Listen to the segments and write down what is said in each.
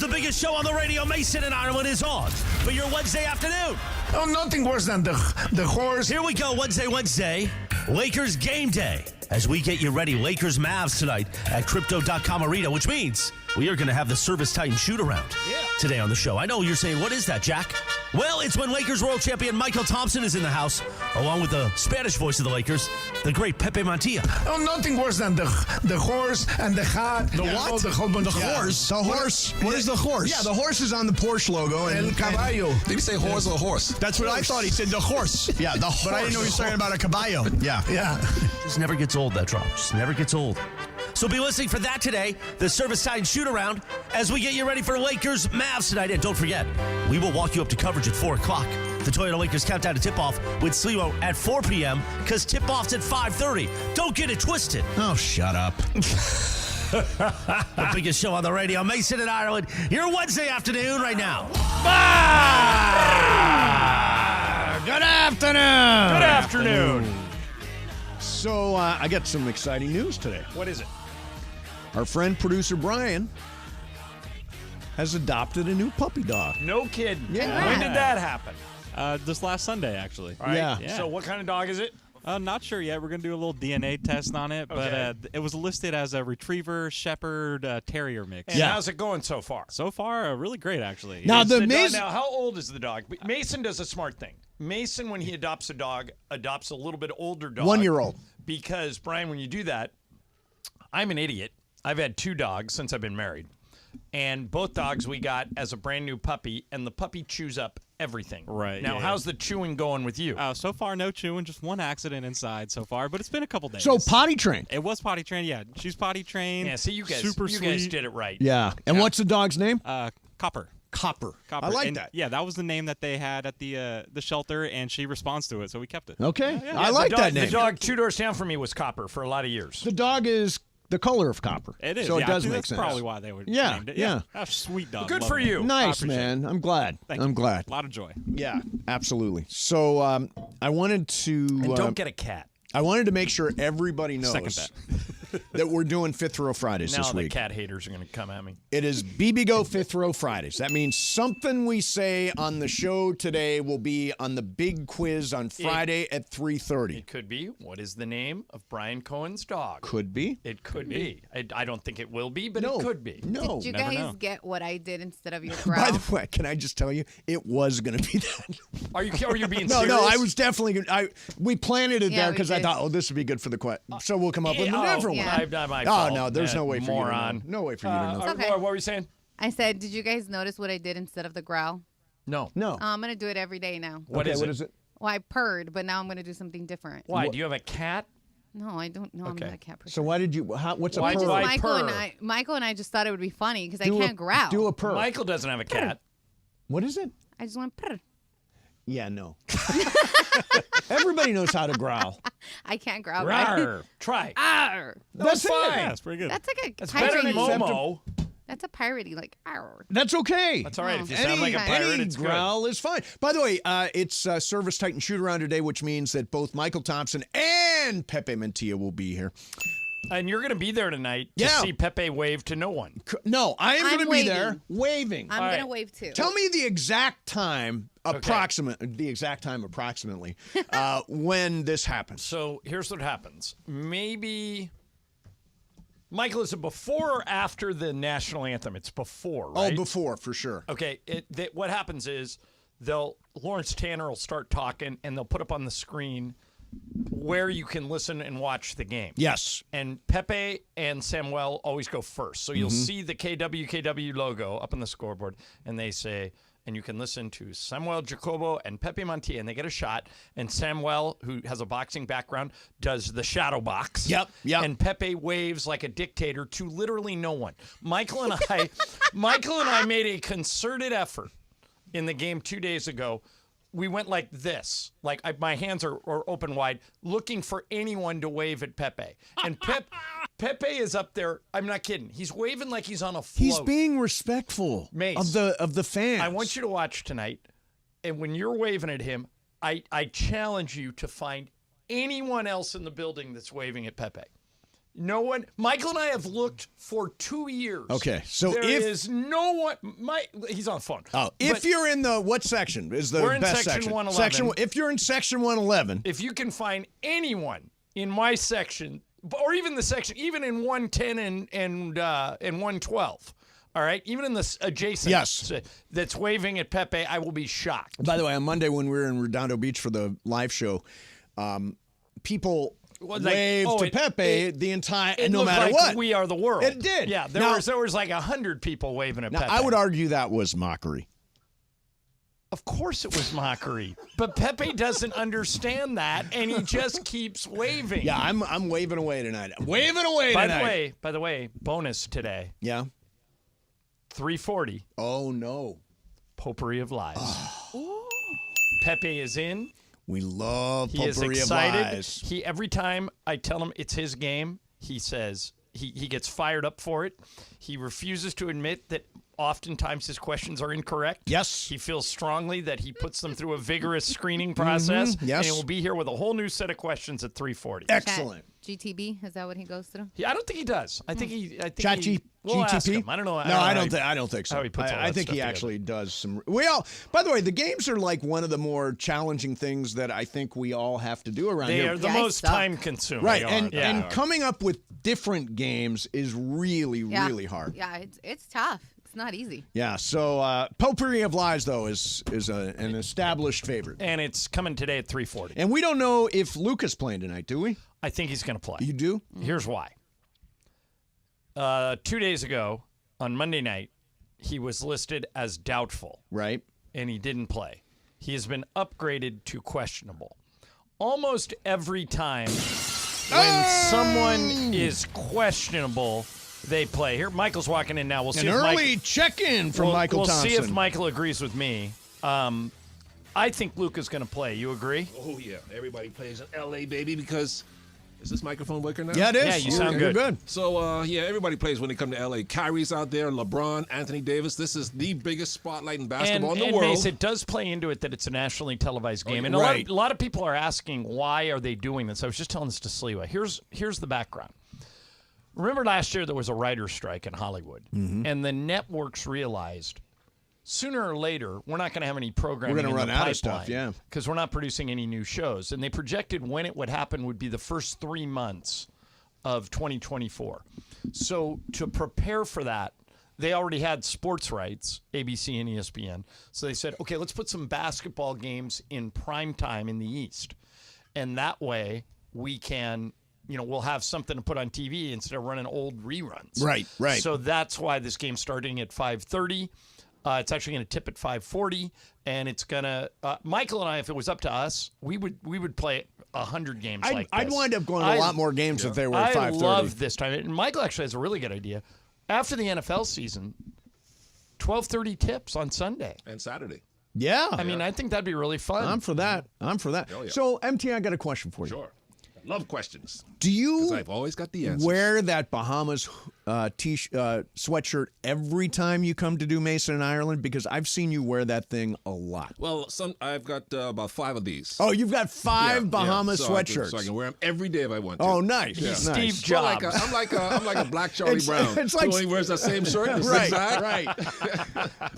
The biggest show on the radio, Mason and Ireland, is on for your Wednesday afternoon. Oh, nothing worse than the horse. Here we go, Wednesday, Lakers game day. As we get you ready, Lakers-Mavs tonight at Crypto.com Arena, which means we are going to have the Service Titan shoot-around today on the show. I know you're saying, what is that, Jack? Well, it's when Lakers world champion Michael Thompson is in the house, along with the Spanish voice of the Lakers, the great Pepe Mantilla. Oh, nothing worse than the horse and the hat. The what? The whole bunch. The horse. The horse. What is the horse? Yeah, the horse is on the Porsche logo. El caballo. Did he say horse or horse? That's what I thought. He said the horse. Yeah, the horse. But I didn't know he was talking about a caballo. Yeah. Yeah. Just never gets old, that drop. Just never gets old. So be listening for that today, the Service Titan shoot-around, as we get you ready for Lakers-Mavs tonight. And don't forget, we will walk you up to coverage at 4 o'clock. The Toyota Lakers countdown to tip-off with Sliwa at 4 p.m. because tip-off's at 5:30. Don't get it twisted. Oh, shut up. The biggest show on the radio, Mason and Ireland, your Wednesday afternoon right now. Good afternoon. Good afternoon. So I got some exciting news today. What is it? Our friend producer Brian has adopted a new puppy dog. No kidding. Yeah. When did that happen? This last Sunday, actually. All right. Yeah. So what kind of dog is it? Not sure yet. We're going to do a little DNA test on it, Okay. but it was listed as a retriever, shepherd, terrier mix. And how's it going so far? So far, really great, actually. Now, Is the dog- amazing... now, how old is the dog? Mason does a smart thing. Mason, when he adopts a dog, adopts a little bit older dog. 1-year-old. Because, Brian, when you do that, I'm an idiot. I've had 2 dogs since I've been married. And both dogs we got as a brand new puppy, and the puppy chews up everything. Right, Now, yeah. how's the chewing going with you? So far, no chewing, just one accident inside so far, but it's been a couple days. So potty trained. It was potty trained, yeah. She's potty trained. Yeah, see, you guys sweet. did it right. Yeah. And what's the dog's name? Copper. Copper. Copper. I like And, that. Yeah, that was the name that they had at the shelter, and she responds to it, so we kept it. Okay. Yeah, I like the dog, that name. The dog 2 doors down from me was Copper for a lot of years. The dog is the color of copper. It is. So yeah, it does actually, make that's sense. probably why they would Yeah, named it. yeah. Oh, sweet dog. Good Love for it. you. Nice, appreciate man. I'm glad. Thank I'm you. glad. A lot of joy. Yeah, absolutely. So I wanted to... And don't get a cat. I wanted to make sure everybody knows Second bet. that we're doing Fifth Row Fridays Now this the week. cat haters are going to come at me. It is BB Go Fifth Row Fridays. That means something we say on the show today will be on the big quiz on Friday at 3:30. It could be, what is the name of Brian Cohen's dog? Could be. It could be. I don't think it will be, but No. it could be. No. Did you never guys know. get what I did instead of your By growl? the way, can I just tell you, it was going to be that. Are you being No, serious? no, I was definitely going we planted it Yeah, there we because I did. thought, oh, this would be good for the quiz. So we'll come up with a different yeah. one. My Oh, fault. no, there's no way for you to moron. know. No way for you to know. okay. What were you saying? I said, did you guys notice what I did instead of the growl? No. No. I'm going to do it every day now. What is it? Well, I purred, but now I'm going to do something different. Why? Do you have a cat? No, I don't know. Okay. I'm not a cat person. So why did you, what's a Why purr? do I Michael purr? and I just thought it would be funny because I Do a- can't growl. Do a purr. Michael doesn't have a cat. What is it? I just want to purr. Yeah, no. Everybody knows how to growl. I can't growl. Right? Rawr. Try. Arr. That's fine. Yeah, it's pretty good. That's like a That's better than piratey. Momo. That's a piratey, like arr. That's okay. That's all right. Oh. If you sound like a pirate, Any it's good. growl is fine. By the way, it's Service Titan shoot around today, which means that both Michael Thompson and Pepe Mantilla will be here. And you're going to be there tonight to Yeah. see Pepe wave to no one. No, I am I'm going to be there waving. I'm All going to right. wave too. Tell me the exact time, approximately, when this happens. So here's what happens. Maybe, Michael, is it before or after the national anthem? It's before, right? Oh, before, for sure. Okay. What happens is Lawrence Tanner will start talking, and they'll put up on the screen where you can listen and watch the game. Yes. And Pepe and Samuel always go first. So you'll see the KW logo up on the scoreboard, and they say, and you can listen to Samuel Jacobo and Pepe Mantilla, and they get a shot. And Samuel, who has a boxing background, does the shadow box. Yep. And Pepe waves like a dictator to literally no one. Michael and I made a concerted effort in the game 2 days ago. We went like this, like my hands are open wide, looking for anyone to wave at Pepe. And Pepe is up there. I'm not kidding. He's waving like he's on a float. He's being respectful Mace, of the fans. I want you to watch tonight, and when you're waving at him, I challenge you to find anyone else in the building that's waving at Pepe. No one. Michael and I have looked for 2 years. Okay, so there if- is no one. He's on the phone. Oh, if But you're in the what section is the We're in best section 111. If you're in section 111, if you can find anyone in my section, or even the section, even in 110 and 112. All right, even in the adjacent, Yes. that's waving at Pepe, I will be shocked. by the way, on Monday when we were in Redondo Beach for the live show, people Well, like, waved oh, to it- Pepe it- the entire, It and no looked matter like what. we are the world. It did. Yeah, there Now- was like 100 people waving at Now, Pepe. I would argue that was mockery. Of course it was mockery, but Pepe doesn't understand that, and he just keeps waving. Yeah, I'm waving away tonight. I'm waving away tonight. By the way, bonus today, Yeah. 340, Oh no. Potpourri of Lies. Pepe is in. We love He is potpourri of excited. lies. He every time I tell him it's his game, he says he gets fired up for it. He refuses to admit that oftentimes his questions are incorrect. Yes. He feels strongly that he puts them through a vigorous screening process. Yes. And he will be here with a whole new set of questions at 3:40. Excellent. GTB, is that what he goes through? I don't think he does. I think he. Chat we'll ask GTP? him. I don't know. No, I don't think so. how he puts all I that think stuff he together. actually does some. By the way, the games are like one of the more challenging things that I think we all have to do around They here. are the Yeah, I most suck. time consuming. Right, They are. and coming up with different games is really, Yeah. really hard. Yeah, it's tough. It's not easy. Yeah, so Potpourri of Lies, though, is an established favorite. And it's coming today at 3:40. And we don't know if Luke is playing tonight, do we? I think he's going to play. You do? Here's why. 2 days ago, on Monday night, he was listed as doubtful, Right. and he didn't play. He has been upgraded to questionable. Almost every time when someone is questionable, they play. Here, Michael's walking in now. We'll see An if early check-in from Michael we'll Thompson. see if Michael agrees with me. I think Luke is going to play. You agree? Oh, yeah. Everybody plays in L.A., baby, because... Is this microphone working now? Yeah, it is. Yeah, you sound You're good. So, yeah, everybody plays when they come to L.A. Kyrie's out there, LeBron, Anthony Davis. This is the biggest spotlight in basketball in the world. Mace, it does play into it that it's a nationally televised game. And right. a lot of people are asking, why are they doing this? I was just telling this to Sliwa. Here's the background. Remember last year there was a writer's strike in Hollywood, and the networks realized sooner or later we're not going to have any programming. We're gonna in run the out pipeline of stuff, yeah. because we're not producing any new shows. And they projected when it would happen would be the first 3 months of 2024. So to prepare for that, they already had sports rights, ABC and ESPN. So they said, okay, let's put some basketball games in prime time in the East. And that way we can, we'll have something to put on TV instead of running old reruns. Right. So that's why this game's starting at 5:30. It's actually going to tip at 5:40, and it's going to. Michael and I, if it was up to us, we would play 100 games like this. I'd wind up going to a lot more games if they were at 5:30. I love this time, and Michael actually has a really good idea. After the NFL season, 12:30 tips on Sunday. And Saturday. Yeah. I mean, I think that'd be really fun. I'm for that. Oh, yeah. So, MT, I got a question for you. Sure. Love questions. Do you Because I've always got the answers. wear that Bahamas sweatshirt every time you come to do Mason in Ireland? Because I've seen you wear that thing a lot. Well, I've got about 5 of these. Oh, you've got 5 Yeah, Bahamas so sweatshirts. So I can wear them every day if I want to. Oh, nice. He's Nice. Steve So Jobs. I'm like a black Charlie It's- Brown. it's like- who only wears that same shirt. The Right, zigzag.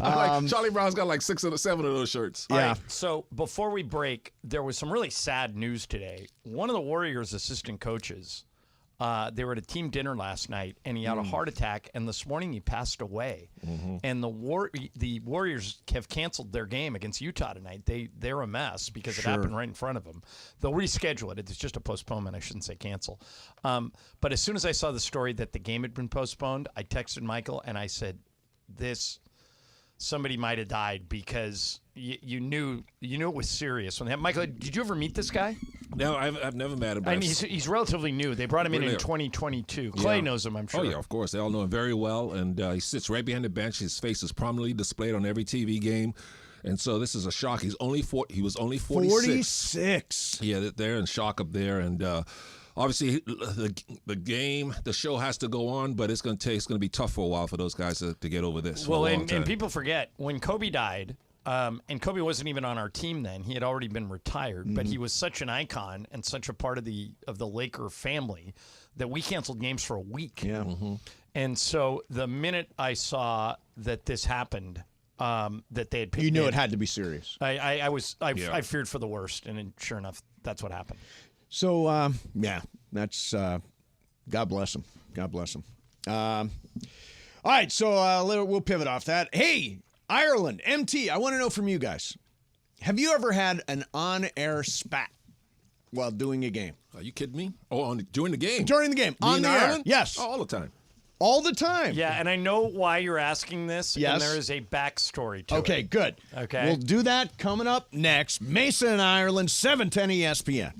right. Charlie Brown's got like 6 or 7 of those shirts. All Yeah. right, so before we break, there was some really sad news today. One of the Warriors' assistant coaches, they were at a team dinner last night, and he had a heart attack, and this morning he passed away. And the Warriors have canceled their game against Utah tonight. They're a mess because it happened right in front of them. They'll reschedule it. It's just a postponement. I shouldn't say cancel. But as soon as I saw the story that the game had been postponed, I texted Michael, and I said, somebody might have died because you knew it was serious. Michael, did you ever meet this guy? No, I've never met him. But And he's relatively new. They brought him in Really? 2022. Clay Yeah. knows him, I'm sure. Oh, yeah, of course. They all know him very well. And he sits right behind the bench. His face is prominently displayed on every TV game. And so this is a shock. He was only 46. 46. Yeah, they're in shock up there. And obviously, the show has to go on, but it's going to be tough for a while for those guys to get over this. Well, for a long and time. people forget, when Kobe died, and Kobe wasn't even on our team then. He had already been retired, but he was such an icon and such a part of the Laker family that we canceled games for a week. Yeah. And so the minute I saw that this happened, that they had picked, You knew it had to be serious. I feared for the worst, and then, sure enough, that's what happened. So, that's God bless him. God bless him. All right, so we'll pivot off that. Hey, Ireland, MT, I want to know from you guys. Have you ever had an on-air spat while doing a game? Are you kidding me? Oh, during the game? During the game. Me On in the air. Ireland? Yes. Oh, all the time. All the time. Yeah, and I know why you're asking this, Yes. and there is a backstory to it. Okay, good. Okay. We'll do that coming up next. Mason in Ireland, 710 ESPN.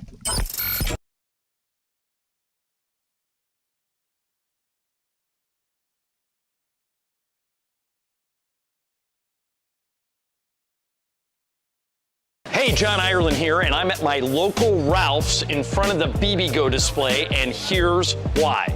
Hey, John Ireland here, and I'm at my local Ralph's in front of the BBGO display, and here's why.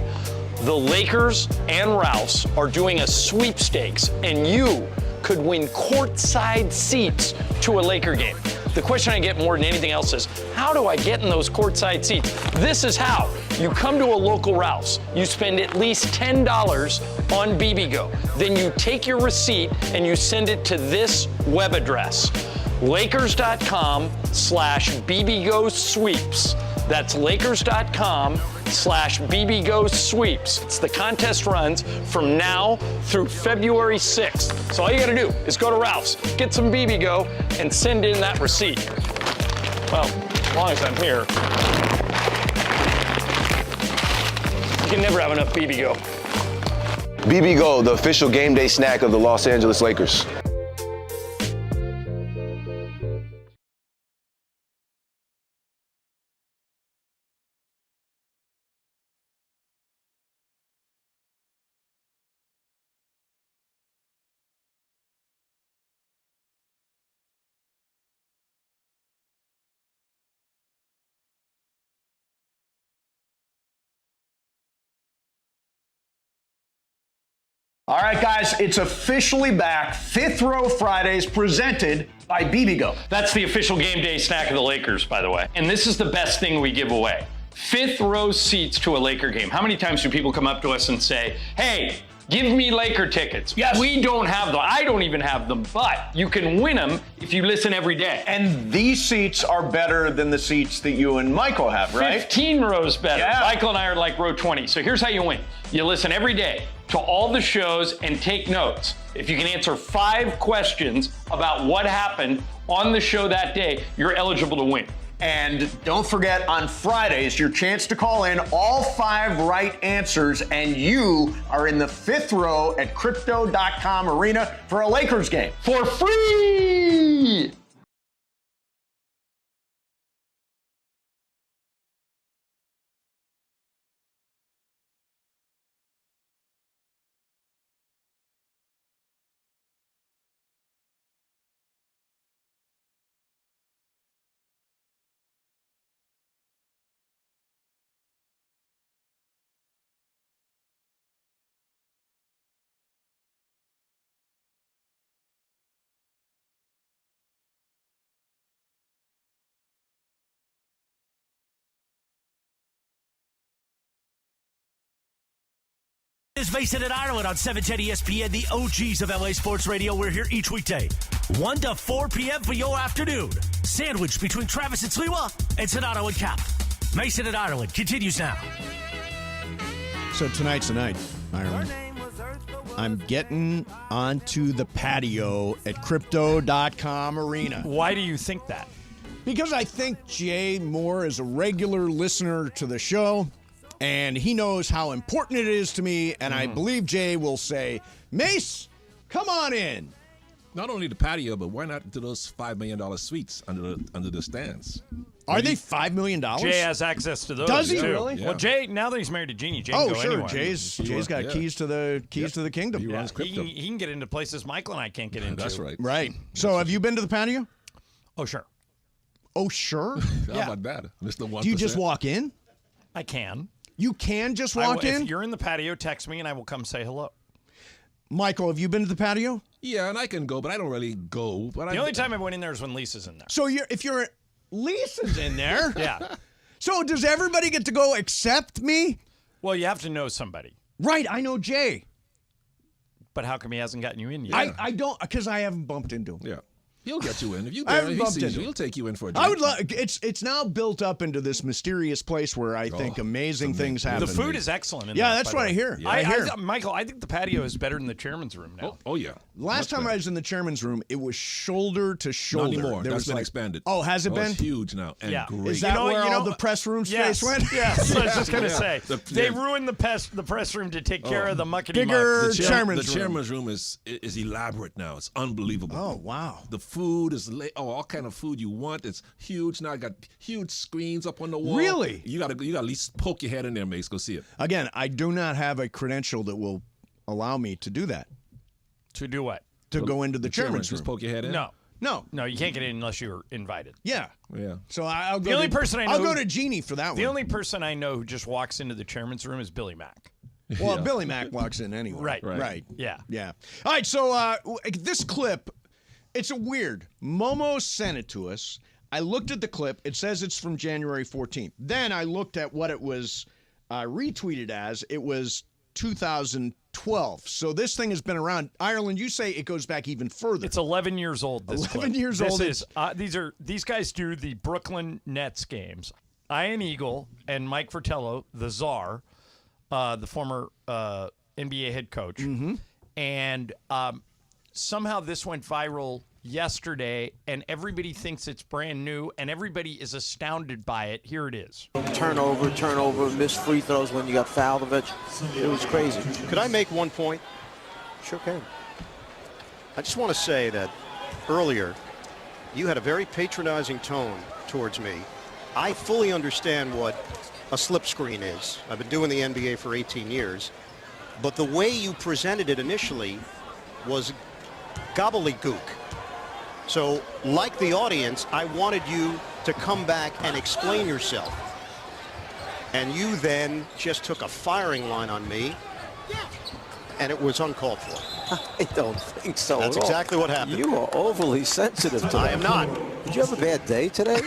The Lakers and Ralph's are doing a sweepstakes, and you could win courtside seats to a Laker game. The question I get more than anything else is, how do I get in those courtside seats? This is how. You come to a local Ralph's, you spend at least $10 on BBGO. Then you take your receipt and you send it to this web address, Lakers.com/BBGO sweeps. That's Lakers.com/BBGO sweeps. It's the contest runs from now through February 6th. So all you gotta do is go to Ralph's, get some BBGO, and send in that receipt. Well, as long as I'm here. You can never have enough BBGO. BBGO, the official game day snack of the Los Angeles Lakers. All right, guys, it's officially back. Fifth Row Fridays presented by BBGO. That's the official game day snack of the Lakers, by the way. And this is the best thing we give away. Fifth row seats to a Laker game. How many times do people come up to us and say, hey, give me Laker tickets? Yes. We don't have them. I don't even have them, but you can win them if you listen every day. And these seats are better than the seats that you and Michael have, right? 15 rows better. Yeah. Michael and I are like row 20. So here's how you win. You listen every day to all the shows and take notes. If you can answer 5 questions about what happened on the show that day, you're eligible to win. And don't forget, on Fridays, your chance to call in all 5 right answers, and you are in the fifth row at Crypto.com Arena for a Lakers game. For free! Is Mason in Ireland on 710 ESPN, the OGs of LA Sports Radio. We're here each weekday, 1 to 4 p.m. for your afternoon. Sandwich between Travis and Sliwa and Sonato and Cap. Mason in Ireland continues now. So tonight's the night, Ireland. I'm getting onto the patio at Crypto.com Arena. Why do you think that? Because I think Jay Moore is a regular listener to the show, and he knows how important it is to me, and I believe Jay will say, Mace, come on in. Not only the patio, but why not to those $5 million suites under the stands? Are they $5 million? Jay has access to those. Does he too. really? Yeah. Well, Jay, now that he's married to Jeannie, Jay can go sure. anywhere. Jay's got keys to the to the kingdom. He runs He crypto. he can get into places Michael and I can't get into. That's right. Right. So have you been to the patio? Oh, sure. Oh, sure. How about that? Mr. 1%. Do you just walk in? I can. You can just walk in? If you're in the patio, text me and I will come say hello. Michael, have you been to the patio? Yeah, and I can go, but I don't really go. But The only time I went in there is when Lisa's in there. So if you're Lisa's in there. Yeah. So does everybody get to go except me? Well, you have to know somebody. Right, I know Jay. But how come he hasn't gotten you in yet? I don't, because I haven't bumped into him. Yeah. He'll get you in. If you I go, haven't he bumped sees into you, him. he'll take you in for a drink. I would love. It's now built up into this mysterious place where I think amazing things happen. The food is excellent in Yeah, there, that's by what the I way. hear. I hear. Michael, I think the patio is better than the chairman's room now. Oh yeah. Last time I was in the chairman's room, it was shoulder to shoulder. Not anymore. There That's was been like- expanded. Oh, has it been? It's huge now and Yeah. great. Is that where all the press room Yes. space went? Yes, I was just going to Yeah. say. They ruined the press room to take care of the muckety Bigger muck. chairman's the room. chairman's room is elaborate now. It's unbelievable. Oh, wow. The food is all kind of food you want. It's huge now. I got huge screens up on the wall. Really? You got to at least poke your head in there, Mace. Go see it. Again, I do not have a credential that will allow me to do that. To do what? To go into the chairman's room. Just poke your head in. No. No. You can't get in unless you're invited. Yeah. Yeah. So I'll go. The only to, person I know I'll go who- to Jeannie for that The one. only person I know who just walks into the chairman's room is Billy Mack. Well, Billy Mack walks in anyway. Right. Right. Yeah. All right. So this clip, it's a weird. Momo sent it to us. I looked at the clip. It says it's from January 14th. Then I looked at what it was retweeted as. It was 2012. So this thing has been around. Ireland, you say it goes back even further. It's 11 years old. This 11 clip. years This old. Is, these guys do the Brooklyn Nets games. Ian Eagle and Mike Fratello, the czar, the former NBA head coach, and somehow this went viral yesterday, and everybody thinks it's brand new, and everybody is astounded by it. Here it is. Turnover, missed free throws when you got fouled. It was crazy. Could I make one point? Sure can. I just want to say that earlier, you had a very patronizing tone towards me. I fully understand what a slip screen is. I've been doing the NBA for 18 years. But the way you presented it initially was gobbledygook. So, like the audience, I wanted you to come back and explain yourself. And you then just took a firing line on me, and it was uncalled for. I don't think so. That's at all. exactly what happened. You are overly sensitive to that. I am not. Did you have a bad day today?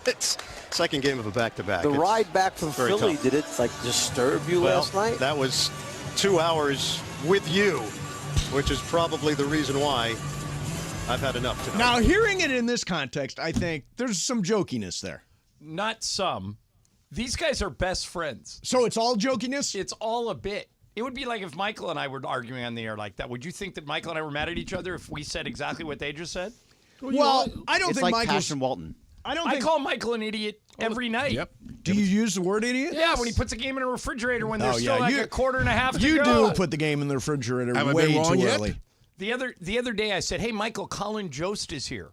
It's second game of a back-to-back. The It's ride back from very Philly, tough. did it disturb you last night? That was 2 hours with you, which is probably the reason why I've had enough tonight. Now, hearing it in this context, I think there's some jokiness there. Not some. These guys are best friends. So it's all jokiness? It's all a bit. It would be like if Michael and I were arguing on the air like that. Would you think that Michael and I were mad at each other if we said exactly what they just said? Well, I don't It's think like Michael's... Passion Walton. I call Michael an idiot every night. Yep. Do you use the word idiot? Yeah, when he puts a game in a refrigerator when there's Oh, still yeah, like you- a quarter and a half to You go. do put the game in the refrigerator Have I way been wrong too yet? early. The other day I said, "Hey, Michael, Colin Jost is here."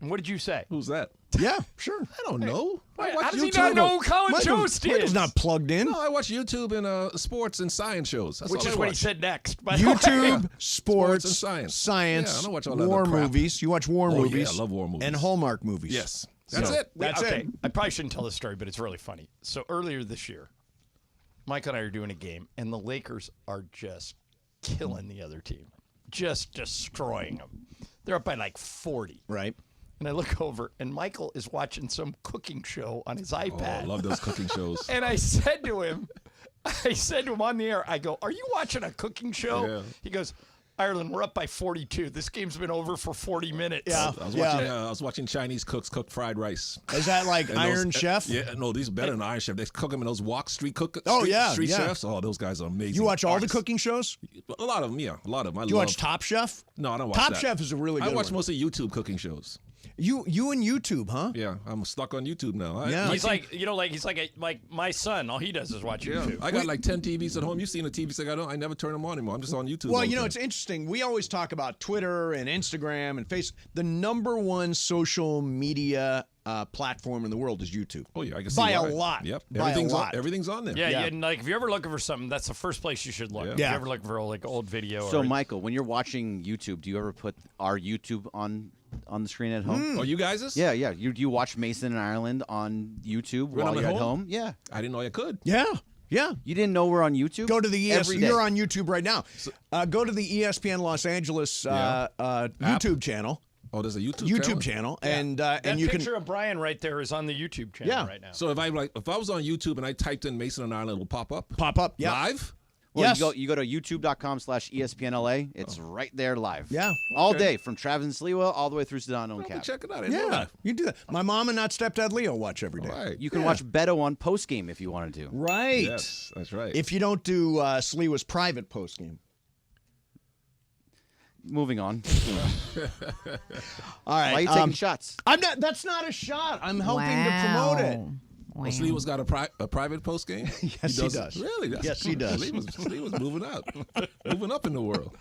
And what did you say? Who's that? Yeah, sure. I don't know. I Wait, watch how does he YouTube. not know who Colin Michael- Jost is? Michael's not plugged in. No, I watch YouTube and sports and science shows. That's Which all is I what he watch. said next. By the way. YouTube, sports, and science. science, Yeah, I don't watch all that war other crap. movies. You watch war Oh, yeah, movies. I love war movies. And Hallmark movies. Yes. That's So, it. That's okay. it. I probably shouldn't tell this story, but it's really funny. So earlier this year, Mike and I are doing a game, and the Lakers are just killing the other team, just destroying them. They're up by like 40. Right. And I look over, and Michael is watching some cooking show on his iPad. Oh, I love those cooking shows. And I said to him on the air, I go, "Are you watching a cooking show?" Yeah. He goes, "Ireland, we're up by 42. This game's been over for 40 minutes." Yeah. I was watching Chinese cooks cook fried rice. Is that like And Iron those- Chef? Yeah, no, these are better than Iron Chef. They cook them in those street Oh, yeah, street yeah. chefs. Oh, those guys are amazing. You watch all the artists. cooking shows? A lot of them, yeah, a lot of them. Do you watch Top Chef? No, I don't watch Top that. Chef is a really good I watch one. mostly YouTube cooking shows. You and YouTube, huh? Yeah, I'm stuck on YouTube now. Yeah. He's like my son. All he does is watch YouTube. I got like 10 TVs at home. You've seen the TVs I got on. I never turn them on anymore. I'm just on YouTube. Well, all the you know, time. it's interesting. We always talk about Twitter and Instagram and Facebook. The number one social media platform in the world is YouTube. Oh, yeah, I can see By why. a lot. Yep. By a lot. Everything's on there. Yeah, and like if you're ever looking for something, that's the first place you should look. If Yeah. you're ever looking for like old video. So, or, Michael, when you're watching YouTube, do you ever put our YouTube on the screen at home? Oh, you guys? Yeah, yeah. Do you watch Mason and Ireland on YouTube When while I'm at you're at home? home? Yeah. I didn't know I could. Yeah. Yeah. You didn't know we're on YouTube? Go to the Every day. You're on YouTube right now. Go to the ESPN Los Angeles YouTube channel. Oh, there's a YouTube channel, Yeah. and That you picture of Brian right there is on the YouTube channel right now. So if I was on YouTube and I typed in Mason and Ireland, it will pop up. Yeah. Live. Well, you go to youtube.com/ESPNLA. It's right there live. Yeah. All day from Travis Sliwa all the way through Sedano and Cap. Check it out. Yeah, you do that. My mom and not stepdad Leo watch every day. Right. You can watch Beto on postgame if you wanted to. Right. Yes, that's right. If you don't do Sliwa's private post game. Moving on. All right. Why are you taking shots? I'm not. That's not a shot. I'm helping to promote it. Well, Sliwa's got a private post game. Yes, he does. Really? Yes, he does. Sliwa's moving up, moving up in the world.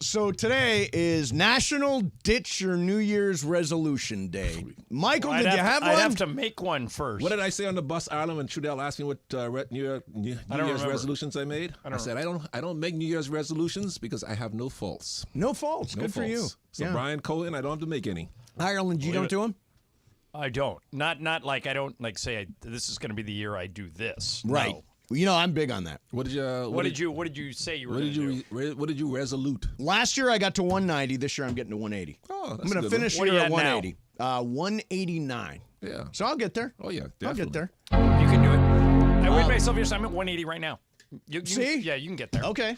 So today is National Ditch Your New Year's Resolution Day. Michael, did you have one? I'd have to make one first. What did I say on the bus, Ireland, when Trudell asked me what New Year's remember. resolutions I made? I said I don't make New Year's resolutions because I have no faults. No faults. No Good for you. faults. So Yeah. Brian Cohen, I don't have to make any. Ireland, you don't do them? I don't. Not like I don't like say this is going to be the year I do this. Right. No. You know, I'm big on that. What did you? What did you say you were going to do? What did you resolute? Last year I got to 190. This year I'm getting to 180. Oh, that's I'm going to a good finish one. What are here you at at now? 180. 189. Yeah. So I'll get there. Oh yeah, definitely. I'll get there. You can do it. I weighed myself yesterday. I'm at 180 right now. You See? Yeah, you can get there. Okay.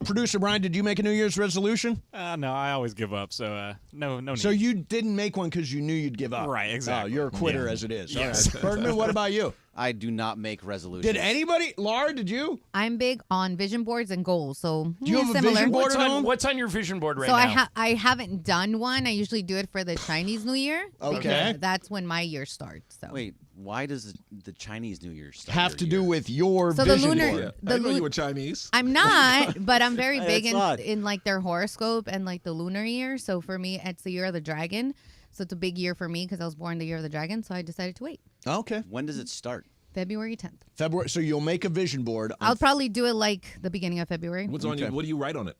Producer Brian, did you make a New Year's resolution? No, I always give up, so no need. So you didn't make one because you knew you'd give up. Right, exactly. Oh, you're a quitter Yeah. as it is. Yes. All right. Bergman, what about you? I do not make resolutions. Did anybody? Laura, did you? I'm big on vision boards and goals, so Do you have a similar. vision board What's at on, home? what's on your vision board right So now? I haven't done one. I usually do it for the Chinese New Year. Okay. because that's when my year starts. So Wait, why does the Chinese New Year start? Have your to year? do with your So the vision lunar- board. Yeah. The I know lu- you were Chinese. I'm not, but I'm very big That's odd. in like their horoscope and like the lunar year. So for me, it's the year of the dragon. So it's a big year for me because I was born the year of the dragon. So I decided to wait. Okay. When does it start? February 10th. February. So you'll make a vision board. I'll probably do it like the beginning of February. What's on you? What do you write on it?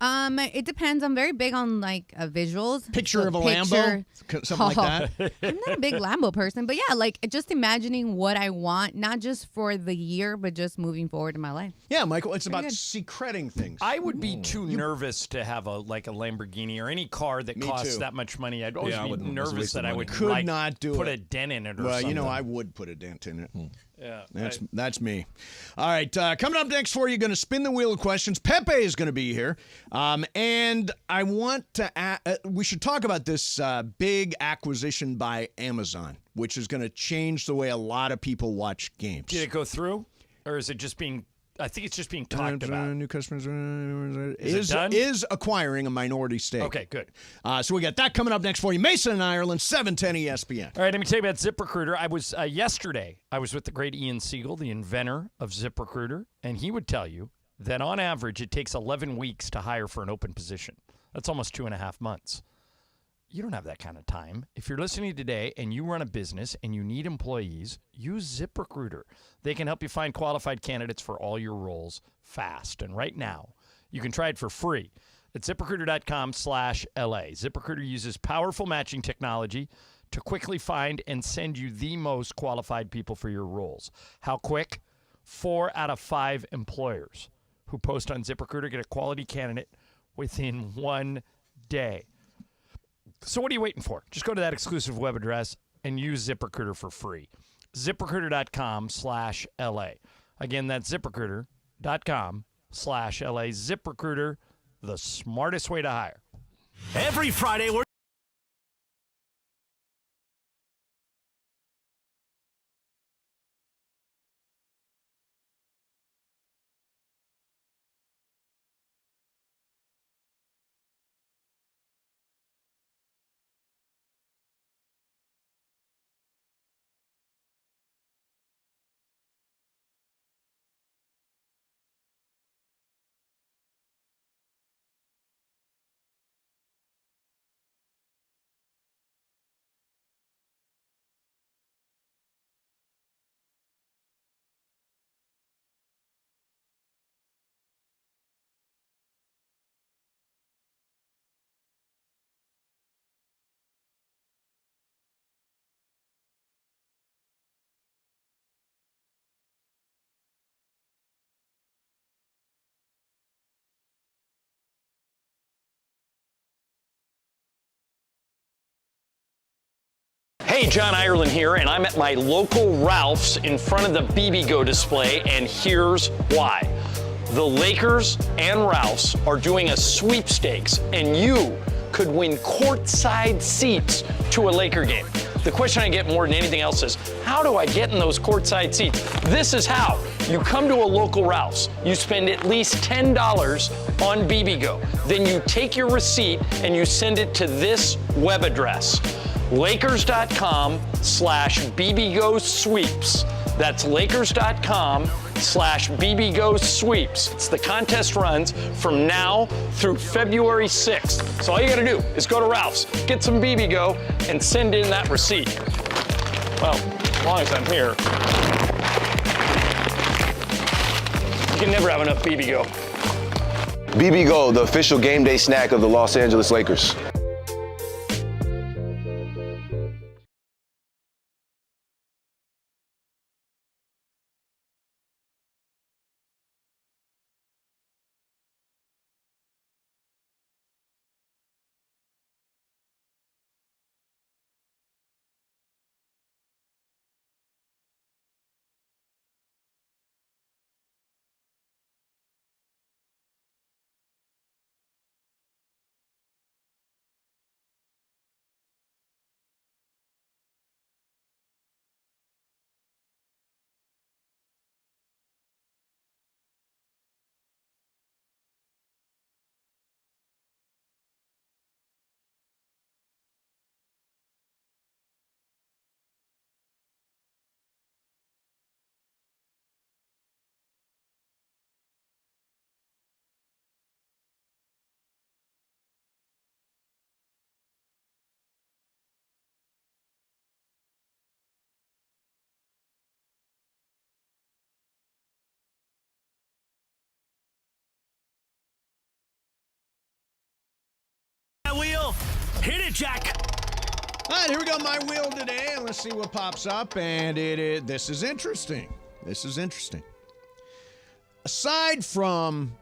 It depends. I'm very big on like visuals. Picture So of a Lambo, something like that. I'm not a big Lambo person, but yeah, like just imagining what I want, not just for the year, but just moving forward in my life. Yeah, Michael. It's about good. secreting things. I would be too nervous to have a Lamborghini or any car that Me costs too. that much money. I'd always Yeah, I be wouldn't. That's a nervous waste of that I money. would Could like, not do put it. a dent in it or Well, something. you know, I would put a dent in it. Yeah, That's me. All right, coming up next for you, going to spin the wheel of questions. Pepe is going to be here, and I want to. We should talk about this big acquisition by Amazon, which is going to change the way a lot of people watch games. Did it go through, or is it just being? I think it's just being talked about. New customers Is it done? is acquiring a minority stake. Okay, good. So we got that coming up next for you. Mason in Ireland, 710 ESPN. All right, let me tell you about ZipRecruiter. I was yesterday. I was with the great Ian Siegel, the inventor of ZipRecruiter, and he would tell you that on average it takes 11 weeks to hire for an open position. That's almost 2.5 months. You don't have that kind of time. If you're listening today and you run a business and you need employees, use ZipRecruiter. They can help you find qualified candidates for all your roles fast. And right now, you can try it for free at ZipRecruiter.com/LA. ZipRecruiter uses powerful matching technology to quickly find and send you the most qualified people for your roles. How quick? 4 out of 5 employers who post on ZipRecruiter get a quality candidate within 1 day. So what are you waiting for? Just go to that exclusive web address and use ZipRecruiter for free. ZipRecruiter.com/LA. Again, that's ZipRecruiter.com/LA. ZipRecruiter, the smartest way to hire. Every Friday, we're Hey, John Ireland here, and I'm at my local Ralph's in front of the BBGO display, and here's why. The Lakers and Ralph's are doing a sweepstakes, and you could win courtside seats to a Laker game. The question I get more than anything else is, how do I get in those courtside seats? This is how. You come to a local Ralph's, you spend at least $10 on BBGO. Then you take your receipt and you send it to this web address, lakers.com/BBGO sweeps. That's lakers.com/BBGO sweeps. It's the contest runs from now through February 6th. So all you gotta do is go to Ralph's, get some BBGO, and send in that receipt. Well, as long as I'm here. You can never have enough BBGO. BBGO, the official game day snack of the Los Angeles Lakers. Wheel, hit it, Jack. All right, here we go. My wheel today, and let's see what pops up. And this is interesting. This is interesting. Aside from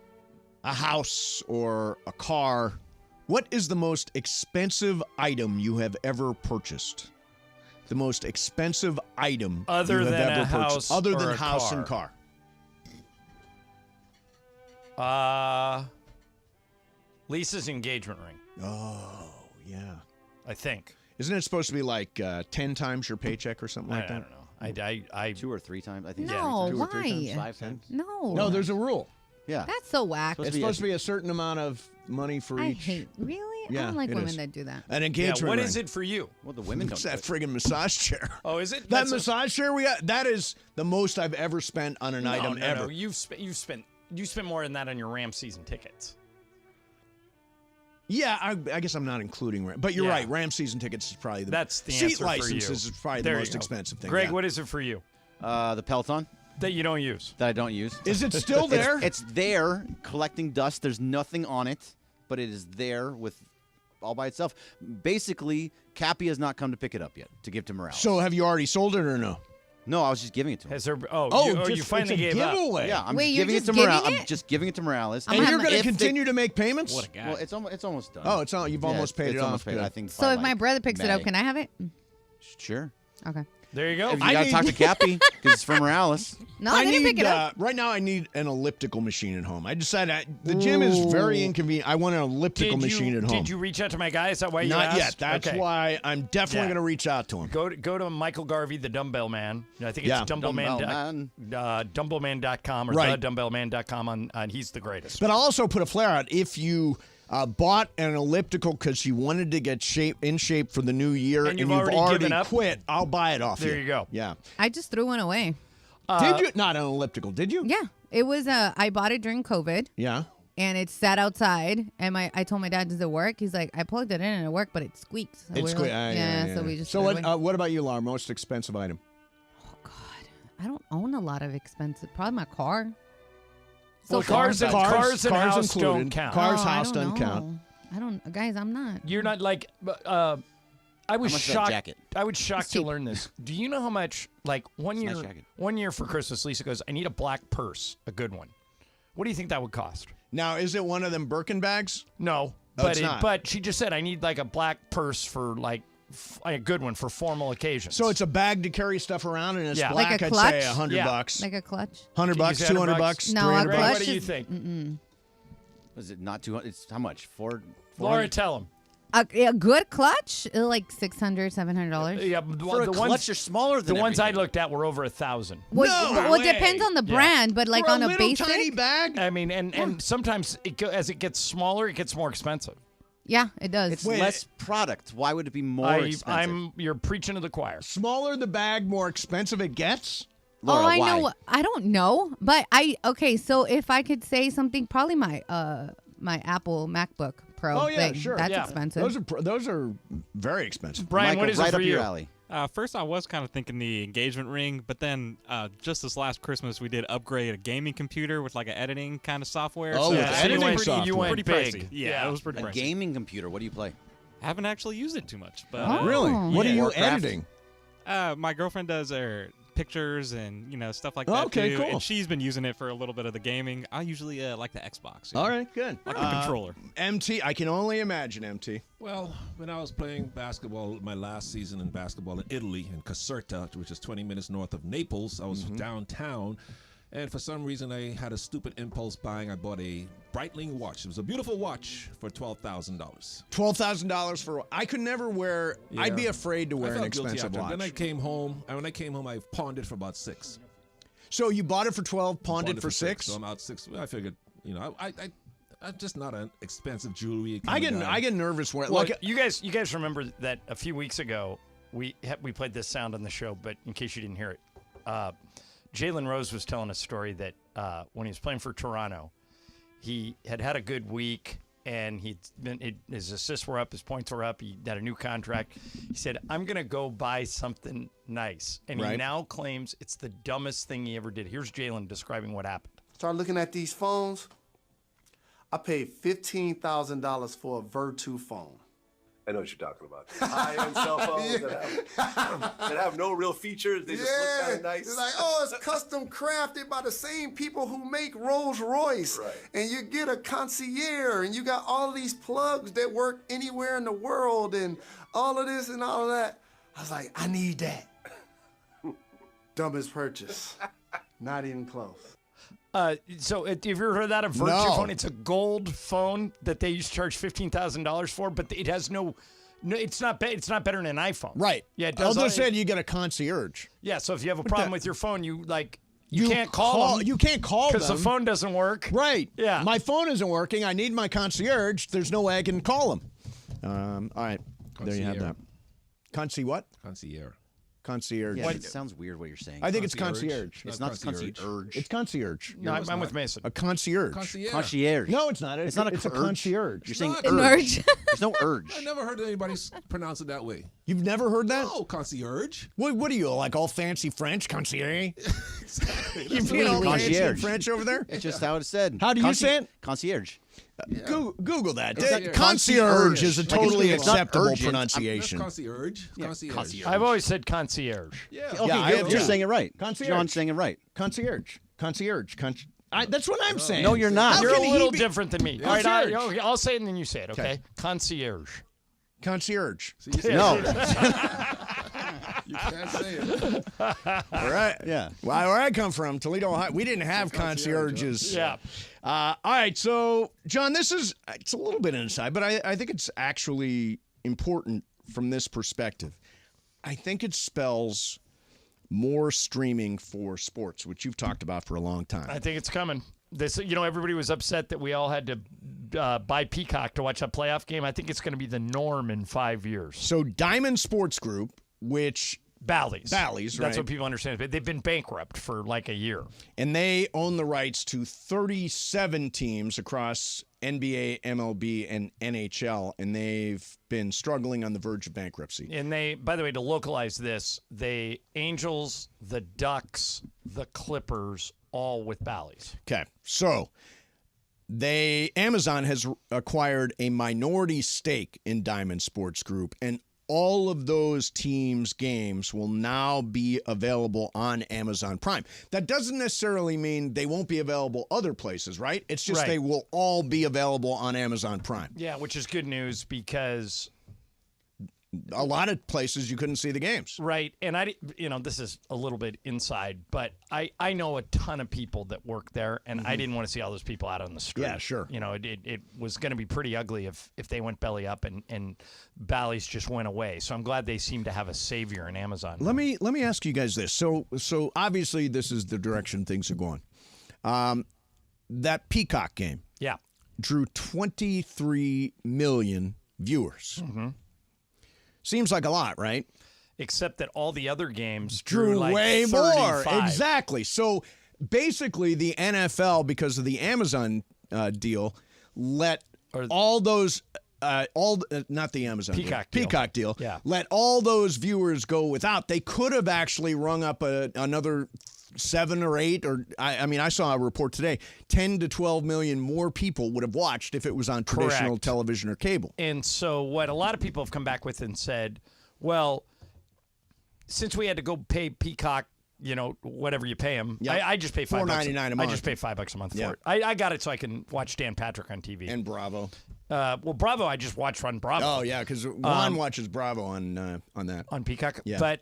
a house or a car, what is the most expensive item you have ever purchased? The most expensive item Other you have than ever a purchased, house other or than a house car? and car. Lisa's engagement ring. Oh, yeah. I think. Isn't it supposed to be like 10 times your paycheck or something like I that? don't know. I 2 or 3 times. I think. No, 2 or 3 times. why? 5 times. No. No, there's a rule. Yeah. That's so whack. It's supposed to be a certain amount of money for I each. hate. Really? I Yeah, don't like it women is. that do that. An Yeah, engagement what ring. is it for you? Well, the women don't. It's that do it. friggin' massage chair. Oh, is it? That massage chair we got, that is the most I've ever spent on an item no, ever. No, you spent more than that on your Rams season tickets. Yeah, I guess I'm not including Ram, but you're Yeah. right. Ram season tickets is probably That's the seat answer licenses for you. is probably There the you most go. expensive thing. Greg, yeah. what is it for you The Peloton that you don't use? that I don't use. Is it still there? It's there collecting dust. There's nothing on it, but it is there with all by itself. Basically, Cappy has not come to pick it up yet to give to Morales. So have you already sold it or no? No, I was just giving it to him. Has there? just, you finally it's a gave up. giveaway. Yeah, I'm Wait, just you're giving it just to giving Morales. it? I'm just giving it to Morales. And you're going to If they- continue to make payments? What a guy. Well, it's almost done. Oh, it's not. You've almost paid it's it off. almost paid. Good. I think. So by, if my like, brother picks it up, May. can I have it? Sure. Okay. There you go. If you I got to need- talk to Cappy because it's from Morales. No, I didn't pick it up. Right now, I need an elliptical machine at home. I decided the gym is very inconvenient. I want an elliptical machine at home. Did you reach out to my guy? Is that why you Not asked? yet. That's Okay. why I'm definitely Yeah. going to reach out to him. Go to Michael Garvey, the Dumbbell Man. I think it's Yeah. dumbbellman.com or Right. thedumbbellman.com on He's the Greatest. But I'll also put a flare out. If you bought an elliptical because you wanted to get in shape for the new year And you've already given up? quit, I'll buy it off There you go. Yeah. I just threw one away. Did you? Not an elliptical, did you? Yeah. It was I bought it during COVID. Yeah. And it sat outside, and I told my dad, "Does it work?" He's like, "I plugged it in and it worked, but it squeaked." So It's we're squeak. like, yeah. So we just. So threw it away. what about you, Lar? Most expensive item? I don't own a lot of expensive. Probably my car. Well, cars and house don't count. Cars, Oh, house I doesn't don't count. know. I don't, guys. I'm not. You're not like. I was much is that shocked. jacket? I was shocked It's to cheap. learn this. Do you know how much? Like one It's a year, nice jacket. 1 year for Christmas, Lisa goes, "I need a black purse, a good one." What do you think that would cost? Now, is it one of them Birkin bags? No, Oh, it's not. but she just said I need like a black purse for like a good one for formal occasions. So it's a bag to carry stuff around, and it's Yeah. black. Like a I'd clutch? say $100. Like a clutch? $100 bucks, Can you say $200 $100? bucks, No, a $300 Greg, clutch what bucks. do you is- think? Was it not 200? It's how much? Laura, 400? tell him. A good clutch, like $600, $700. Yeah, For a clutch, you're smaller than the ones I everything. looked at were over 1,000. Well, it depends on the brand, but like For on a little basic. tiny bag. I mean, and sometimes as it gets smaller, it gets more expensive. Yeah, it does. It's less product. Why would it be more expensive? You're preaching to the choir. Smaller the bag, more expensive it gets. Laura, I why? know. I don't know, but okay. So if I could say something, probably my Apple MacBook Pro. Oh yeah, thing. sure. That's Yeah. expensive. Those are very expensive. Brian, Michael, what is right it for up you? your alley. First, I was kind of thinking the engagement ring, but then just this last Christmas, we did upgrade a gaming computer with like an editing kind of software. Oh, so with it's editing pretty, software. You went pretty big. pricey. Yeah, it was pretty A pricey. gaming computer. What do you play? I haven't actually used it too much, but Oh. Really? What are you Warcraft. editing? my girlfriend does her pictures and stuff like Oh, that okay, too, cool. and she's been using it for a little bit of the gaming. I usually like the Xbox. All right, good. Like the controller. MT, I can only imagine MT. Well, when I was playing basketball, my last season in basketball in Italy, in Caserta, which is 20 minutes north of Naples, I was downtown, and for some reason I had a stupid impulse buying. I bought a Breitling watch. It was a beautiful watch for $12,000. $12,000 for. I could never wear. I'd be afraid to wear I an felt guilty expensive after. watch. Then I came home, and when I came home, I pawned it for about $6. So you bought it for 12, pawned it for $6. 6. So I'm out 6. I figured, I'm just not an expensive jewelry. I kind of guy. get nervous when Well, like you guys remember that a few weeks ago we played this sound on the show, but in case you didn't hear it, Jalen Rose was telling a story that when he was playing for Toronto, he had a good week and his assists were up, his points were up, he had a new contract. He said, "I'm gonna go buy something nice," and he now claims it's the dumbest thing he ever did. Here's Jalen describing what happened. Start looking at these phones. I paid $15,000 for a Virtu phone. I know what you're talking about. High-end cell phones that have no real features. They just look kind of nice. It's like, oh, it's custom crafted by the same people who make Rolls Royce. Right. And you get a concierge, and you got all these plugs that work anywhere in the world, and all of this and all of that. I was like, I need that. Dumbest purchase. Not even close. So have you ever heard that, a Virtu phone? It's a gold phone that they used to charge $15,000 for, but it has no, it's not better than an iPhone. Right. Yeah, it does. I just said you get a concierge. Yeah, so if you have a problem with your phone, you can't call them. You can't call them because the phone doesn't work. Right. Yeah. My phone isn't working. I need my concierge. There's no way I can call him. All right. There you have that. What? Concierge. Concierge. Yeah, it sounds weird what you're saying. I think it's concierge. It's not concierge. It's concierge. No, I'm with Mason. A concierge. Concierge. No, it's not. It's not a It's a urge. concierge. You're saying An urge. urge. There's no urge. I never heard anybody pronounce it that way. You've never heard that? Oh, concierge. What are you, like all fancy French? Concierge? Exactly. You being all fancy Concierge. French over there? It's just how it's said. How do you say it? Concierge. Google that. Concierge. Concierge is a Like it's- totally it's not acceptable urgent. pronunciation. That's concierge. Concierge. I've always said concierge. Yeah. Okay, I have you're too. saying it right. Concierge. John's saying it right. Concierge. That's what I'm saying. No, you're not. How You're a can he little be- different than me. Concierge. All right, I'll say it and then you say it, okay? Concierge. Concierge. No. You can't say it. All right. Yeah. Well, where I come from, Toledo, Ohio, we didn't have concierges. Yeah. All right. So, John, it's a little bit inside, but I think it's actually important from this perspective. I think it spells more streaming for sports, which you've talked about for a long time. I think it's coming. Everybody was upset that we all had to buy Peacock to watch a playoff game. I think it's going to be the norm in 5 years. So Diamond Sports Group, which Bally's, right? That's what people understand. But they've been bankrupt for like a year. And they own the rights to 37 teams across NBA, MLB, and NHL, and they've been struggling on the verge of bankruptcy. And they, by the way, to localize this, the Angels, the Ducks, the Clippers, all with Bally's. Okay, so Amazon has acquired a minority stake in Diamond Sports Group, and all of those teams' games will now be available on Amazon Prime. That doesn't necessarily mean they won't be available other places, right? It's just they will all be available on Amazon Prime. Yeah, which is good news because a lot of places you couldn't see the games. Right. And this is a little bit inside, but I know a ton of people that work there, and I didn't want to see all those people out on the street. Yeah, sure. It was going to be pretty ugly if they went belly up and Bally's just went away. So I'm glad they seem to have a savior in Amazon. Let me ask you guys this. So obviously this is the direction things are going. That Peacock game drew 23 million viewers. Seems like a lot, right? Except that all the other games drew like way 35. more. Exactly. So basically, the NFL, because of the Amazon deal, let all those not the Amazon Peacock deal. Yeah. Let all those viewers go without. They could have actually rung up another 7 or 8, or I saw a report today, 10 to 12 million more people would have watched if it was on traditional Correct. television or cable. And so what a lot of people have come back with and said, well, since we had to go pay Peacock, whatever you pay them, Yep. I just pay $5 $4.99 a month. I just pay $5 a month Yeah. for it. I got it so I can watch Dan Patrick on TV. And Bravo. Well, Bravo, I just watch on Bravo. Oh, yeah, because Juan watches Bravo on that. On Peacock. Yeah. But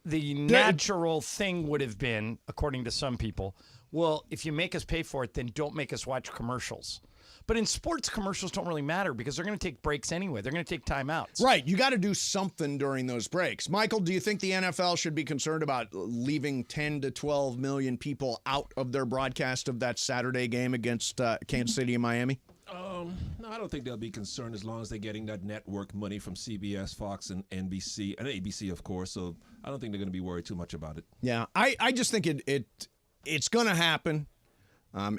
the natural thing would have been, according to some people, well, if you make us pay for it, then don't make us watch commercials. But in sports, commercials don't really matter because they're going to take breaks anyway. They're going to take timeouts. Right. You got to do something during those breaks. Michael, do you think the NFL should be concerned about leaving 10 to 12 million people out of their broadcast of that Saturday game against Kansas City and Miami? No, I don't think they'll be concerned as long as they're getting that network money from CBS, Fox, and NBC, and ABC, of course. So I don't think they're going to be worried too much about it. Yeah, I just think it's going to happen.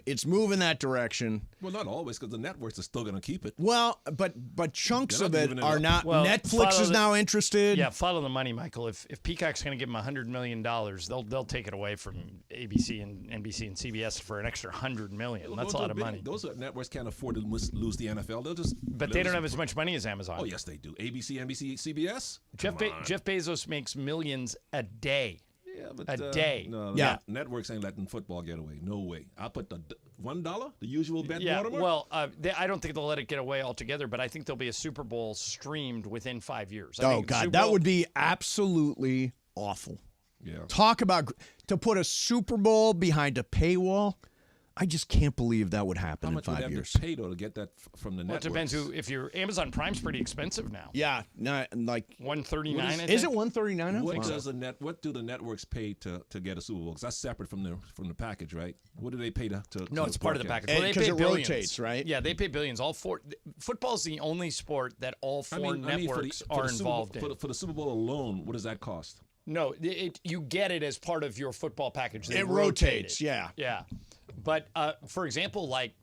It's moving that direction. Well, not always, because the networks are still going to keep it. Well, but chunks They're of not it giving it are up. not. Well, Netflix is now interested. Yeah, follow the money, Michael. If Peacock's going to give them $100 million, they'll take it away from ABC and NBC and CBS for an extra $100 million. That's a lot of money. Those networks can't afford to lose the NFL. They'll just. But they don't have as much money as Amazon. Oh, yes, they do. ABC, NBC, CBS. Jeff Bezos makes millions a day. Yeah, but a day. No, Yeah. Networks ain't letting football get away. No way. I'll put the $1, the usual bet Yeah, watermark. well, I don't think they'll let it get away altogether, but I think there'll be a Super Bowl streamed within 5 years. I Oh think God, Super that Bowl- would be absolutely awful. Yeah. Talk about to put a Super Bowl behind a paywall. I just can't believe that would happen How in much would 5 they years. have to pay, though, to get that from the Well, it networks? depends if your Amazon Prime's pretty expensive now. Yeah, not like $139. I think. is it $139? What What do the networks pay to get a Super Bowl? Because that's separate from the package, right? What do they pay to No, it's part of the broadcast? package. Well, they Because pay it billions. rotates, right? Yeah, they pay billions. Football's the only sport that all four networks are involved in. For the Super Bowl alone, what does that cost? No, you get it as part of your football package. They It rotate rotates, it. yeah. Yeah. But for example, like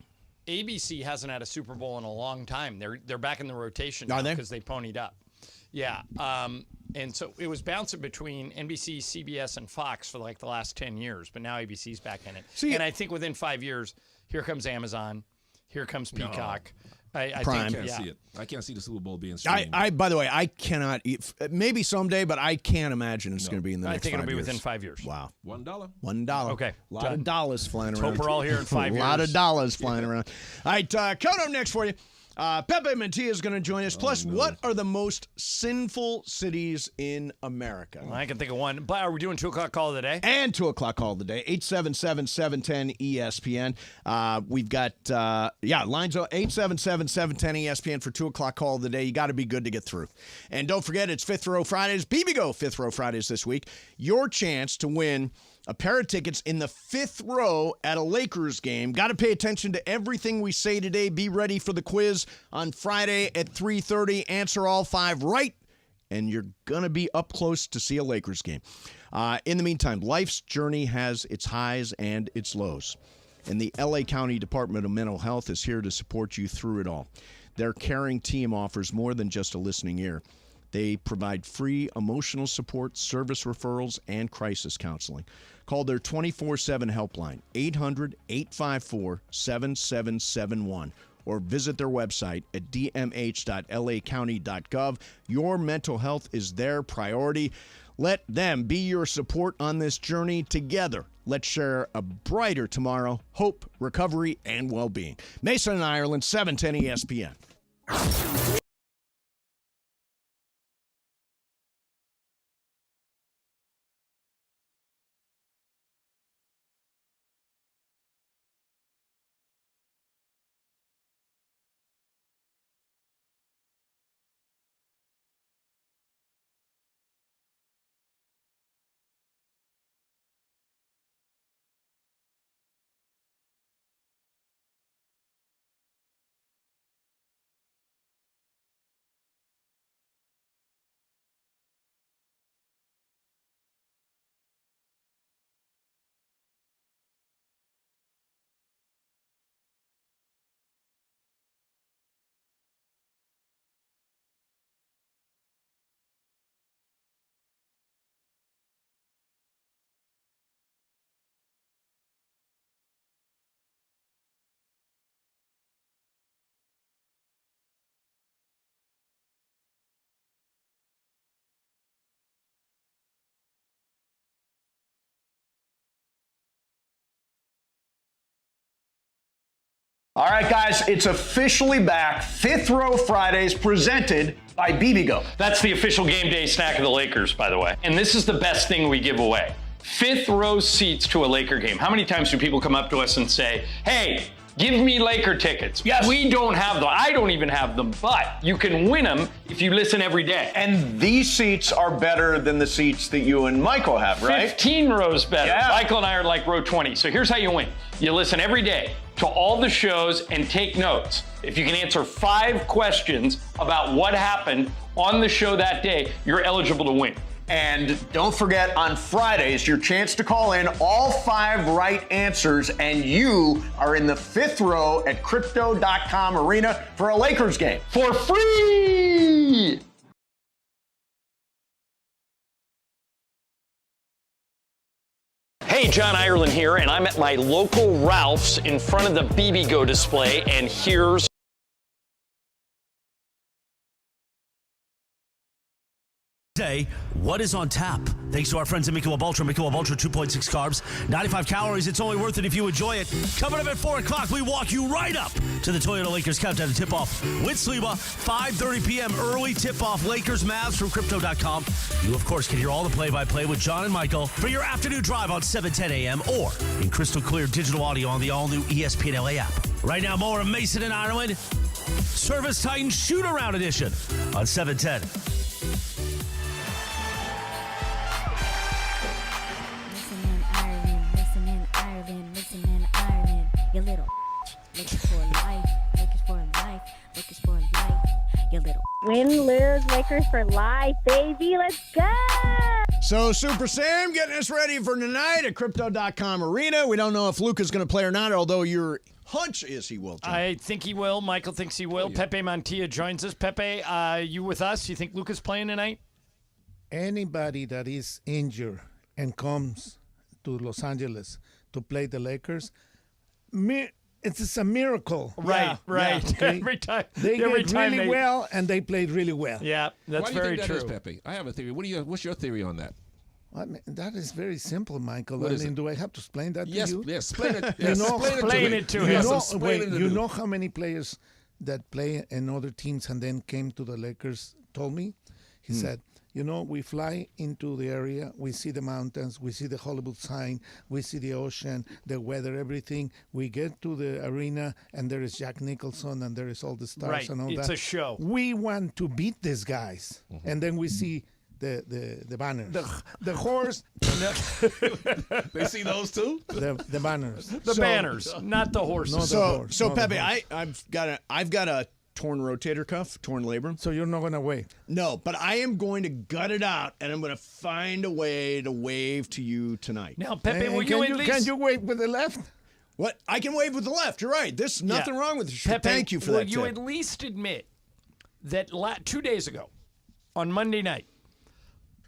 ABC hasn't had a Super Bowl in a long time. They're back in the rotation Are now they? because they ponied up. Yeah. And so it was bouncing between NBC, CBS, and Fox for like the last 10 years, but now ABC's back in it. See- and I think within 5 years, here comes Amazon, here comes Peacock. I Prime. think, I can't yeah. see it. I can't see the Super Bowl being streamed. I by the way, I cannot. Maybe someday, but I can't imagine it's going to be in the I next think it'll 5 be years. within 5 years. Wow. $1. $1. Okay, A lot done. of dollars flying Let's around. hope we're all here in 5 A years. lot of dollars flying around. All right, coming up next for you. Pepe Mantilla is going to join us. Plus, what are the most sinful cities in America? Well, I can think of one. But are we doing 2 o'clock call of the day? And 2 o'clock call of the day, 877-710-ESPN. We've got, lines 877-710-ESPN for 2 o'clock call of the day. You got to be good to get through. And don't forget, it's Fifth Row Fridays. BB Go Fifth Row Fridays this week. Your chance to win a pair of tickets in the fifth row at a Lakers game. Got to pay attention to everything we say today. Be ready for the quiz on Friday at 3:30. Answer all 5 right, and you're going to be up close to see a Lakers game. In the meantime, life's journey has its highs and its lows, and the L.A. County Department of Mental Health is here to support you through it all. Their caring team offers more than just a listening ear. They provide free emotional support, service referrals, and crisis counseling. Call their 24/7 helpline, 800-854-7771, or visit their website at dmh.lacounty.gov. Your mental health is their priority. Let them be your support on this journey together. Let's share a brighter tomorrow, hope, recovery, and well-being. Mason and Ireland, 710 ESPN. All right, guys, it's officially back. Fifth Row Fridays presented by BBGO. That's the official game day snack of the Lakers, by the way. And this is the best thing we give away. Fifth row seats to a Laker game. How many times do people come up to us and say, hey, give me Laker tickets? Yes. We don't have them. I don't even have them, but you can win them if you listen every day. And these seats are better than the seats that you and Michael have, right? 15 rows better. Yeah. Michael and I are like row 20. So here's how you win. You listen every day to all the shows and take notes. If you can answer 5 questions about what happened on the show that day, you're eligible to win. And don't forget, on Fridays, your chance to call in all 5 right answers, and you are in the fifth row at Crypto.com Arena for a Lakers game. For free! Hey, John Ireland here, and I'm at my local Ralph's in front of the BBGO display, and here's Day, what is on tap? Thanks to our friends at Michelob Ultra. Michelob Ultra, 2.6 carbs, 95 calories. It's only worth it if you enjoy it. Coming up at 4 o'clock, we walk you right up to the Toyota Lakers countdown to tip-off with Sleva. 5:30 p.m. early tip-off Lakers-Mavs from Crypto.com. You, of course, can hear all the play-by-play with John and Michael for your afternoon drive on 7:10 a.m. or in crystal clear digital audio on the all-new ESPN LA app. Right now, more of Mason and Ireland. Service Titan Shoot-Around Edition on 710. You little looking for life, looking for life, looking for life. You little win, lose, Lakers for life, baby. Let's go. So Super Sam getting us ready for tonight at Crypto.com Arena. We don't know if Luka's going to play or not, although your hunch is he will. John. I think he will. Michael thinks he will. Pepe Montilla joins us. Pepe, you with us? You think Luka's playing tonight? Anybody that is injured and comes to Los Angeles to play the Lakers, it's a miracle. Right. Yeah, okay? Every time. They every get time really well, and they played really well. Yeah, that's Why do you very think true. that is, Pepe? I have a theory. What's your theory on that? I mean, that is very simple, Michael. What I is mean, it? do I have to explain that Yes, to you? yes. Explain it. You Yes, know, explain it to you him. know, Explain wait, it to you him. know how many players that play in other teams and then came to the Lakers told me? He said, you know, we fly into the area, we see the mountains, we see the Hollywood sign, we see the ocean, the weather, everything. We get to the arena, and there is Jack Nicholson, and there is all the stars Right, and all it's that. a show. We want to beat these guys, and then we see the banners, the horse, They see those too? the banners, The banners, not the horses. No, the So, horse, so not the Pepe, horse. I've got a torn rotator cuff, torn labrum. So you're not gonna wait. No, but I am going to gut it out, and I'm going to find a way to wave to you tonight. Now, Pepe, And will you at least... can you wait with the left? What? I can wave with the left. You're right. There's nothing wrong with it. Pepe, Thank you for will that. you tip. at least admit that 2 days ago, on Monday night,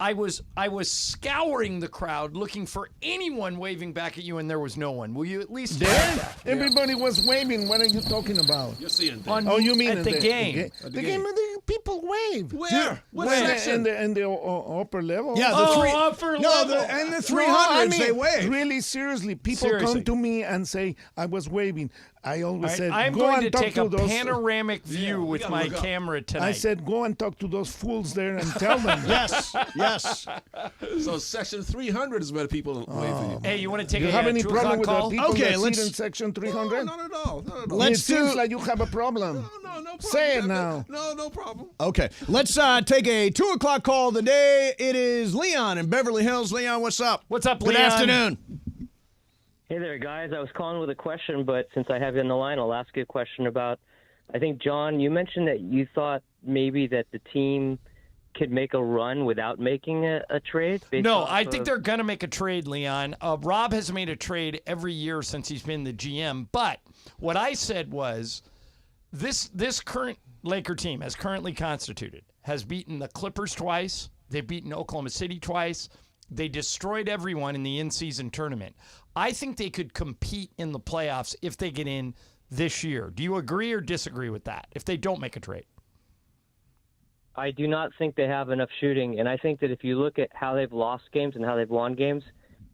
I was scouring the crowd looking for anyone waving back at you, and there was no one. Will you at least admit There, that? everybody was waving. What are you talking about? You're seeing things. On, Oh, you mean at in the game? The game, the people people wave. Where? What When section? in the upper level. Yeah, the upper level. And the 300s, No, I mean, they wave. Really, seriously, people Seriously. come to me and say I was waving. I always All right, said, I'm go going and to talk take to a those. panoramic view with gotta my look up. camera tonight. I said, go and talk to those fools there and tell them. Yes. So section 300 is where people wave for you. Hey, you want to take Do you a have any 2 problem o'clock with call? the people Okay, that let's- sit in section 300? Not at all. Not at all. Let's it seems do- like you have a problem. No problem. Say it now. No problem. Okay, let's take a 2 o'clock call of the day. It is Leon in Beverly Hills. Leon, what's up? What's up, Good Leon? afternoon. Hey there, guys. I was calling with a question, but since I have you on the line, I'll ask you a question about, I think, John, you mentioned that you thought maybe that the team could make a run without making a trade? No, I think they're going to make a trade, Leon. Rob has made a trade every year since he's been the GM. But what I said was this current Laker team, as currently constituted, has beaten the Clippers twice. They've beaten Oklahoma City twice. They destroyed everyone in the in-season tournament. I think they could compete in the playoffs if they get in this year. Do you agree or disagree with that if they don't make a trade? I do not think they have enough shooting, and I think that if you look at how they've lost games and how they've won games,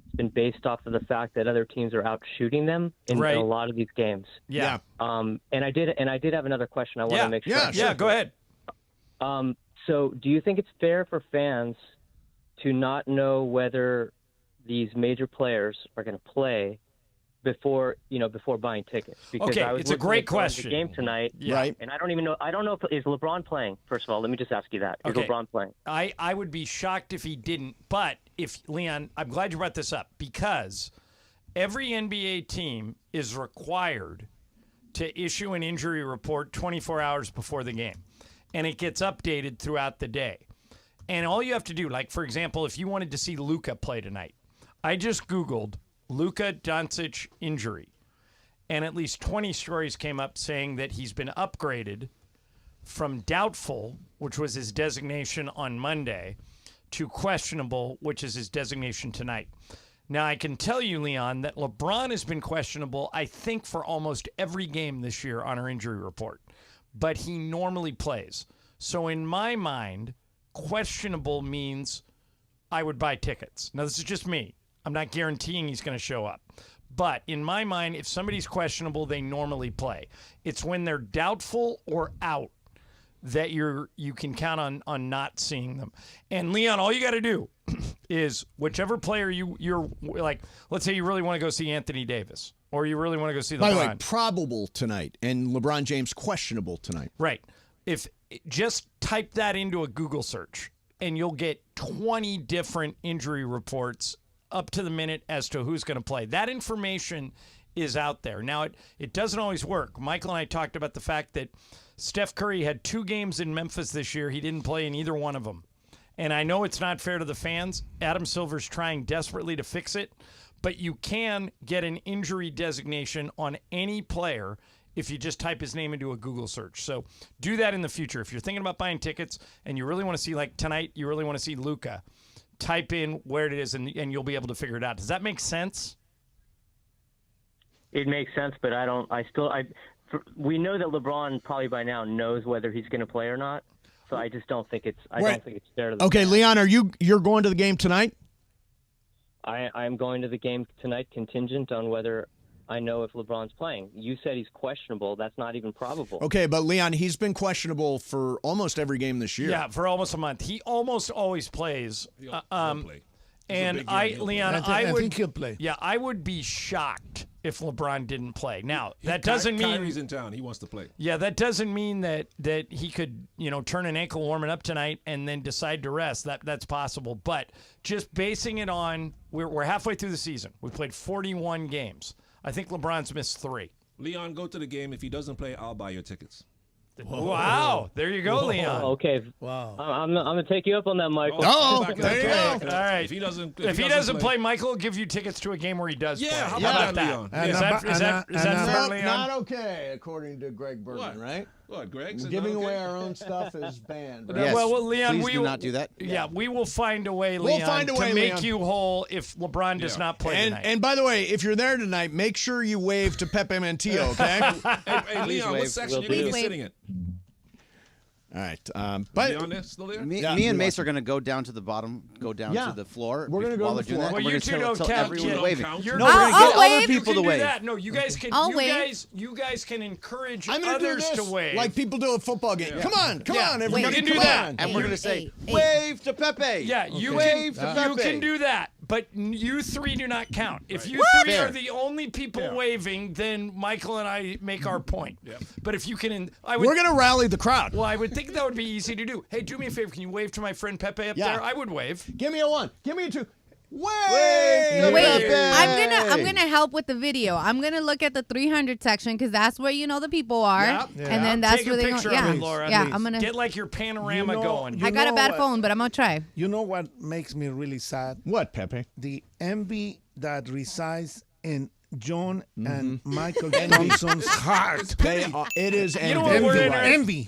it's been based off of the fact that other teams are out shooting them in a lot of these games. Yeah. And I did have another question. I want to make sure. Yeah, go ahead. So, do you think it's fair for fans to not know whether these major players are going to play before buying tickets? Because Okay, I was it's a looking great at going to question. the game tonight, Right. And I don't even know. I don't know if is LeBron playing. First of all, let me just ask you that: Is Okay. LeBron playing? I would be shocked if he didn't. But if Leon, I'm glad you brought this up because every NBA team is required to issue an injury report 24 hours before the game, and it gets updated throughout the day. And all you have to do, like for example, if you wanted to see Luka play tonight, I just Googled Luka Doncic injury, and at least 20 stories came up saying that he's been upgraded from doubtful, which was his designation on Monday, to questionable, which is his designation tonight. Now, I can tell you, Leon, that LeBron has been questionable, I think, for almost every game this year on our injury report, but he normally plays. So in my mind, questionable means I would buy tickets. Now, this is just me. I'm not guaranteeing he's going to show up. But in my mind, if somebody's questionable, they normally play. It's when they're doubtful or out that you can count on not seeing them. And Leon, all you got to do is whichever player you're like, let's say you really want to go see Anthony Davis or you really want to go see LeBron. By the way, probable tonight and LeBron James questionable tonight. Right. If just type that into a Google search and you'll get 20 different injury reports up to the minute as to who's going to play. That information is out there. Now, it doesn't always work. Michael and I talked about the fact that Steph Curry had 2 games in Memphis this year. He didn't play in either one of them. And I know it's not fair to the fans. Adam Silver's trying desperately to fix it. But you can get an injury designation on any player if you just type his name into a Google search. So do that in the future. If you're thinking about buying tickets and you really want to see, like tonight, you really want to see Luka, type in where it is and you'll be able to figure it out. Does that make sense? It makes sense, but we know that LeBron probably by now knows whether he's going to play or not. So I just don't think it's don't think it's fair to the Okay, fans. Leon, you're going to the game tonight? I'm going to the game tonight contingent on whether I know if LeBron's playing. You said he's questionable. That's not even probable. Okay, but Leon, he's been questionable for almost every game this year. Yeah, for almost a month. He almost always plays. He'll play. And Leon, I think he'll play. Yeah, I would be shocked if LeBron didn't play. Now, that Ky- doesn't mean Kyrie's in town. He wants to play. Yeah, that doesn't mean that he could, turn an ankle warming up tonight and then decide to rest. That's possible. But just basing it on we're halfway through the season. We played 41 games. I think LeBron's missed 3. Leon, go to the game. If he doesn't play, I'll buy your tickets. Wow. There you go, Leon. Okay. Wow. I'm going to take you up on that, Michael. Oh, Back there you in. go. All right. If he doesn't play, Michael will give you tickets to a game where he does play. how about about that? Leon? And Is I'm- that and fair, I'm- Leon? Not okay, according to Greg Berman, What? right? What, Greg? said Giving not okay? away our own stuff is banned. Right? Yes. Well, Leon, Please we do will not do that. Yeah, we will find a way, We'll Leon, find a way, to make Leon. you whole if LeBron does not play tonight. And by the way, if you're there tonight, make sure you wave to Pepe Mantillo, okay? Hey, Leon, what wave. section Will you going to do. be sitting in? All right. But on there, still there? Me and Mace are going to go down to the bottom, go down to the floor. We're going to go while to they're the doing floor. that. Well, We're you gonna two don't tell count. everyone You waving. don't count. No, I'll we're going to get other wave. people You to can do wave. that. No, you guys can. I'll you wave. guys can encourage I'm going to do others this to wave. like people do a football game. Yeah. Come on, everybody. You can do come that. on. And we're going to say, wave to Pepe. Yeah, you Wave can. to You Pepe. can do that, but you three do not count. If you three Fair. are the only people waving, then Michael and I make our point. But if you can, We're going to rally the crowd. Well, I would think that would be easy to do. Hey, do me a favor. Can you wave to my friend Pepe up there? I would wave. Give me a 1. Give me a 2. Wave! Wait, I'm gonna help with the video. I'm gonna look at the 300 section because that's where the people are, and then that's Take where a they picture go. of Yeah, it, Laura. yeah. I'm gonna get like your panorama going. I got a bad phone, but I'm gonna try. You know what makes me really sad? What, Pepe? The envy that resides in John and Michael Thompson's heart. It is envy. You know what we're envy.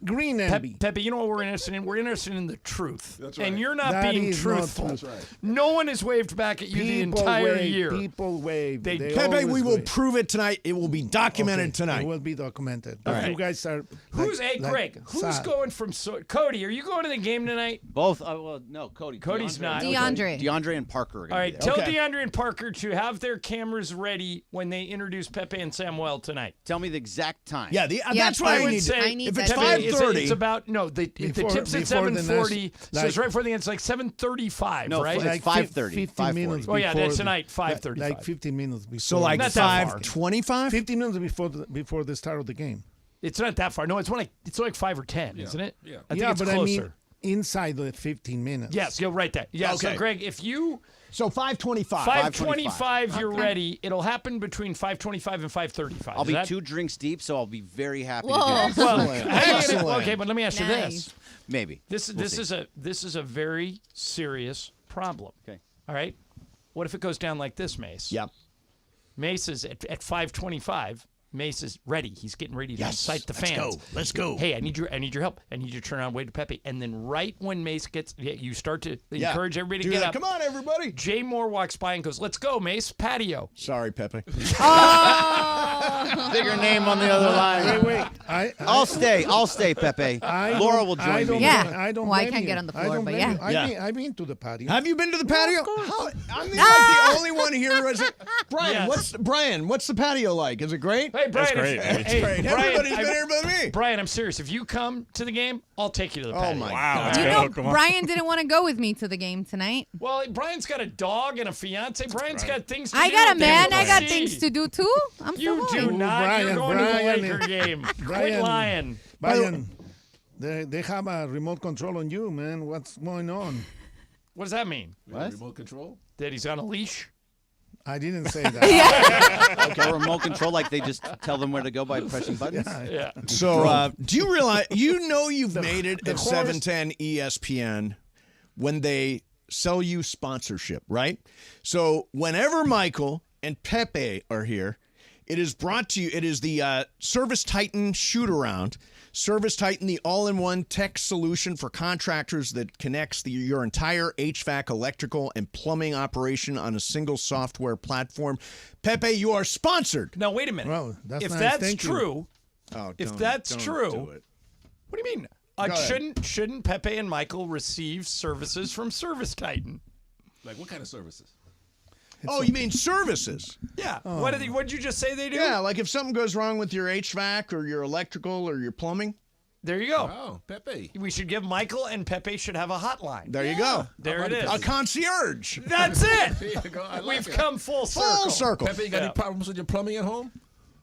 Green envy. Pepe, you know what we're interested in? We're interested in the truth. That's right. And you're not That being is not truthful. true. That's right. No one has waved back at you the entire year. People wave. They Pepe, always we will wave. prove it tonight. It will be documented tonight. It will be documented. All But right. you guys are. Who's like Greg? Who's sad. going from Cody? Are you going to the game tonight? Both. Well, no, Cody. Cody's not. DeAndre and Parker are going All to right, be there. tell DeAndre and Parker to have their cameras ready when they introduce Pepe and Samuel tonight. Tell me the exact time. Yeah, that's what I would need. say. If it's Pepe, 5:30, it's about the tip's at 7:40. So it's right before the end. It's like 7:35, No, right? it's 5:30. 15 minutes. Oh yeah, before that's the- tonight. 5:35. Like 15 minutes before. so like Not that far. 5:25. 15 minutes before the start of the game. It's not that far. No, it's like 5 or 10, isn't it? Yeah. I think it's but closer. I mean inside the 15 minutes. Yes, you're right there. Yeah. Okay. So Greg, if you So 5:25. 5:25, you're ready. It'll happen between 5:25 and 5:35. I'll Is be that- 2 drinks deep, so I'll be very happy Whoa. to do this. Well, Excellent. okay, but let me ask you this. Maybe. This is a very serious problem. Okay. All right. What if it goes down like this, Mace? Yep. Mace is at 5:25. Mace is ready. He's getting ready to incite the fans. Let's go. Hey, I need your help. I need you to turn around, wave to Pepe, and then right when Mace gets, you start to encourage everybody to Do get that. up. Come on, everybody. Jay Moore walks by and goes, "Let's go, Mace, patio." Sorry, Pepe. Bigger name on the other line. Wait. I'll stay, Pepe. Laura will join me. Yeah. I don't Well, I blame can't you. get on the I floor, don't but blame yeah. you. I've been to the patio. Have you been to the patio? I'm like the only one here who isn't. Brian, Yes. what's the patio like? Is it great? Hey, Brian. great. It's Hey, great. Brian, Everybody's been here but me. Brian, I'm serious. If you come to the game, I'll take you to the patio. my Wow. You let's know, go. Come on. Brian didn't want to go with me to the game tonight. Well, Brian's got a dog and a fiance. Brian's got things to do. I got a man. things I got see. things to do too. I'm You so do bored. not. You're going to the Brian, Laker game. Quit Brian. lying. Brian, they have a remote control on you, man. What's going on? What does that mean? Remote control? That he's on a leash? I didn't say that. Okay, remote control, like they just tell them where to go by pressing buttons. Yeah. So, do you realize, you've made it at horse- 710 ESPN when they sell you sponsorship, right? So, whenever Michael and Pepe are here, it is brought to you, it is the Service Titan shoot around. Service Titan, the all-in-one tech solution for contractors that connects your entire HVAC, electrical, and plumbing operation on a single software platform. Pepe, you are sponsored. Now, wait a minute. Well, that's if nice. that's Thank you. true, if that's don't true, do it. what do you mean? Go ahead. Shouldn't Pepe and Michael receive services from Service Titan? Like what kind of services? Oh, you mean services? Yeah. What did you just say they do? Yeah, like if something goes wrong with your HVAC or your electrical or your plumbing. There you go. Oh, Pepe. We should give Michael and Pepe should have a hotline. There you go. There it is. A concierge. That's it. There you go. I like We've it. come full circle. Full circle. Pepe, you got any problems with your plumbing at home?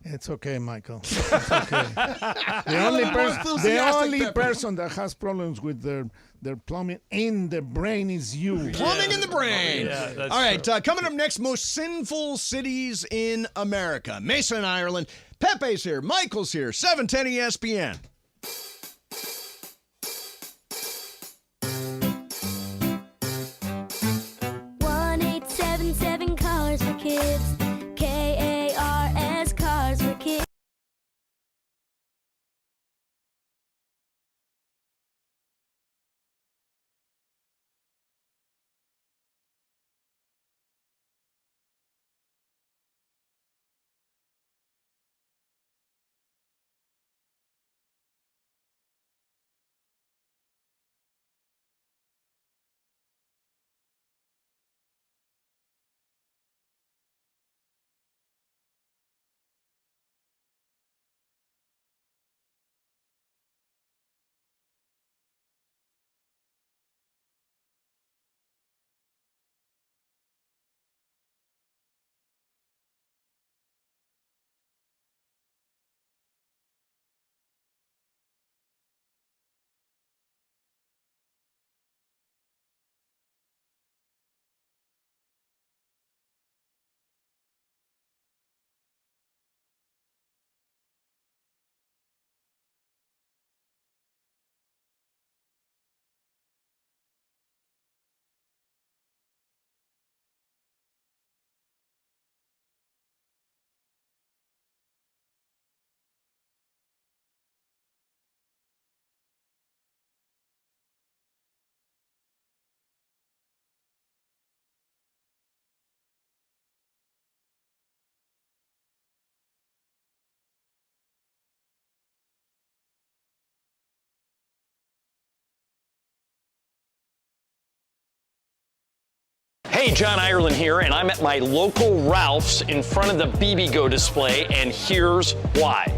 It's okay, Michael. It's okay. The only, More the enthusiastic, only Pepe. person that has problems with their plumbing in the brain is you. Plumbing in the brain. Yeah, that's All right, coming up next, most sinful cities in America. Mason, Ireland. Pepe's here. Michael's here. 710 ESPN. Hey, John Ireland here, and I'm at my local Ralph's in front of the BBGO display, and here's why.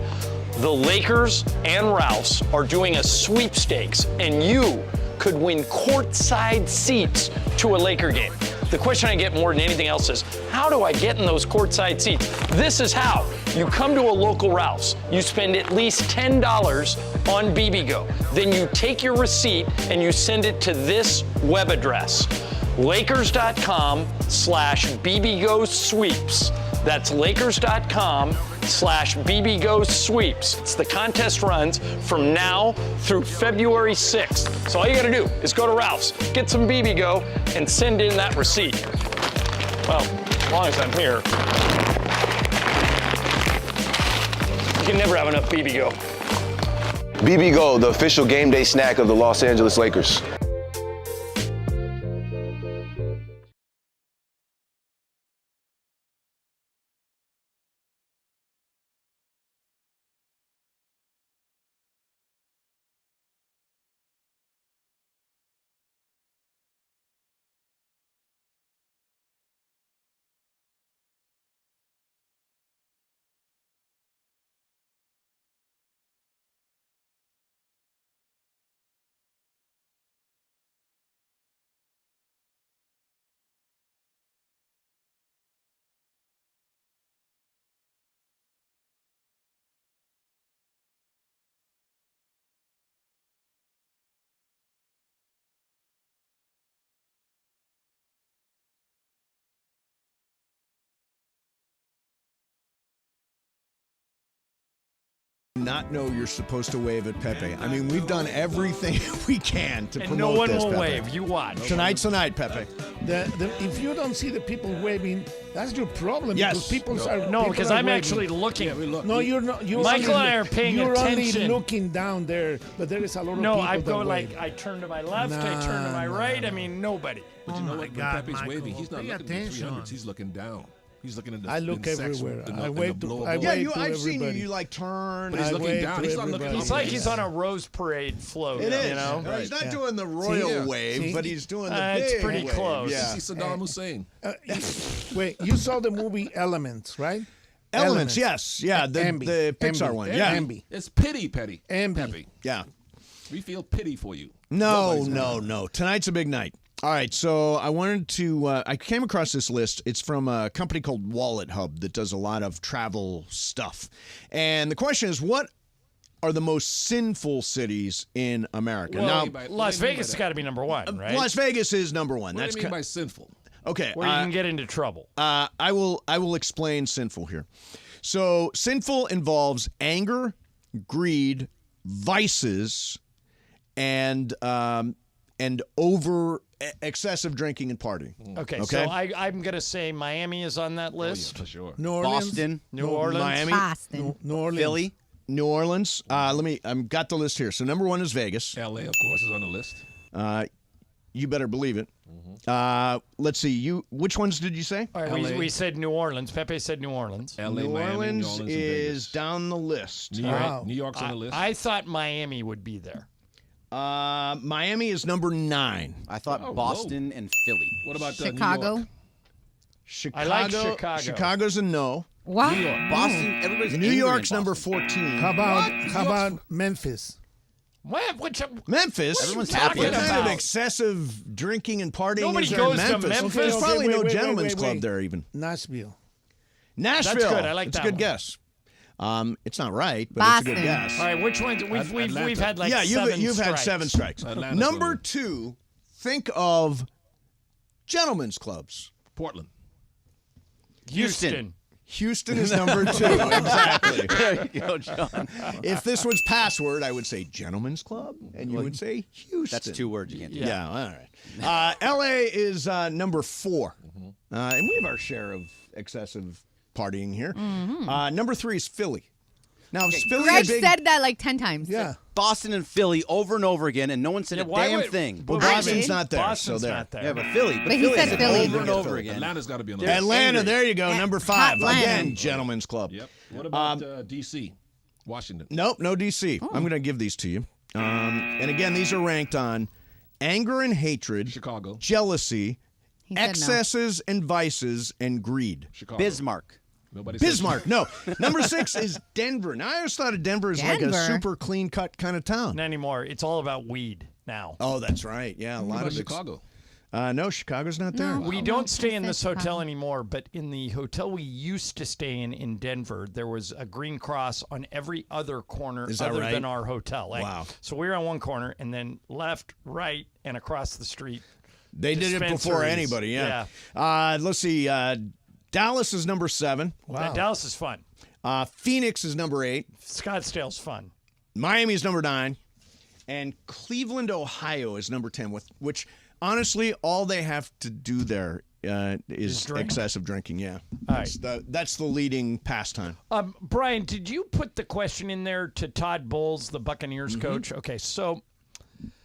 The Lakers and Ralph's are doing a sweepstakes, and you could win courtside seats to a Laker game. The question I get more than anything else is, how do I get in those courtside seats? This is how. You come to a local Ralph's, you spend at least $10 on BBGO. Then you take your receipt and you send it to this web address, lakers.com/BBGO sweeps. That's lakers.com/BBGO sweeps. It's the contest runs from now through February 6th. So all you gotta do is go to Ralph's, get some BBGO, and send in that receipt. Well, as long as I'm here. You can never have enough BBGO. BBGO, the official game day snack of the Los Angeles Lakers. Not know you're supposed to wave at Pepe. I mean, we've done everything we can to And promote no one this, will Pepe. wave. You watch. Tonight's the night, Pepe. If you don't see the people waving, that's your problem. Yes. Because people are. No, people because are I'm waving. actually looking. Yeah, we look. No, you're not. You're Michael only, and I are paying you're attention. only looking down there, but there is a lot of No, people I that go wave. like I turn to my left, I turn to my right. I mean, nobody. But you know what? When Pepe's waving, he's not looking at the 300s. He's looking down. He's looking at the I look everywhere. I wave to. I Yeah, wave to I've seen you. everybody. You like turn. But he's I looking wave down. to He's not looking. everybody. It's like he's on a Rose Parade float. It is. You know? No, he's not Yeah. doing the royal See? wave, See? but he's doing the big It's pretty wave. close. Yeah. See Saddam Hussein. Wait, you saw the movie Elements, right? Elements, yes. Yeah, the Pixar Ambi. one. Yeah. Ambi. It's pity, Petty. Ambi. Pepe. Yeah. We feel pity for you. No, Nobody's no. Tonight's a big night. All right, so I wanted to. I came across this list. It's from a company called Wallet Hub that does a lot of travel stuff. And the question is, what are the most sinful cities in America? Well, now, Las Vegas has got to be number one, right? Las Vegas is number one. What That's do you mean by sinful? okay. Where you can get into trouble. I will explain sinful here. So sinful involves anger, greed, vices, and over excessive drinking and partying. Okay, so I'm going to say Miami is on that list. For sure. New Orleans. Boston. New Orleans. Miami. Boston. New Orleans. Philly. New Orleans. I've got the list here. So number one is Vegas. L.A., of course, is on the list. You better believe it. Let's see. Which ones did you say? All right, we said New Orleans. Pepe said New Orleans. L.A., New Miami, Orleans New Orleans, and is Vegas. down the list. New York. Wow. New York's on the list. I thought Miami would be there. Miami is number 9. I thought Boston and Philly. What about Chicago. New York? Chicago. I like Chicago. Chicago's a no. What? Boston. Everybody's New angry in York's Boston. number 14. How about Memphis? What? Memphis? Everyone's What happy. are you What talking kind of about? excessive drinking and partying Nobody is there goes in to Memphis? Memphis. There's Okay, probably no wait, gentleman's club wait. there even. Nashville. Nashville. That's good. I like It's that a good one. guess. It's not right, but it's a good Boston. guess. All right, which ones? We've had like yeah, seven you've had strikes. 7 strikes. Atlanta's Number on 2, think of gentlemen's clubs. Portland. Houston. Houston is number 2. Exactly. There you go, John. If this was password, I would say gentlemen's club, and you would say Houston. That's 2 words you can't do. Yeah, all right. L.A. is number 4. And we have our share of excessive partying here. Number 3 is Philly. Now, is Philly Greg a big... said that like 10 times. Yeah. Boston and Philly over and over again, and no one said a why damn would- thing. Well, I Boston's did. not there, Boston's so there. not there. Yeah, but Philly. But he said said Philly. over and over again. Atlanta's got to be on the list. Atlanta, angry. there you go, number 5. Atlanta. Again, gentlemen's club. Yep. What about D.C., Washington? Nope, no D.C. I'm going to give these to you. And again, these are ranked on anger and hatred, Chicago. jealousy, He said no. excesses and vices and greed. Chicago. Bismarck. Nobody Bismarck. No. Number 6 is Denver. Now, I always thought of Denver as like a Denver? super clean-cut kind of town. Not anymore. It's all about weed now. Oh, that's right. Yeah, a What lot about of Chicago. No, Chicago's not there. No. We don't stay in He this said hotel Chicago. anymore, but in the hotel we used to stay in Denver, there was a green cross on every other corner Is that other right? than our hotel. Wow. So we were on one corner, and then left, right, and across the street. They did it before dispensaries. anybody, yeah. Let's see. Dallas is number 7. Wow. Dallas is fun. Phoenix is number 8. Scottsdale's fun. Miami is number 9. And Cleveland, Ohio is number 10, which, honestly, all they have to do there is drink? excessive drinking, yeah. All right. That's the leading pastime. Brian, did you put the question in there to Todd Bowles, the Buccaneers coach? Okay, so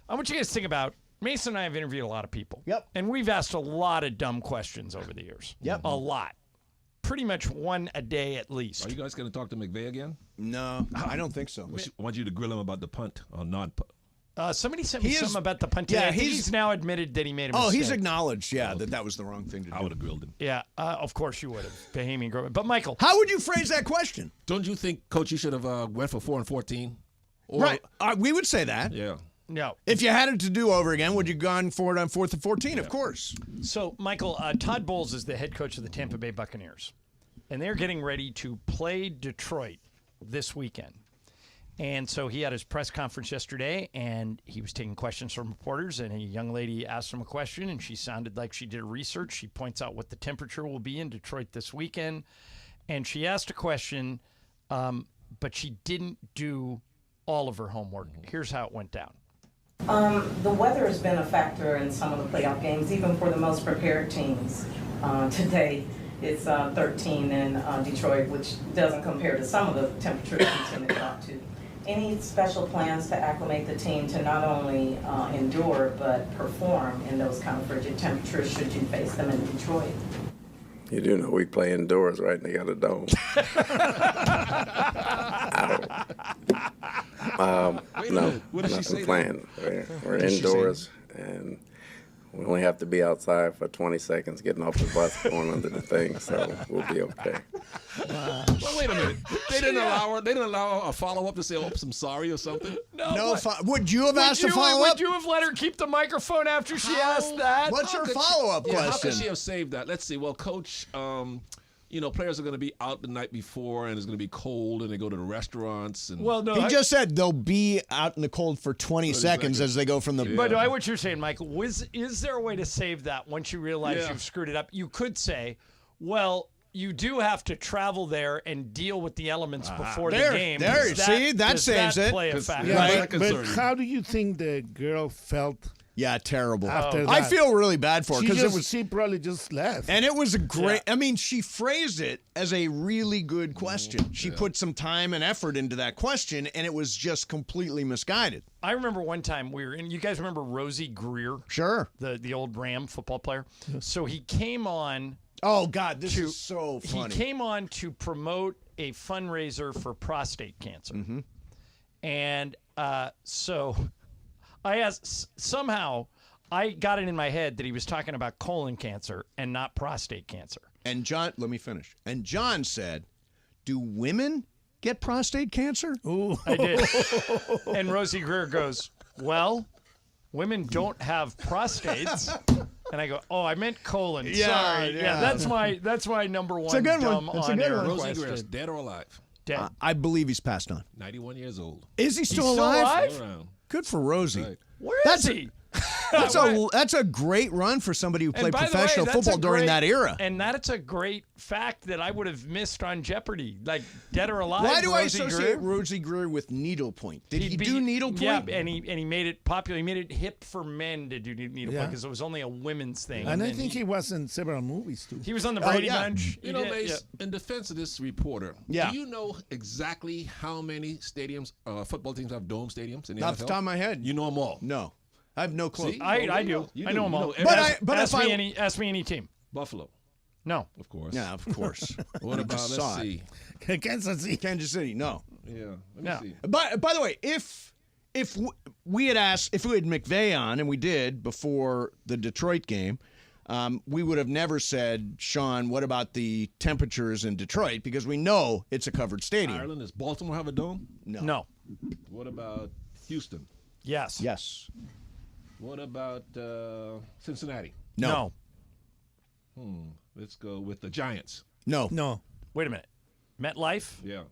I want you guys to think about, Mason and I have interviewed a lot of people. Yep. And we've asked a lot of dumb questions over the years. Yep. A lot. Pretty much one a day at least. Are you guys going to talk to McVay again? No, I don't think so. I want you to grill him about the punt or non-punt. Somebody sent me He is- something about the punt. yeah, today. I think he's- he's now admitted that he made a mistake. Oh, he's acknowledged, that was the wrong thing to do. I would have grilled him. Yeah, of course you would have. Bahamian Grove. But Michael. How would you phrase that question? Don't you think, Coach, you should have went for 4 and 14? Or, Right. We would say that. Yeah. No. If you had it to do over again, would you have gone for it on 4th and 14? Of course. So, Michael, Todd Bowles is the head coach of the Tampa Bay Buccaneers. And they're getting ready to play Detroit this weekend. And so he had his press conference yesterday, and he was taking questions from reporters, and a young lady asked him a question, and she sounded like she did research. She points out what the temperature will be in Detroit this weekend. And she asked a question, but she didn't do all of her homework. Here's how it went down. The weather has been a factor in some of the playoff games, even for the most prepared teams. Today, it's 13 in Detroit, which doesn't compare to some of the temperatures we tend to talk to. Any special plans to acclimate the team to not only endure, but perform in those kind of frigid temperatures should you face them in Detroit? You do know we play indoors, right? And they got a dome. No, nothing planned. We're indoors, and we only have to be outside for 20 seconds getting off the bus going under the thing, so we'll be okay. Well, wait a minute. They didn't allow her. They didn't allow a follow-up to say, "Oops, I'm sorry" or something. Would you have asked a follow-up? Would you have let her keep the microphone after she asked that? What's her follow-up Yeah, how question? could she have saved that? Let's see. Well, Coach, players are going to be out the night before, and it's going to be cold, and they go to the restaurants. And Well, no, He I- just said they'll be out in the cold for 20 seconds as they go from the. But I what you're saying, Michael, is there a way to save that once you realize Yeah. you've screwed it up? You could say, well, you do have to travel there and deal with the elements before There- the game. there, Does see, that does saves that it. play a 'Cause- factor? yeah, Right, that but concerns me. how do you think the girl felt Yeah, terrible. after I that? feel really bad for her She because it just- was. she probably just left. And it was a great. I mean, she phrased it as a really good question. She put some time and effort into that question, and it was just completely misguided. I remember one time we were in. You guys remember Rosie Greer? Sure. The old Ram football player. So he came on. Oh God, this is so funny. He came on to promote a fundraiser for prostate cancer. Mm-hmm. And so I asked, somehow I got it in my head that he was talking about colon cancer and not prostate cancer. And John, let me finish. And John said, "Do women get prostate cancer?" Ooh. I did. And Rosie Greer goes, well, women don't have prostates. And I go, oh, I meant colon. Yeah, Sorry. yeah. That's my number one a good one. dumb It's a good on-air one. Rosie Greer, question. dead or alive? Dead. I believe he's passed on. 91 years old. Is he still Still alive? alive? Still around. Good for Rosie. Right. Where is he? That's a great run for somebody who played And by the way, professional that's football a during great- that era. And that's a great fact that I would have missed on Jeopardy. Like, dead or alive. Why do I Rosie associate Greer? Rosie Greer with needlepoint? Did he He'd be- do needlepoint? Yeah, and he made it popular. He made it hip for men to do needlepoint Yeah. because it was only a women's thing. And I then think he was in several movies too. he was on the Oh, Brady yeah. Bunch. You know, He did, Mace, in defense of this reporter, Yeah. do you know exactly how many stadiums, football teams have dome stadiums in the Not NFL? off the top of my head. You know them all. No, I have no clue. See? I Well, do. you I know them You all. every- But ask if me I- ask me any team. Buffalo, No. of course. Yeah, of course. What I about, just let's saw it. see. Kansas City. Kansas City? No. Yeah, let me Yeah. see. By the way, if we had asked if we had McVay on, and we did before the Detroit game, we would have never said, Sean, what about the temperatures in Detroit? Because we know it's a covered stadium. Ireland, does Baltimore have a dome? No. What about Houston? Yes. Yes. What about Cincinnati? No. Let's go with the Giants. No. No. Wait a minute. MetLife? Yeah.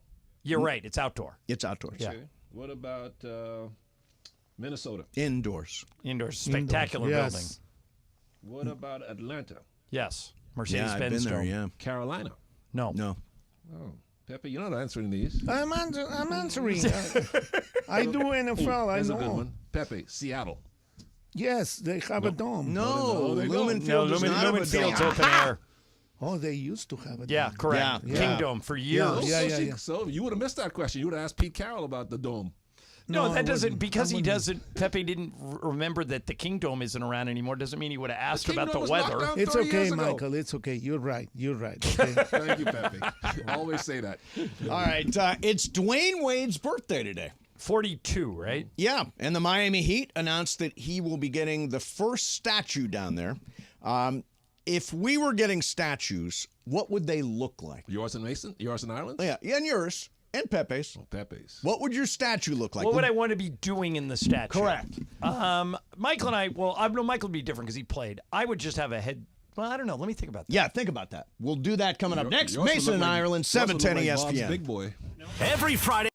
You're right. It's outdoor. It's outdoors. Yeah. Okay. What about Minnesota? Indoors. Indoors. Spectacular Yes. building. What about Atlanta? Yes. Yeah, Mercedes-Benz I've been there, Dome. yeah. Carolina? No. No. Oh, Pepe, you're not answering these. I'm answering. I do NFL. I That's know. a good one. Pepe, Seattle. Yes, they have a dome. No, they Lumen don't. Field does not have a Lumen Field's dome. open air. Oh, they used to have a Yeah, dome. correct. Yeah. Kingdom for years. Yeah. So you would have missed that question. You would have asked Pete Carroll about the dome. No, No, that I doesn't, wouldn't. because I he wouldn't. doesn't, Pepe didn't remember that the Kingdom isn't around anymore, doesn't mean he would have asked about the Kingdom was knocked weather. down It's 30 okay, years ago. Michael. It's okay. You're right. Okay. Thank you, Pepe. Always say that. All right. It's Dwayne Wade's birthday today. 42, right? Yeah, and the Miami Heat announced that he will be getting the first statue down there. If we were getting statues, what would they look like? Yours and Mason? Yours and Ireland? Yeah, and yours, and Pepe's. Oh, Pepe's. What would your statue look like? What would I want to be doing in the statue? Correct. Michael and I, I know Michael would be different because he played. I would just have a head. Well, I don't know. Let me think about that. Yeah, think about that. We'll do that coming up next. Yours would Mason look and like- Ireland, yours would look 710 like Bob's ESPN. Big boy. Every Friday.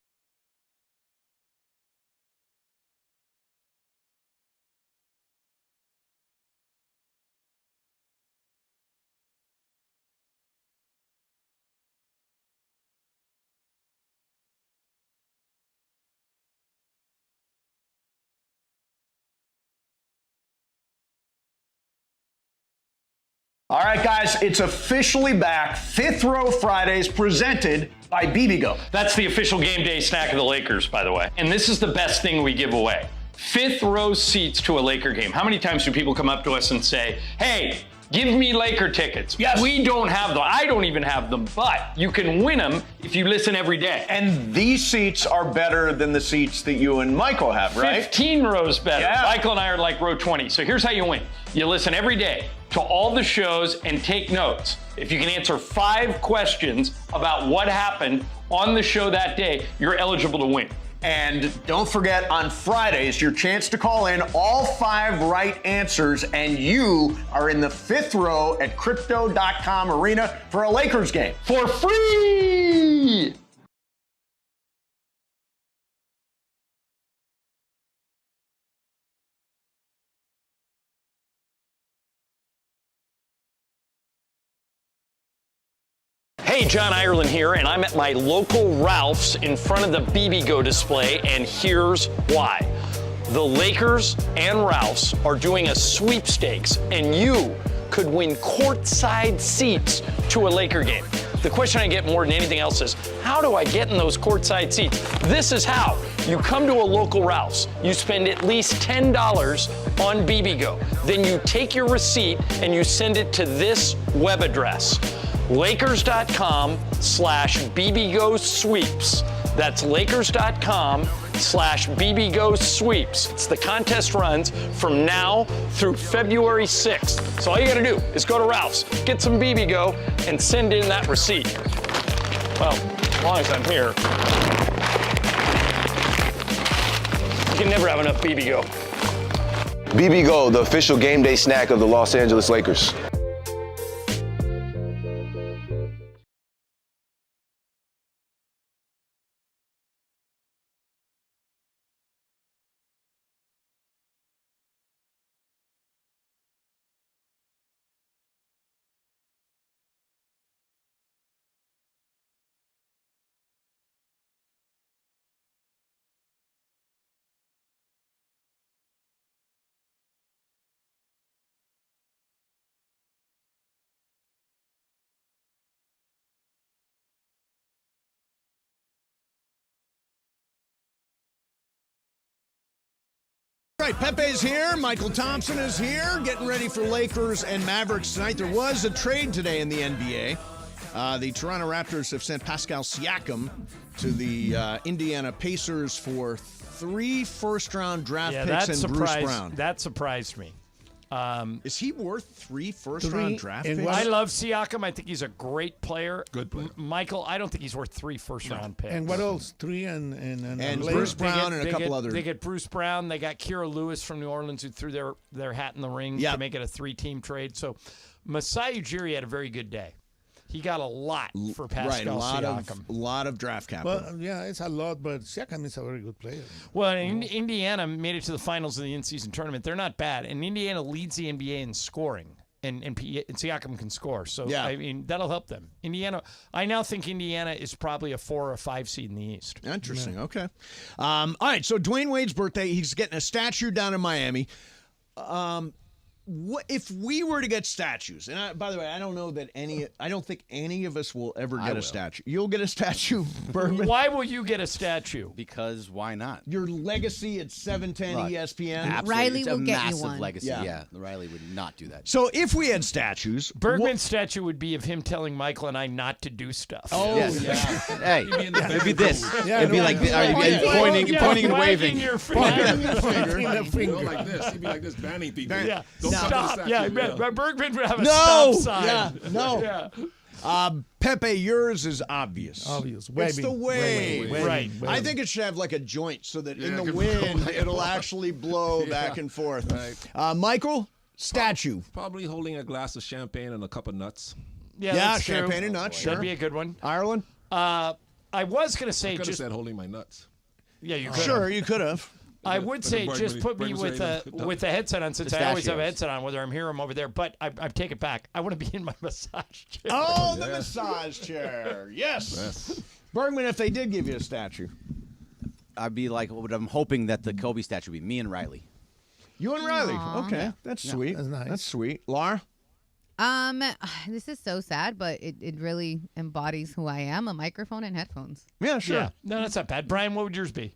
All right, guys, it's officially back. Fifth Row Fridays presented by BBGO. That's the official game day snack of the Lakers, by the way. And this is the best thing we give away. Fifth row seats to a Laker game. How many times do people come up to us and say, hey, give me Laker tickets? Yes. We don't have them. I don't even have them, but you can win them if you listen every day. And these seats are better than the seats that you and Michael have, right? 15 rows better. Yeah. Michael and I are like row 20. So here's how you win. You listen every day to all the shows and take notes. If you can answer 5 questions about what happened on the show that day, you're eligible to win. And don't forget, on Fridays, your chance to call in all 5 right answers, and you are in the fifth row at Crypto.com Arena for a Lakers game. For free! Hey, John Ireland here, and I'm at my local Ralph's in front of the BBGO display, and here's why. The Lakers and Ralph's are doing a sweepstakes, and you could win courtside seats to a Laker game. The question I get more than anything else is, how do I get in those courtside seats? This is how. You come to a local Ralph's, you spend at least $10 on BBGO. Then you take your receipt and you send it to this web address, Lakers.com/BBGO sweeps. That's Lakers.com/BBGO sweeps. It's the contest runs from now through February 6th. So all you gotta do is go to Ralph's, get some BBGO, and send in that receipt. Well, as long as I'm here. You can never have enough BBGO. BBGO, the official game day snack of the Los Angeles Lakers. All right, Pepe's here. Michael Thompson is here, getting ready for Lakers and Mavericks tonight. There was a trade today in the NBA. The Toronto Raptors have sent Pascal Siakam to the Indiana Pacers for 3 first-round draft picks and Bruce Brown. That surprised me. Is he worth 3 first-round draft picks? I love Siakam. I think he's a great player. Good player. Michael, I don't think he's worth 3 first-round picks. And what else? 3 and Bruce Brown and a couple others. They get Bruce Brown. They got Kira Lewis from New Orleans who threw their hat in the ring to make it a 3-team trade. So Masai Ujiri had a very good day. He got a lot for Pascal Siakam. A lot of draft capital. Well, yeah, it's a lot, but Siakam is a very good player. Well, Indiana made it to the finals of the in-season tournament. They're not bad, and Indiana leads the NBA in scoring, and Siakam can score. So, I mean, that'll help them. I now think Indiana is probably a 4 or 5 seed in the East. Interesting. Okay. All right, so Dwayne Wade's birthday, he's getting a statue down in Miami. What if we were to get statues? And by the way, I don't think any of us will ever get a statue. You'll get a statue, Bergman. Why will you get a statue? Because why not? Your legacy at 710 ESPN. Absolutely. Riley it's will a get you massive one. legacy. Yeah, Riley would not do that. So if we had statues, Bergman's statue would be of him telling Michael and I not to do stuff. Oh, yes. Yeah. Hey, it'd be this. Yeah, it'd be like pointing and waving. Your Pointing like this. He'd be like this, banning people. Yeah. Don't Stop. Yeah, Bergman would have a No. stop sign. Yeah, no. Yeah. Pepe, yours is obvious. Obvious. It's the wave. Right. I think it should have like a joint so that in the wind it'll actually blow back and forth. Right. Michael, statue. Probably holding a glass of champagne and a cup of nuts. Yeah, that's true. champagne and nuts. Sure. That'd be a good one. Ireland. I was going to say I could have just said holding my nuts. yeah, you could. Sure, you could have. I would say just put me with a headset on since I always have a headset on, whether I'm here or I'm over there. But I take it back. I want to be in my massage chair. Oh, the massage chair. Yes. Bergman, if they did give you a statue. I'd be like, what I'm hoping that the Kobe statue would be me and Riley. You and Riley. Aww. Okay. That's sweet. That's nice. That's sweet. Laura? This is so sad, but it really embodies who I am, a microphone and headphones. Yeah, sure. Yeah. No, that's not bad. Brian, what would yours be?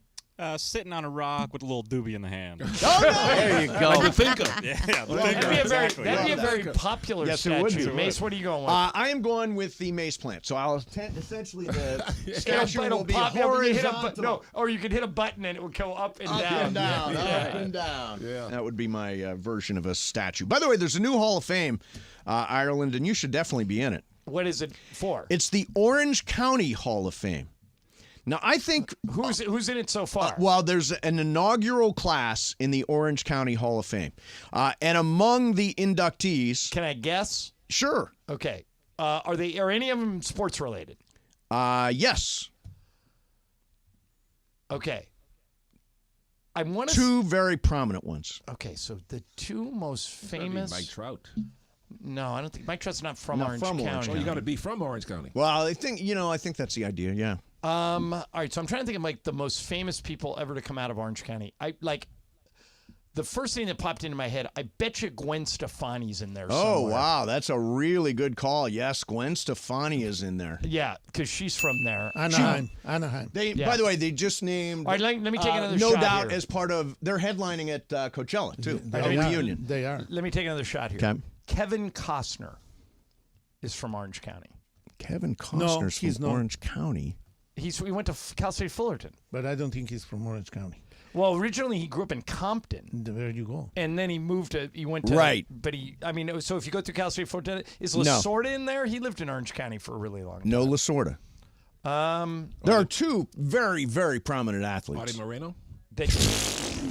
Sitting on a rock with a little doobie in the hand. Oh, no. There you go. Like the thinker. Yeah, That'd be a very popular Yes, it statue. would be. Mace, what are you going with? I am going with the mace plant. So I'll essentially the statue It'll will be pop, yeah, but you hit horizontal. or you could hit a button and it would go up and Up down. and down, Yeah. up and down. Yeah. That would be my version of a statue. By the way, there's a new Hall of Fame, Ireland, and you should definitely be in it. What is it for? It's the Orange County Hall of Fame. Now, I think... Who's in it so far? Well, there's an inaugural class in the Orange County Hall of Fame. And among the inductees... Can I guess? Sure. Okay. Are any of them sports related? Yes. Okay. I want to... 2 very prominent ones. Okay, so the 2 most famous... Mike Trout. No, I don't think... Mike Trout's not from Orange from County. Orange Oh, you got to be from Orange County. Well, I think that's the idea, yeah. All right, so I'm trying to think of like the most famous people ever to come out of Orange County. The first thing that popped into my head, I bet you Gwen Stefani's in there somewhere. Oh, wow, that's a really good call. Yes, Gwen Stefani is in there. Yeah, because she's from there. Anaheim. By the way, they just named... All right, let me take another no shot doubt here. as part of... They're headlining at Coachella, too. A reunion. They are. Let me take another shot here. Okay. Kevin Costner is from Orange County. Kevin Costner's he's from not. Orange County. He went to Cal State Fullerton. But I don't think he's from Orange County. Well, originally he grew up in Compton. There you go. And then he went to... Right. But so if you go through Cal State Fullerton, is Lasorda in there? He lived in Orange County for a really long time. No Lasorda. There are 2 very, very prominent athletes. Marty Moreno?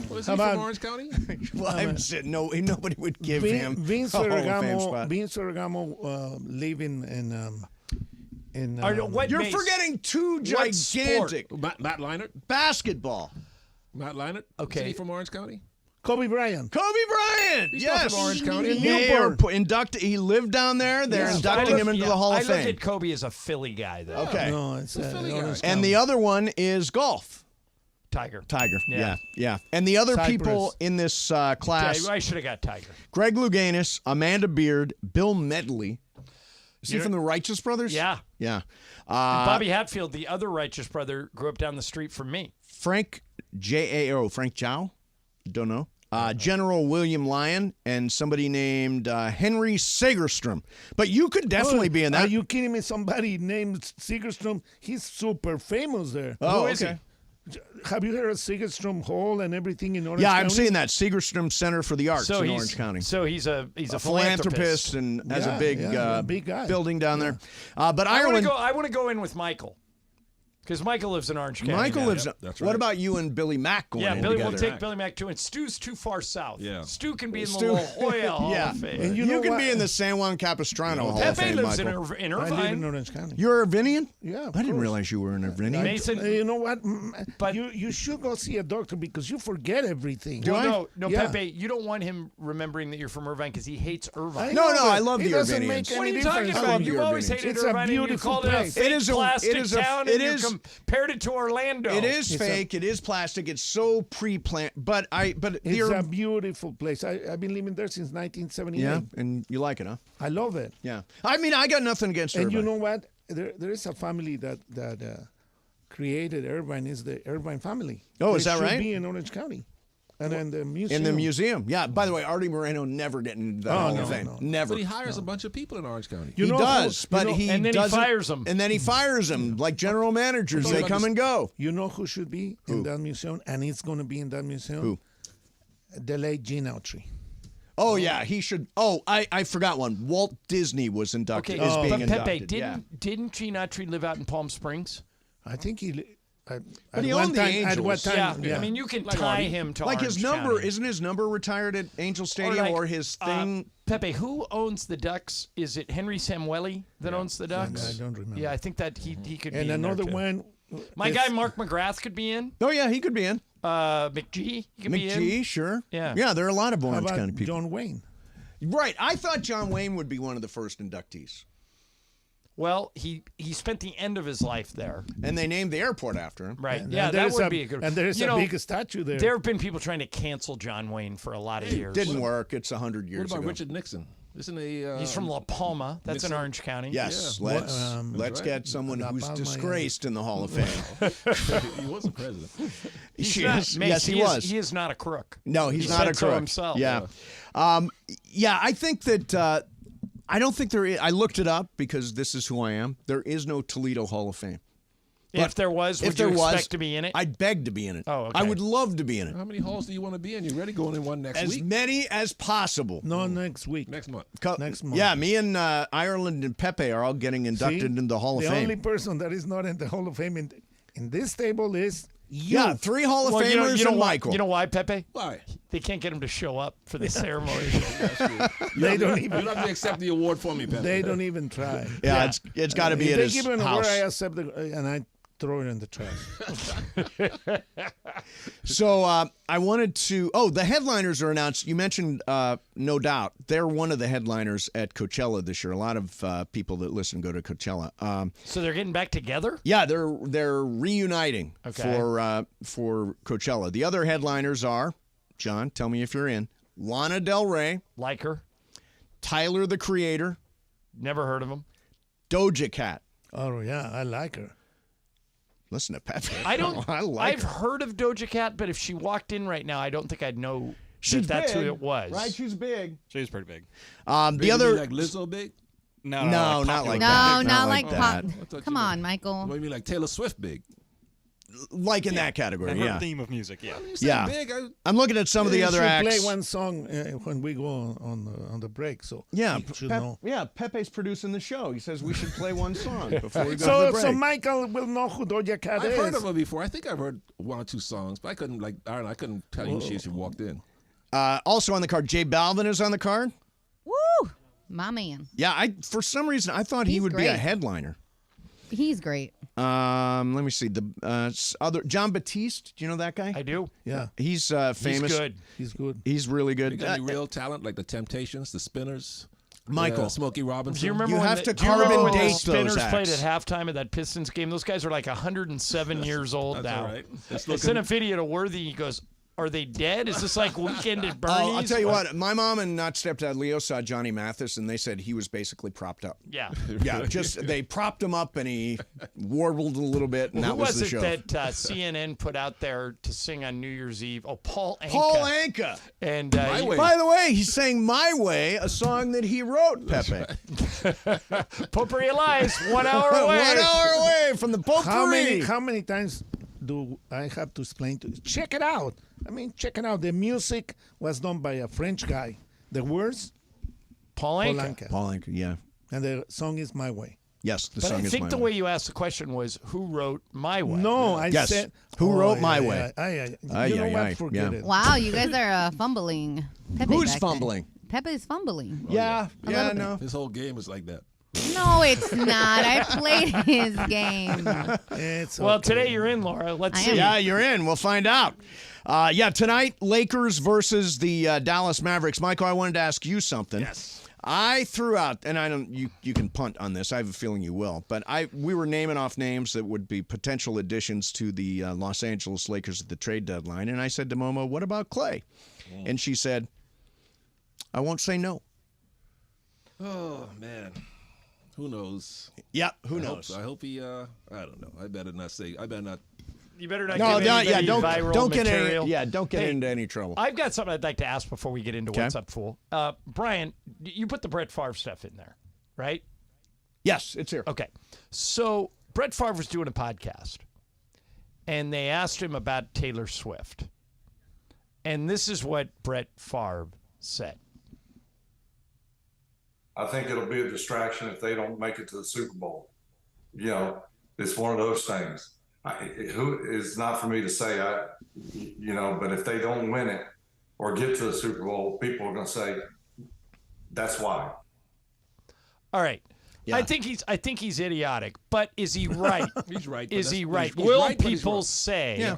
Was he from Orange County? Well, I'm saying nobody would give him Vince a Hall of Fame spot. Ferragamo live in You're forgetting 2 gigantic. Matt Leinart? Basketball. Matt Leinart? Okay. Is he from Orange County? Kobe Bryant. Kobe Bryant. He's yes. not from Orange County. He lived down there. They're inducting him into the Hall of Fame. I look at Kobe as a Philly guy, though. Okay. No, it's a Philly guy. And the other one is golf. Tiger. Yeah. And the other Cypress. people in this class... I should have got Tiger. Greg Louganis, Amanda Beard, Bill Medley. Is he from the Righteous Brothers? Yeah. Yeah. And Bobby Hatfield, the other Righteous brother, grew up down the street from me. Frank Zhao? Don't know. General William Lyon and somebody named Henry Segerstrom. But you could definitely be in that. Are you kidding me? Somebody named Segerstrom. He's super famous there. Oh, Who is okay. Have you heard of Segerstrom Hall and everything in Orange Yeah, County? I'm seeing that Segerstrom Center for the Arts in Orange County. So he's a philanthropist and has a big, big guy. building down there. But I Ireland. want to go in with Michael. Because Michael lives in Orange County. Michael now. lives. What about you and Billy Mack going in Billy together? will take Billy Mack too, and Stu's too far south. Yeah. Stu can be in the La Jolla Hall of Fame. And you can be in the San Juan Capistrano Hall of Pepe Fame, lives Michael. in I live in Irvine. Orange County. You're Irvinian? Yeah, I didn't realize you were an Irvinian. Mason, you know what? But you should go see a doctor because you forget everything. No, Yeah. Pepe, you don't want him remembering that you're from Irvine because he hates Irvine. No, I love it the doesn't Irvinians. make What are any you talking difference. about? the You've always Irvinians. hated It's a Irvine, and you beautiful called it a place. fake It is a- plastic it is a- town, it and is- you compared it to Orlando. It is fake. It is plastic. It's so pre-planned. But It's a beautiful place. I've been living there since 1978. yeah, and you like it, huh? I love it. Yeah. I mean, I got nothing against And Irvine. you know what? There is a family that created Irvine. Is the Irvine family. Oh, is They that should right? Be in Orange County, and then the museum. In the museum. Yeah. By the way, Artie Moreno never getting into the Hall of Fame. Never. But he hires a bunch of people in Orange County. He does, but he and then he doesn't- fires them. And then he fires them like general managers. They come and go. You know who should be in that museum, and it's going to be in that museum. Who? The late Gene Autry. Oh yeah, he should. Oh, I forgot one. Walt Disney was inducted. Okay, Is being but inducted. Pepe, didn't Gene Autry live out in Palm Springs? I think he. But he owned the Angels. At what time? Yeah, I mean, you can tie him to like Orange his number. County. Isn't his number retired at Angel Stadium or his thing? Pepe, who owns the Ducks? Is it Henry Samueli that owns the Ducks? I don't remember. Yeah, I think that he could be And in there, another too. one. My guy Mark McGrath could be in. Oh yeah, he could be in. McGee, he could be in. McGee, sure. Yeah. Yeah, there are a lot of How Orange about County people. John Wayne? Right. I thought John Wayne would be one of the first inductees. Well, he spent the end of his life there. And they named the airport after him. Right. And Yeah, that there's would a- be a good. and there's you a know, big statue there. There have been people trying to cancel John Wayne for a lot of years. Didn't work. It's 100 What years about ago. Richard Nixon? Isn't he? He's from La Palma. That's in Nixon? Orange County. Yes, Yeah. let's right. get someone La who's Palma, disgraced in the Hall of Fame. he wasn't president. Mace, yes, he was. He is not a crook. No, he's He not a said so crook. himself. Yeah, yeah. I think that I don't think there is. I looked it up because this is who I am. There is no Toledo Hall of Fame. If there was, would you expect to be in it? I'd beg to be in it. Oh, okay. I would love to be in it. How many halls do you want to be in? You ready going in one next As week? many as possible. No, next week. Next month. Next month. Yeah, me and Ireland and Pepe are all getting inducted See? into the Hall of the Fame. only person that is not in the Hall of Fame in this table is you. Yeah, 3 Hall of Famers and Michael. You know why, Pepe? Why? They can't get him to show up for the ceremony. They don't You even. don't have to accept the award for me, Pepe. They don't even try. Yeah, it's got to be If at they his give me an house. award, I accept it, and I throw it in the trash. So I wanted to. Oh, the headliners are announced. You mentioned No Doubt. They're one of the headliners at Coachella this year. A lot of people that listen go to Coachella. So they're getting back together? Yeah, they're reuniting Okay. for Coachella. The other headliners are, John, tell me if you're in, Lana Del Rey, Like her? Tyler the Creator, Never heard of him. Doja Cat. Oh yeah, I like her. Listen to Pepe. I don't. I like I've her. heard of Doja Cat, but if she walked in right now, I don't think I'd know She's that's big, who it was. Right? She's big. She's pretty big. The Big, other. like Lizzo big? No, No, like not popular. like No, that. not like that. pop. Come on, Michael. What do you mean, like Taylor Swift big? Like in that category, And her yeah. theme of music, yeah. You say Yeah. big. I'm looking at some of the You other should acts. play one song when we go on the break. So Yeah, you should know. yeah. Pepe's producing the show. He says we should play one song before we go to So the break. so Michael will know who Doja Cat I've is. heard of her before. I think I've heard 1 or 2 songs, but I couldn't I couldn't tell you who she is. She walked in. Also on the card, J Balvin is on the card. Woo! My man. Yeah, for some reason I thought he He's would be a great. headliner. He's great. Let me see the other John Batiste. Do you know that guy? I do. Yeah, He's famous. He's good. he's good. He's really You good. got any real talent like the Temptations, the Spinners, Michael. Smokey Robinson? Do you remember You when have to do you remember carbon when the date those Spinners played acts. at halftime of that Pistons game? Those guys are like 107 years old That's now. all right. It's I sent a video to Worthy. He goes, "Are they dead? Is this like Weekend at Bernie's?" Oh, I'll tell you what. My mom and not stepdad Leo saw Johnny Mathis, and they said he was basically propped up. Yeah. Yeah, just they propped him up, and he warbled a little bit, and Who that was was the it show. that CNN put out there to sing on New Year's Eve? Oh, Paul Anka. Paul Anka. And By the way, he sang "My Way," a song that he wrote. Pepe. Potpourri Lies, 1 hour away. 1 hour away from the potpourri. How many times I have to explain to you? Check it out. I mean, check it out. The music was done by a French guy. The words, Paul Anka. Paul Anka, yeah. And the song is My Way. Yes, the But song I is think My the Way. way you asked the question was, who wrote My Way? No, I Yes. said. Who wrote My yeah, Way? You know what? Forget it. Wow, you guys are fumbling. Pepe Who's back then. fumbling? Pepe's fumbling. Yeah, A little bit. no. His whole game is like that. No, it's not. I played his game. Well, today you're in, Laura. Let's see. Yeah, you're in. We'll find out. Tonight, Lakers versus the Dallas Mavericks. Michael, I wanted to ask you something. Yes. I threw out, and I don't. You can punt on this. I have a feeling you will. But we were naming off names that would be potential additions to the Los Angeles Lakers at the trade deadline, and I said to Momo, "What about Clay?" And she said, "I won't say no." Oh man, who knows? Yeah, who knows? I hope he. I don't know. I better not say. I better not. You better not No, give anybody viral don't get material. don't get into any trouble. I've got something I'd like to ask before we get into What's Up, Fool. Brian, you put the Brett Favre stuff in there, right? Yes, it's here. Okay. So Brett Favre was doing a podcast, and they asked him about Taylor Swift. And this is what Brett Favre said. I think it'll be a distraction if they don't make it to the Super Bowl. You know, it's one of those things. It's not for me to say, but if they don't win it or get to the Super Bowl, people are going to say, that's why. All right. Yeah. I think he's idiotic, but is he right? He's right. Is he right? He's Will right, but he's people wrong. say? Yeah.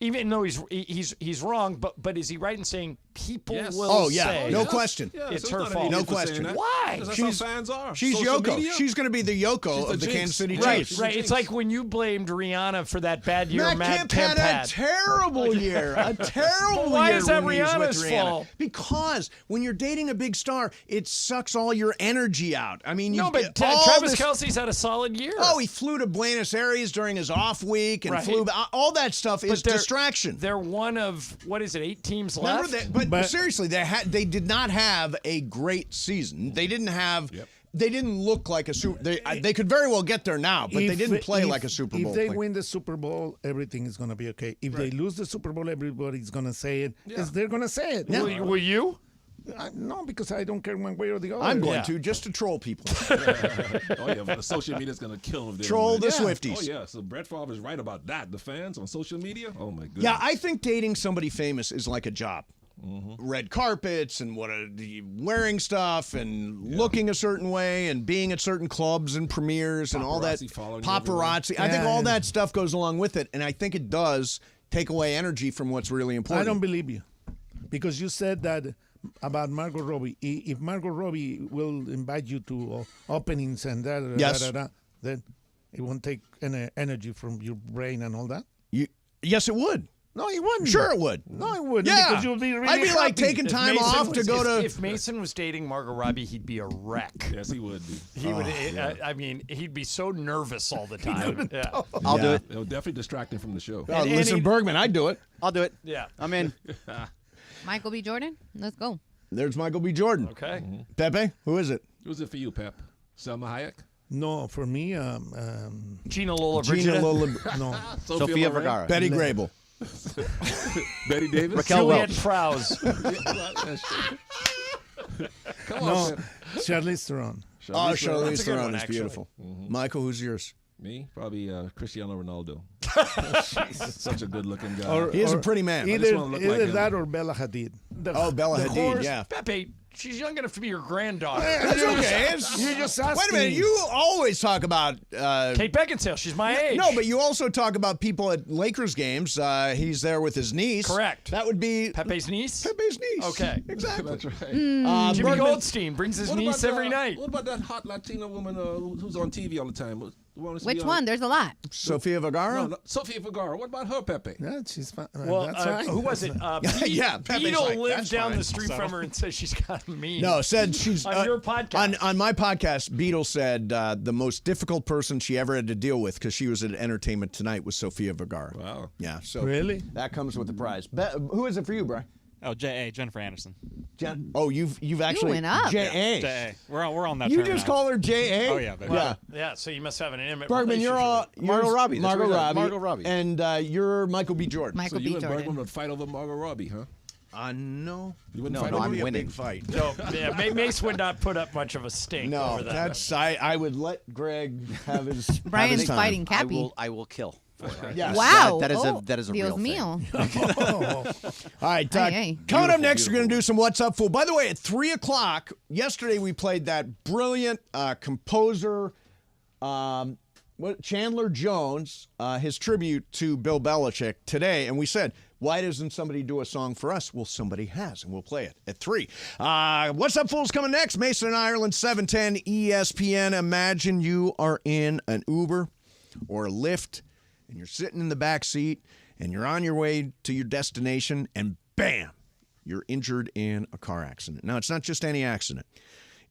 Even though he's wrong, but is he right in saying people Yes. will yeah, say? no question. Yeah, it's so her it's not fault. an No idiot for saying question. that. Why? Because that's how fans are. She's Social Yoko. media? She's going to be the Yoko She's of the jinx. Kansas City Right, Chiefs. right. It's like when you blamed Rihanna for that bad year. Matt Kemp had a terrible year. A terrible But why year. is that when he was with Rihanna's Rihanna. fault? Because when you're dating a big star, it sucks all your energy out. I mean, you No, but all Travis this- Kelce's had a solid year. Oh, he flew to Buenos Aires during his off week and Right. flew. All that stuff is they're- distraction. They're one of, what is it, 8 teams Remember left? that, but seriously, they did not have a great season. They didn't have. They didn't look like a super. They could very well get there now, but they didn't play like a Super Bowl. If they player. win the Super Bowl, everything is going to be okay. If they lose the Super Bowl, everybody's going to say it. They're going to say it. Will you? No, because I don't care one way or the other. I'm going to just to troll people. Oh yeah, but social media's gonna kill them. if they Troll don't win. the Swifties. Oh yeah, so Brett Favre is right about that. The fans on social media. Oh my goodness. Yeah, I think dating somebody famous is like a job. Red carpets and wearing stuff and looking a certain way and being at certain clubs and premieres and all that Paparazzi following you paparazzi. I think all that stuff goes along with it, and I think it does take away energy from what's really important. I don't believe you, because you said that about Margot Robbie. If Margot Robbie will invite you to openings and Yes. then it won't take any energy from your brain and all that. Yes, it would. No, it wouldn't. Sure, it would. No, it wouldn't. Yeah. Because you'll be really I'd be like happy. taking time off to go to. If Mason was dating Margot Robbie, he'd be a wreck. Yes, he would be. He would. I mean, he'd be so nervous all the time. Yeah. I'll do it. It'll definitely distract him from the show. Oh, listen, Bergman, I'd do it. I'll do it. Yeah. I'm in. Michael B. Jordan, let's go. There's Michael B. Jordan. Okay. Pepe, who is it? Who's it for you, Pep? Selma Hayek? No, for me, Gina Lola Gina Brigida? Lola. no. Sophia Vergara. Betty Grable. Betty Davis? Raquel Juliette Welch. Prowse. Come on, No, Pep. Charlize Theron. Oh, That's Charlize a good Theron one, is actually. beautiful. Michael, who's yours? Me? Probably Cristiano Ronaldo. Such a good-looking guy. Or- He is a or pretty man. I just Either, wanna look either like him. that or Bella Hadid. Bella the Hadid, horse- yeah. Pepe, she's young enough to be your granddaughter. That's okay. You just asked Wait a minute. me. You always talk about. Kate Beckinsale, she's my age. No, but you also talk about people at Lakers games. He's there with his niece. Correct. That would be Pepe's niece? Pepe's niece. Okay. Exactly. That's right. Jimmy Bergman- Goldstein brings his What niece about every night. What about that hot Latina woman who's on TV all the time? Which one? There's a lot. Sofia Vergara? No, Sofia Vergara. What about her, Pepe? Yeah, she's fine. Well, that's fine. who was it? Yeah, Pepe's Beetle like, lives that's down fine. the street from her and says she's got me. No, said she's On your podcast. On my podcast, Beetle said the most difficult person she ever had to deal with because she was at Entertainment Tonight was Sofia Vergara. Wow. Yeah. So Really? that comes with the prize. Who is it for you, Brian? Oh, J.A. Jennifer Anderson. You've actually went up. J.A. J.A. We're on that. You term just now. call her J.A. Oh yeah, baby. Yeah, so you must have an intimate Bergman, you're all Margot Robbie. That's Margot what we got. Robbie. Margot Robbie. And you're Michael B. Jordan. Michael So B. you and Jordan. Bergman would fight over Margot Robbie, huh? No. You wouldn't No, fight no, over I'm me? winning. Big fight. So yeah, Mace would not put up much of a stink No, over that. that's I would let Greg have his. Brian's have his time. fighting Cappy. I will kill. Yes. Wow. That is a Dios real thing. mío. All right, Hey. coming up next, we're going to do some What's Up Fool. By the way, at 3 o'clock, yesterday we played that brilliant composer, Chandler Jones, his tribute to Bill Belichick today, and we said, why doesn't somebody do a song for us? Well, somebody has, and we'll play it at 3. What's Up Fool's coming next. Mason and Ireland, 710 ESPN. Imagine you are in an Uber or a Lyft, and you're sitting in the back seat, and you're on your way to your destination, and bam, you're injured in a car accident. Now, it's not just any accident.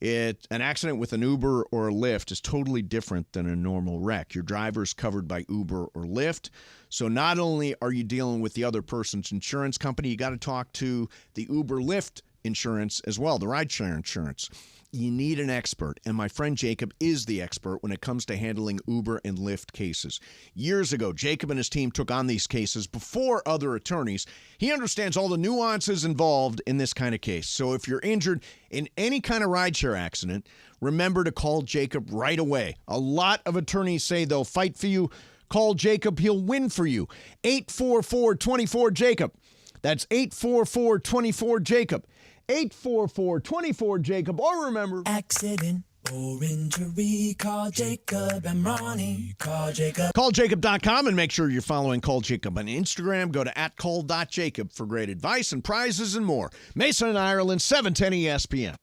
An accident with an Uber or a Lyft is totally different than a normal wreck. Your driver's covered by Uber or Lyft. So not only are you dealing with the other person's insurance company, you got to talk to the Uber Lyft insurance as well, the rideshare insurance. You need an expert, and my friend Jacob is the expert when it comes to handling Uber and Lyft cases. Years ago, Jacob and his team took on these cases before other attorneys. He understands all the nuances involved in this kind of case. So if you're injured in any kind of rideshare accident, remember to call Jacob right away. A lot of attorneys say they'll fight for you. Call Jacob. He'll win for you. 844-24-JACOB. That's 844-24-JACOB. 844-24-JACOB. Or remember, accident or injury, call Jacob and Ronnie. Call Jacob. CallJacob.com, and make sure you're following Call Jacob on Instagram. Go to @call.jacob for great advice and prizes and more. Mason and Ireland, 710 ESPN.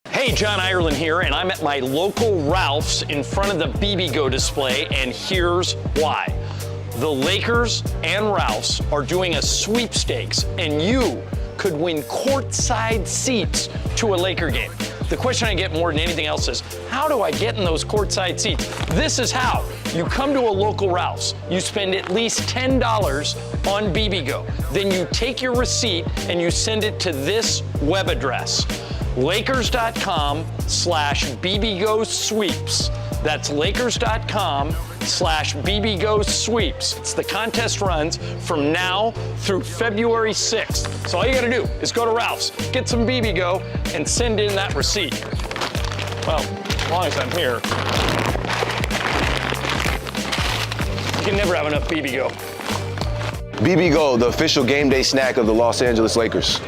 Hey, John Ireland here, and I'm at my local Ralph's in front of the BB-Go display, and here's why. The Lakers and Ralph's are doing a sweepstakes, and you could win courtside seats to a Laker game. The question I get more than anything else is, how do I get in those courtside seats? This is how. You come to a local Ralph's, you spend at least $10 on BB-Go. Then you take your receipt and you send it to this web address. Lakers.com/BBGO sweeps. That's Lakers.com/BBGO sweeps. It's the contest runs from now through February 6th. So all you gotta do is go to Ralph's, get some BB-Go, and send in that receipt. Well, as long as I'm here. You can never have enough BB-Go. BB-Go, the official game day snack of the Los Angeles Lakers.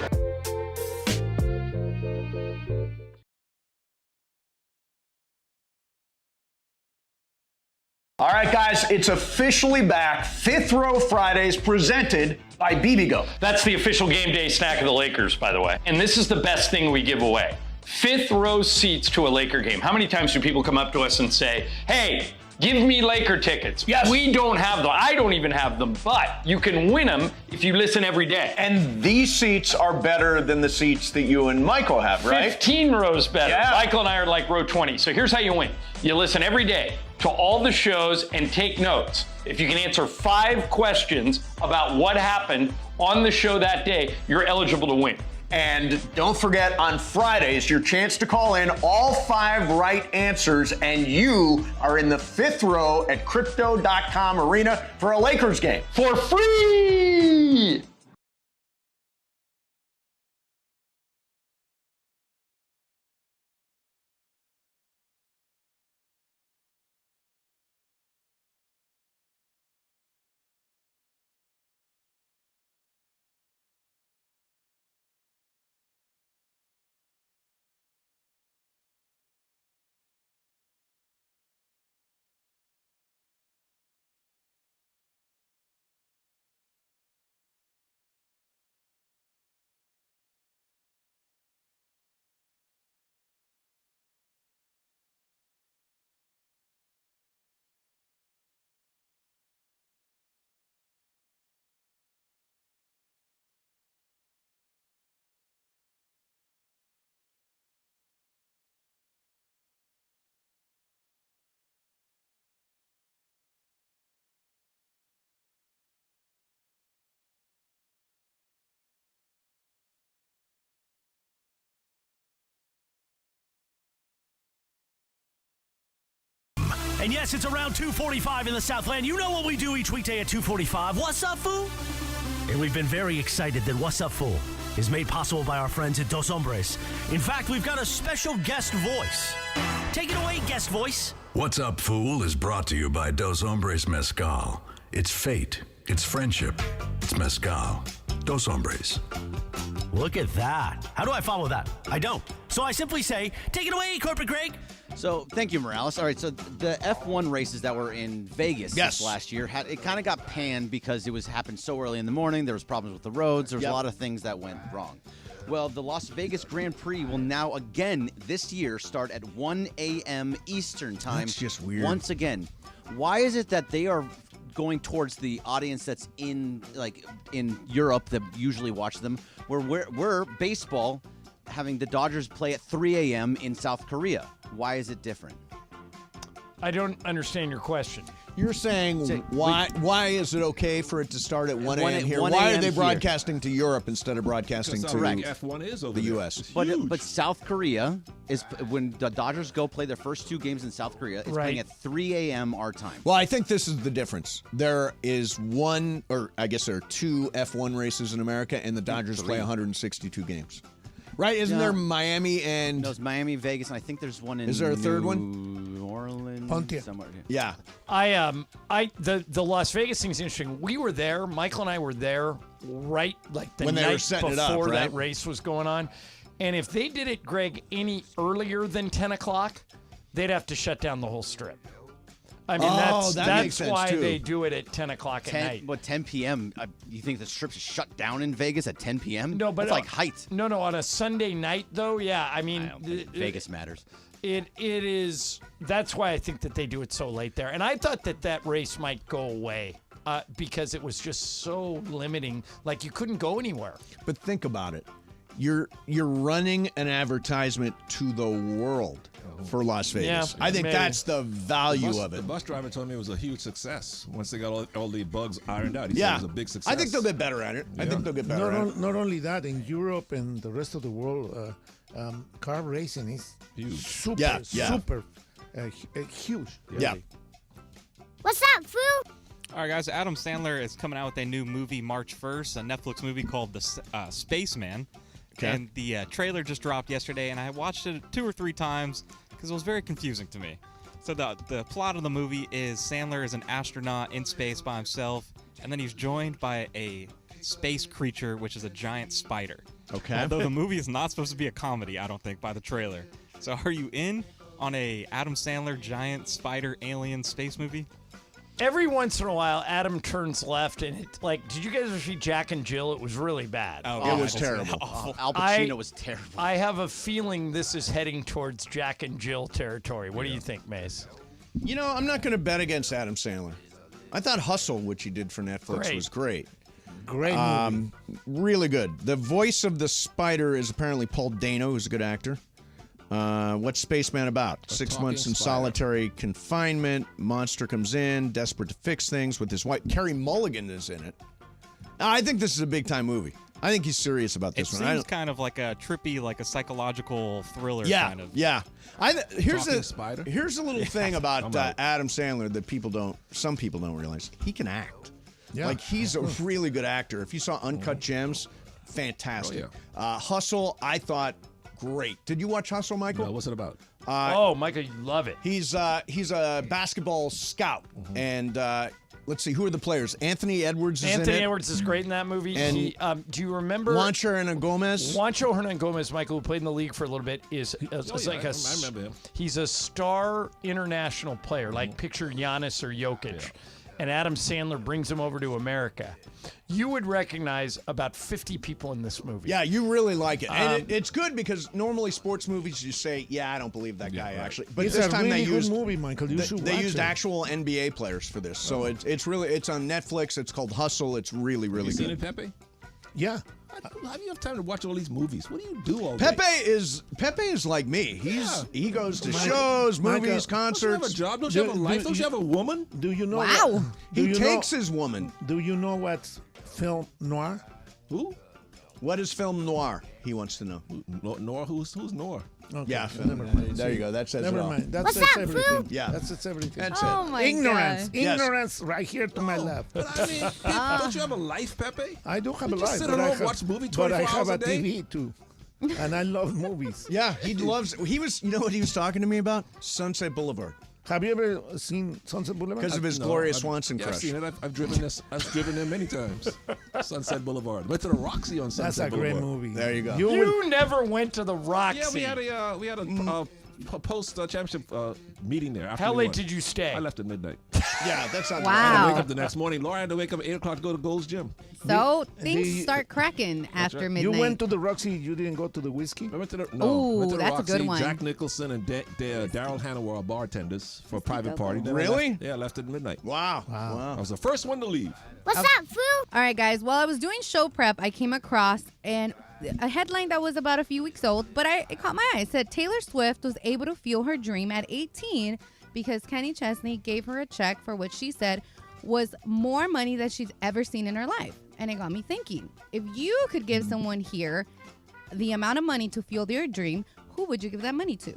All right, guys, it's officially back. Fifth Row Fridays presented by BB-Go. That's the official game day snack of the Lakers, by the way. And this is the best thing we give away. Fifth row seats to a Laker game. How many times do people come up to us and say, hey, give me Laker tickets? Yes. We don't have them. I don't even have them, but you can win them if you listen every day. And these seats are better than the seats that you and Michael have, right? 15 rows better. Yeah. Michael and I are like row 20. So here's how you win. You listen every day to all the shows and take notes. If you can answer 5 questions about what happened on the show that day, you're eligible to win. And don't forget, on Fridays, your chance to call in all 5 right answers, and you are in the 5th row at Crypto.com Arena for a Lakers game. For free! And yes, it's around 2:45 in the Southland. You know what we do each weekday at 2:45. What's up, fool? And we've been very excited that What's Up, Fool is made possible by our friends at Dos Hombres. In fact, we've got a special guest voice. Take it away, guest voice. What's Up, Fool is brought to you by Dos Hombres Mezcal. It's fate. It's friendship. It's mezcal. Dos Hombres. Look at that. How do I follow that? I don't. So I simply say, take it away, Corporate Greg. So, thank you, Morales. All right, so the F1 races that were in Vegas this last year, it kind of got panned because it happened so early in the morning. There was problems with the roads. There was a lot of things that went wrong. Well, the Las Vegas Grand Prix will now again this year start at 1 a.m. Eastern time. That's just weird. Once again. Why is it that they are going towards the audience that's in Europe that usually watch them, where we're baseball having the Dodgers play at 3 a.m. in South Korea? Why is it different? I don't understand your question. You're saying why is it okay for it to start at 1 a.m. here? 1 Why are a.m. they here. broadcasting to Europe instead of broadcasting to F1 is over the there. U.S.? But South Korea is when the Dodgers go play their first two games in South Korea. It's playing at 3 a.m. our time. Well, I think this is the difference. There is one, or I guess there are two F1 races in America, and the Dodgers play 162 games. Right? Isn't there Miami and... No, it's Miami, Vegas, and I think there's one in Is there a third one? New Orleans. Pontiac. Somewhere. Yeah. The Las Vegas thing is interesting. We were there. Michael and I were there right like the When they were night setting before it up, right? that race was going on. And if they did it, Greg, any earlier than 10 o'clock, they'd have to shut down the whole strip. I mean, that makes sense, why too. they do it at 10 o'clock at night. But 10 p.m., you think the strip's shut down in Vegas at 10 p.m.? No, but That's like height. No, on a Sunday night, though, yeah. I mean, Vegas matters. It is. That's why I think that they do it so late there. And I thought that race might go away because it was just so limiting. Like you couldn't go anywhere. But think about it. You're running an advertisement to the world for Las Vegas. Yeah, I think maybe. that's the value of it. The bus driver told me it was a huge success once they got all the bugs ironed out. He said it was a big success. I think they'll get better at it. I think they'll get better at it. Not only that, in Europe and the rest of the world, car racing is huge. Super huge. Yeah. What's up, fool? All right, guys. Adam Sandler is coming out with a new movie March 1st, a Netflix movie called The Spaceman. Okay. And the trailer just dropped yesterday, and I watched it 2 or 3 times because it was very confusing to me. So the plot of the movie is Sandler is an astronaut in space by himself, and then he's joined by a space creature, which is a giant spider. Okay. Although the movie is not supposed to be a comedy, I don't think, by the trailer. So are you in on a Adam Sandler giant spider alien space movie? Every once in a while, Adam turns left, and it's like, did you guys ever see Jack and Jill? It was really bad. It was terrible. Al Pacino was terrible. I have a feeling this is heading towards Jack and Jill territory. What do you think, Mace? You know, I'm not going to bet against Adam Sandler. I thought Hustle, which he did for Netflix, was great. Great movie. Really good. The voice of the spider is apparently Paul Dano, who's a good actor. What's Spaceman about? 6 months in solitary confinement. Monster comes in, desperate to fix things with his wife. Carey Mulligan is in it. I think this is a big-time movie. I think he's serious about this It one. seems kind of like a trippy, like a psychological thriller Yeah, kind of. yeah. Here's a little thing about I'm out. Adam Sandler that some people don't realize. He can act. Yeah. Like, he's a really good actor. If you saw Uncut Gems, fantastic. Hustle, I thought, great. Did you watch Hustle, Michael? No, what's it about? Michael, you love it. He's a basketball scout, and let's see, who are the players? Anthony Edwards is in it. Anthony Edwards is great in that movie. And do you remember Juancho Hernangomez? Juancho Hernangomez, Michael, who played in the league for a little bit, is I remember him. He's a star international player, like picture Giannis or Jokic. Yeah. And Adam Sandler brings him over to America. You would recognize about 50 people in this movie. Yeah, you really like it. And it's good because normally sports movies, you say, yeah, I don't believe that guy actually. But It's this a time really they good used movie, Michael. You should they watch used it. actual NBA players for this. So it's on Netflix. It's called Hustle. It's really, really You good. seen it, Pepe? Yeah. How do you have time to watch all these movies? What do you do all day? Pepe is like me. He goes to shows, movies, concerts. Don't you have a job? Don't you have a life? Don't you have a woman? Do you know? He takes his woman. Do you know what's film noir? Who? What is film noir? He wants to know. Noir? Who's Noir? Okay, Yeah, never mind. there you go. That says Never it all. mind. That What's says up, everything. fool? Yeah. That says everything. That's Oh it. my Ignorance. God. Yes. Ignorance right here to my left. But I mean, don't you have a life, Pepe? I do have You a just life. sit but at I home, have- watch movie But I 24 have hours a a day? TV too. And I love movies. Yeah, he loves. He was. You know what he was talking to me about? Sunset Boulevard. Have you ever seen Sunset Boulevard? Because of his Gloria Swanson I've crush. seen it. I've driven this. I've driven there many times. Sunset Boulevard. Went to the Roxy on That's Sunset a great Boulevard. movie. There you go. You never went to the Roxy. Yeah, we had a post championship meeting there. After How we late won. did you stay? I left at midnight. Yeah, that's not. I had to Wow. wake up the next morning. Laura had to wake up at 8 o'clock to go to Gold's Gym. So things the- start cracking after right. midnight. You went to the Roxy. You didn't go to the whiskey. I went to the Ooh, went to the that's a Roxy. good one. Jack Nicholson and Daryl Hannah were our bartenders for a private party. Then I Really? left- I left at midnight. Wow. I was the first one to leave. What's up, fool? All right, guys. While I was doing show prep, I came across a headline that was about a few weeks old, but it caught my eye. It said Taylor Swift was able to fuel her dream at 18 because Kenny Chesney gave her a check for what she said was more money than she's ever seen in her life. And it got me thinking, if you could give someone here the amount of money to fuel their dream, who would you give that money to?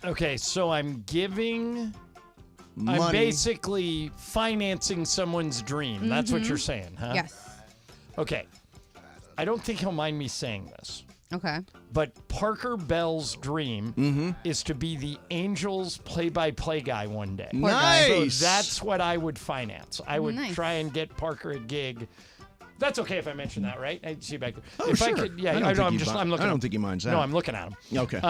Okay, so I'm giving. I'm Money. basically financing someone's dream. That's what you're saying, huh? Yes. Okay. I don't think he'll mind me saying this, Okay. but Parker Bell's dream is to be the Angels play-by-play guy one day. Nice. So that's what I would finance. I would Nice. try and get Parker a gig. That's okay if I mention that, right? I see you back there. Oh, if sure. I could, yeah, I don't I know. think I'm he just, mi- I'm looking. I don't think he minds that. No, I'm looking at him. Okay.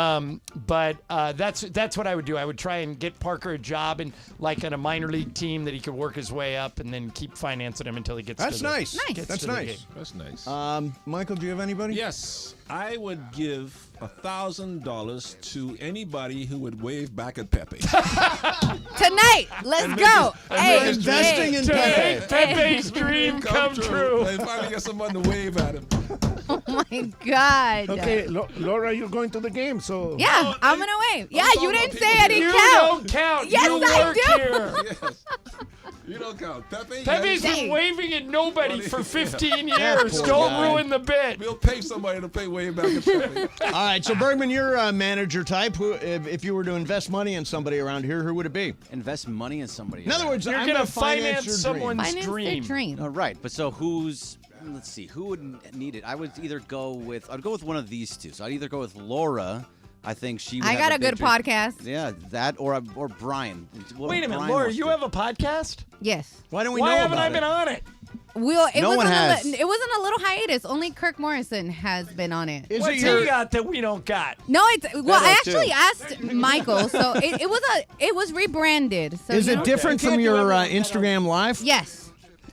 But that's what I would do. I would try and get Parker a job in a minor league team that he could work his way up, and then keep financing him until he gets. That's to the, nice. Nice. gets That's to the nice. gig. That's nice. Michael, do you have anybody? Yes, I would give $1,000 to anybody who would wave back at Pepe. Tonight, let's go. Hey, investing in Pepe. Pepe's dream come true. They finally get someone to wave at him. Oh my God. Okay, Laura, you're going to the game, so Yeah, I'm gonna wave. Yeah, you didn't say I didn't You count. don't count. Yes, you I work do. here. Yes. You don't count. Pepe? Pepe's yes. been waving at nobody for 15 That years. poor Don't guy. ruin the bit. We'll pay somebody to pay wave back at Pepe. All right, so Bergman, you're a manager type. Who, if you were to invest money in somebody around here, who would it be? Invest money in somebody. In other words, You're I'm going to gonna finance finance your someone's Finance their dream. dream. Right, but so who's? Let's see, who would need it? I would either go with. I'd go with one of these two. So I'd either go with Laura. I think she. Would I have got a big good dream. podcast. Yeah, that or Brian. What Wait a minute, Brian Laura, wants you to- have a podcast? Yes. Why don't we Why know haven't about I been it? on it? It No one wasn't has. it wasn't a little hiatus. Only Kirk Morrison has been on it. Is What's it he your? got that we don't got? No, I That too. actually asked Michael, so it was rebranded. So Is you it know? different You from can't do your everything Instagram live? Yes.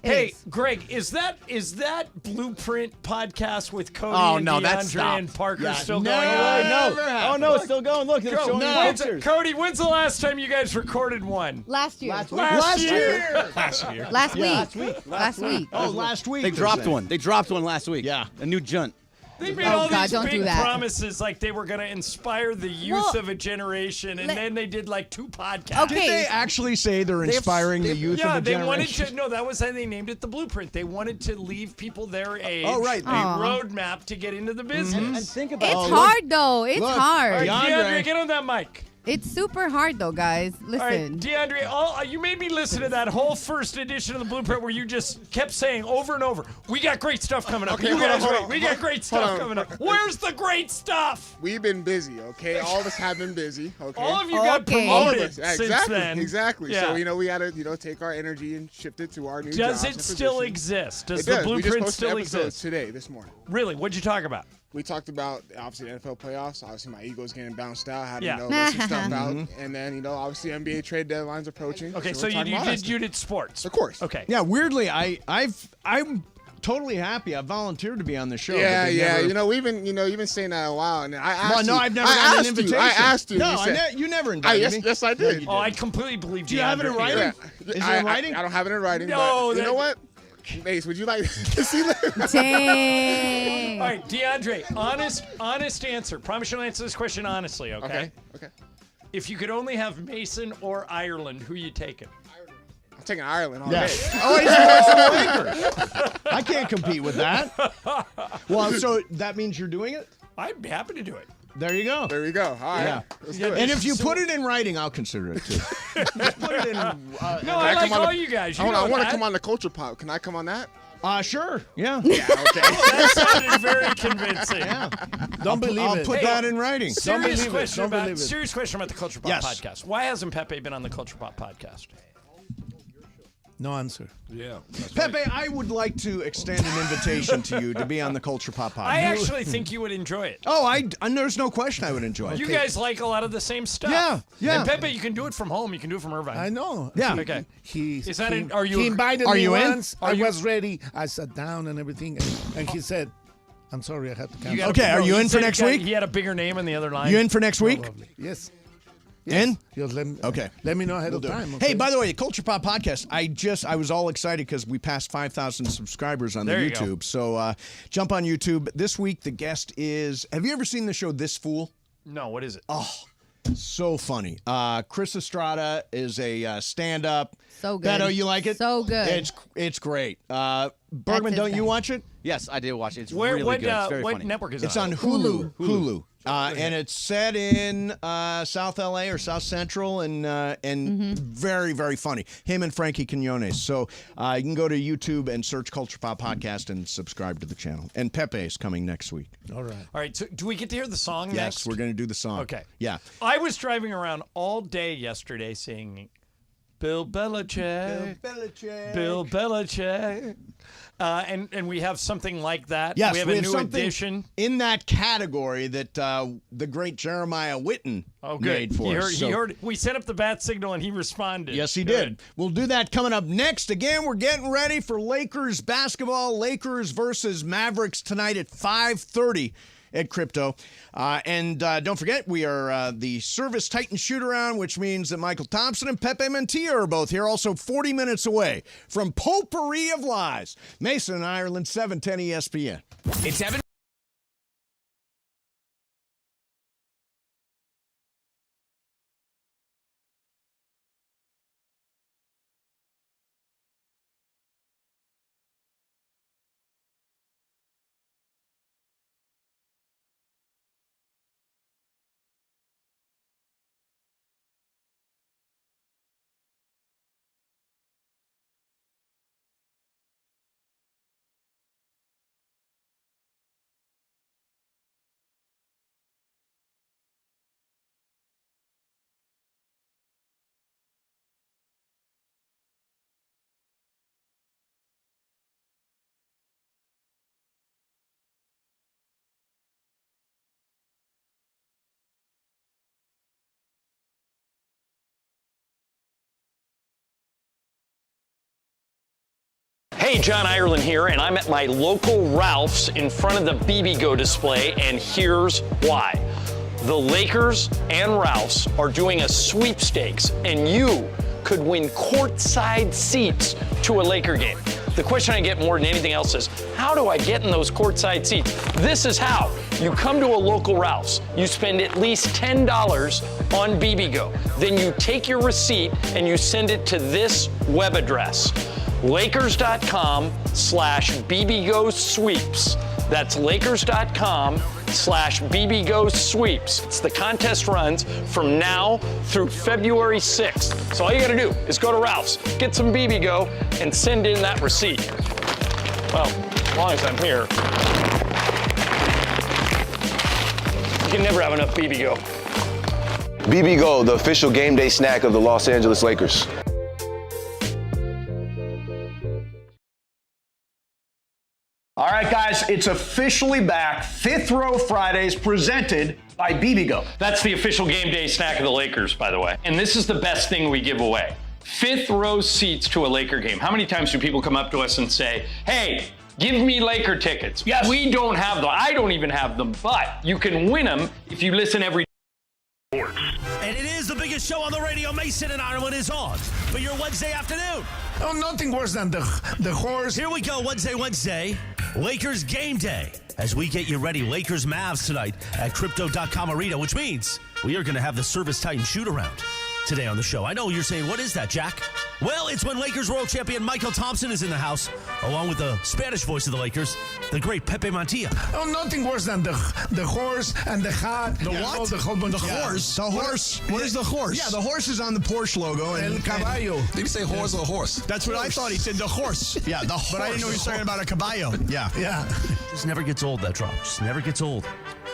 it Hey, is. Greg, is that Blueprint podcast with Cody Oh, and no, that's DeAndre stopped. and Parker Yeah, still no, going on? never happened. Oh no, it's still going. Look, they're showing pictures. Cody, when's the last time you guys recorded one? Last year. Last year. Last week. Last week. Last week. Oh, last week. They they're dropped saying. one. They dropped one last week. Yeah. A new junt. They made Oh, all God, these don't do big that. promises like they were going to inspire the youth Well, of a generation, and then they did like 2 podcasts. Okay. Did they actually say they're inspiring the youth Yeah, of a they generation? wanted to. No, that was how they named it the Blueprint. They wanted to leave people their age Oh, right. a Aw. roadmap to get into the business. And think about It's it. hard though. It's Look. All hard. right, DeAndre. DeAndre, get on that mic. It's super hard though, guys. All right, Listen. DeAndre, you made me listen to that whole first edition of the Blueprint where you just kept saying over and over, "We got great stuff coming up. Okay, You hold guys on, wait. hold on. We got great Hold stuff on. coming up. Where's the great stuff?" We've been busy, okay? All of us have been busy, okay? All of you got Okay. All of promoted us, since exactly, then. exactly. Yeah. So we had to take our energy and shift it to our new Does jobs it and still positions. exist? Does It the does. We just Blueprint posted still episodes exist? today, this morning. Really? What'd you talk about? We talked about obviously the NFL playoffs. Obviously, my ego's getting bounced out. How to Yeah. let some stuff out, and then obviously NBA trade deadlines approaching. Okay, so we're talking about that you did sports. stuff. Of course. Okay. Yeah, weirdly, I'm totally happy. I volunteered to be on the show. Yeah, but they yeah. never- We've been saying that a while, and I asked Well, no, you. I've never I gotten an asked invitation. You, I asked you. No, you, said, you never invited me. Yes, I did. Oh, I completely believe Do you have it in DeAndre writing? here. Yeah. Is it in writing? I don't have it in writing. No, but you that- know what? Mace, would you like to see that? Dang. All right, DeAndre, honest answer. Promise you'll answer this question honestly, okay? Okay. If you could only have Mason or Ireland, who you taking? I'll taking Ireland all Yeah. day. Oh, he's a Lakers. I can't compete with that. Well, so that means you're doing it? I'd be happy to do it. There you go. There you go. All right. Yeah. Let's do it. And if you put it in writing, I'll consider it too. Just put it in. No, Can I like come on all the- you guys. I You know want to that. come on the Culture Pop. Can I come on that? Sure. Yeah. Yeah. Okay. That sounded very convincing. Yeah. Don't believe I'll it. put that in writing. Don't believe Serious it. question Don't about believe it. serious question about the Culture Pop Yes. podcast. Why hasn't Pepe been on the Culture Pop podcast? No answer. Yeah. That's Pepe, right. I would like to extend an invitation to you to be on the Culture Pop podcast. I actually think you would enjoy it. Oh, and there's no question I would enjoy it. You guys like a lot of the same stuff. Yeah, yeah. And Pepe, you can do it from home. You can do it from Irvine. I know. Yeah. Okay. Is are you? He invited Are me you in? once. I was ready. I sat down and everything, and he said, "I'm sorry, I have to cancel." Okay, are you in for said next he week? He had a bigger name in the other line. You in for next week? Probably. Yes. In? Just Okay. Let me know ahead of We'll do it. time. Okay? Hey, by the way, the Culture Pop podcast, I was all excited because we passed 5,000 subscribers on There you YouTube. So jump on YouTube. This week, the guest is, have you ever seen the show This Fool? No, what is it? Oh, so funny. Chris Estrada is a stand-up. So good. Beto, you like it? So good. It's great. Bergman, his don't you thing. watch it? Yes, I did watch it. It's Where, really what good. It's very what funny. network is It's it on Hulu. And it's set in South LA or South Central, and very, very funny. Him and Frankie Quinones. So you can go to YouTube and search Culture Pop Podcast and subscribe to the channel. And Pepe is coming next week. All right. All right. So do we get to hear the song Yes, next? we're going to do the song. Okay. Yeah. I was driving around all day yesterday singing Bill Belichick. Bill Belichick. And we have something like that. Yes, we have a new something edition. in that category that the great Jeremiah Whitten made for us. He heard. We set up the bat signal and he responded. Yes, he Good. did. We'll do that coming up next. Again, we're getting ready for Lakers basketball. Lakers versus Mavericks tonight at 5:30 at Crypto. And don't forget, we are the Service Titan Shoot-Around, which means that Michael Thompson and Pepe Mantilla are both here, also 40 minutes away from Potpourri of Lies. Mason, Ireland, 710 ESPN. It's Evan. Hey, John Ireland here, and I'm at my local Ralph's in front of the BB-Go display, and here's why. The Lakers and Ralph's are doing a sweepstakes, and you could win courtside seats to a Laker game. The question I get more than anything else is, how do I get in those courtside seats? This is how. You come to a local Ralph's, you spend at least $10 on BB-Go. Then you take your receipt and you send it to this web address, Lakers.com/BB-Go sweeps. That's Lakers.com/BB-Go sweeps. It's the contest runs from now through February 6th. So all you gotta do is go to Ralph's, get some BB-Go, and send in that receipt. Well, as long as I'm here. You can never have enough BB-Go. BB-Go, the official game day snack of the Los Angeles Lakers. All right, guys, it's officially back. Fifth Row Fridays presented by BB-Go. That's the official game day snack of the Lakers, by the way. And this is the best thing we give away. Fifth row seats to a Laker game. How many times do people come up to us and say, hey, give me Laker tickets? Yes. We don't have them. I don't even have them, but you can win them if you listen every day. And it is the biggest show on the radio. Mason and Ireland is on for your Wednesday afternoon. Oh, nothing worse than the horse. Here we go, Wednesday. Lakers game day. As we get you ready, Lakers-Mavs tonight at Crypto.com Arena, which means we are going to have the Service Titan Shoot-Around today on the show. I know you're saying, what is that, Jack? Well, it's when Lakers world champion Michael Thompson is in the house, along with the Spanish voice of the Lakers, the great Pepe Montilla. Oh, nothing worse than the horse and the hat. The and what? all the whole bunch The of- horse. The horse. What is the horse? Yeah, the horse is on the Porsche logo. El caballo. Did he say horse or horse? That's what I thought. He said the horse. Yeah, the horse. But I didn't know he was talking about a caballo. Yeah. Yeah. Just never gets old, that drop. Just never gets old.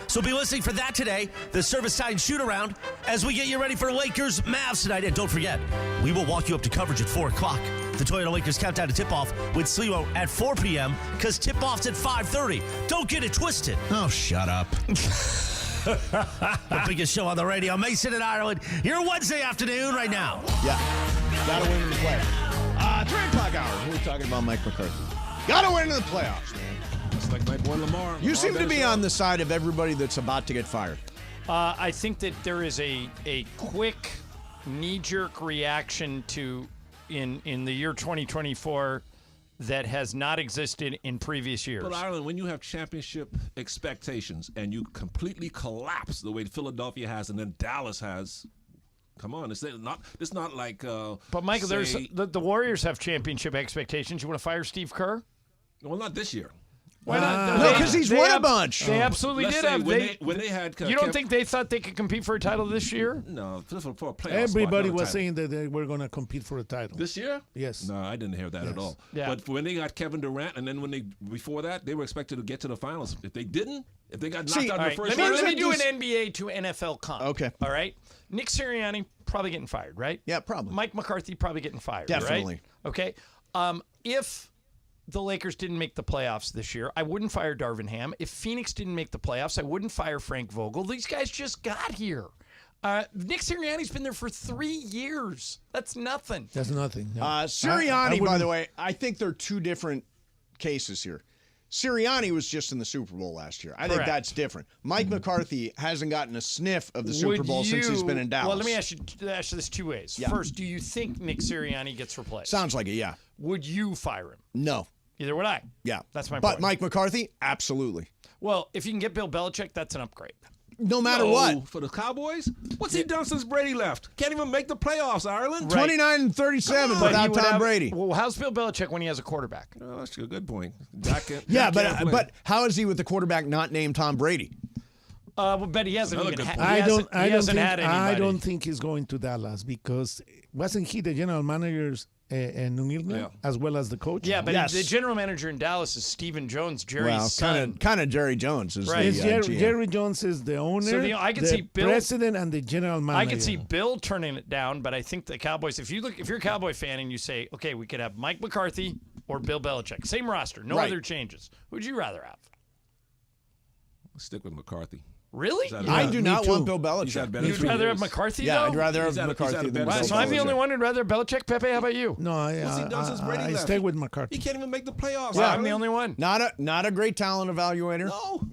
So be listening for that today, the Service Time shoot-around, as we get you ready for Lakers-Mavs tonight. And don't forget, we will walk you up to coverage at 4 o'clock. The Toyota Lakers countdown to tip-off with Sliwa at 4 p.m. because tip-off's at 5:30. Don't get it twisted. Oh, shut up. The biggest show on the radio, Mason in Ireland, your Wednesday afternoon right now. Yeah. Gotta win in the playoffs. 3 o'clock hour. We're talking about Mike McCarthy. Gotta win in the playoffs, man. It's like my boy Lamar. You seem to be on the side of everybody that's about to get fired. I think that there is a quick knee-jerk reaction to in the year 2024 that has not existed in previous years. But Ireland, when you have championship expectations and you completely collapse the way Philadelphia has and then Dallas has, come on, it's not like. But Michael, there's the Warriors have championship expectations. You want to fire Steve Kerr? Well, not this year. Why not? No, because he's won a bunch. They absolutely Let's did say have. when they had. You don't think they thought they could compete for a title this year? No, for a playoff Everybody spot, not a was title. saying that they were going to compete for a title. This year? Yes. No, I didn't hear that at all. Yeah. But when they got Kevin Durant, and then before that, they were expected to get to the finals. If they didn't, if they got knocked out in the All right, first let round, me do an NBA to NFL comp. Okay. All right. Nick Sirianni probably getting fired, right? Yeah, probably. Mike McCarthy probably getting fired. Definitely. Right? Okay. If the Lakers didn't make the playoffs this year, I wouldn't fire Darvin Ham. If Phoenix didn't make the playoffs, I wouldn't fire Frank Vogel. These guys just got here. Nick Sirianni's been there for 3 years. That's nothing. That's nothing. No. Sirianni, by the way, I think they're two different cases here. Sirianni was just in the Super Bowl last year. I think Correct. that's different. Mike McCarthy hasn't gotten a sniff of the Super Bowl since he's been in Dallas. Well, let me ask you this two ways. Yeah. First, do you think Nick Sirianni gets replaced? Sounds like it, yeah. Would you fire him? No. Either would I. Yeah. That's my But point. Mike McCarthy, absolutely. Well, if you can get Bill Belichick, that's an upgrade. No matter what. For the Cowboys? What's he done since Brady left? Can't even make the playoffs, Ireland. Right. 29-37 But he without would Tom have- Brady. Well, how's Bill Belichick when he has a quarterback? Oh, that's a good point. Yeah, but how is he with the quarterback not named Tom Brady? But he hasn't Another even. good He hasn't had anybody. I don't think he's going to Dallas because wasn't he the general manager in New England as well as the coach? Yeah, but Yes. the general manager in Dallas is Stephen Jones, Jerry's son. kind of Jerry Jones is Right. the It's GM. Jerry Jones is the owner, I can the see Bill- president, and the general manager. I could see Bill turning it down, but I think the Cowboys. If you're a Cowboy fan and you say, okay, we could have Mike McCarthy or Bill Belichick, same roster, no Right. other changes. Who'd you rather have? Stick with McCarthy. Really? I do not want too. Bill Belichick. You'd rather have McCarthy? Yeah, though? I'd rather have He's had McCarthy a than better Bill Wow, so I'm the only Belichick. one who'd rather Belichick. Pepe, how about you? No, What's he done since Brady I left? stay with McCarthy. He can't even make the playoffs. Wow, I'm Ireland. the only one. Not a great talent evaluator. No.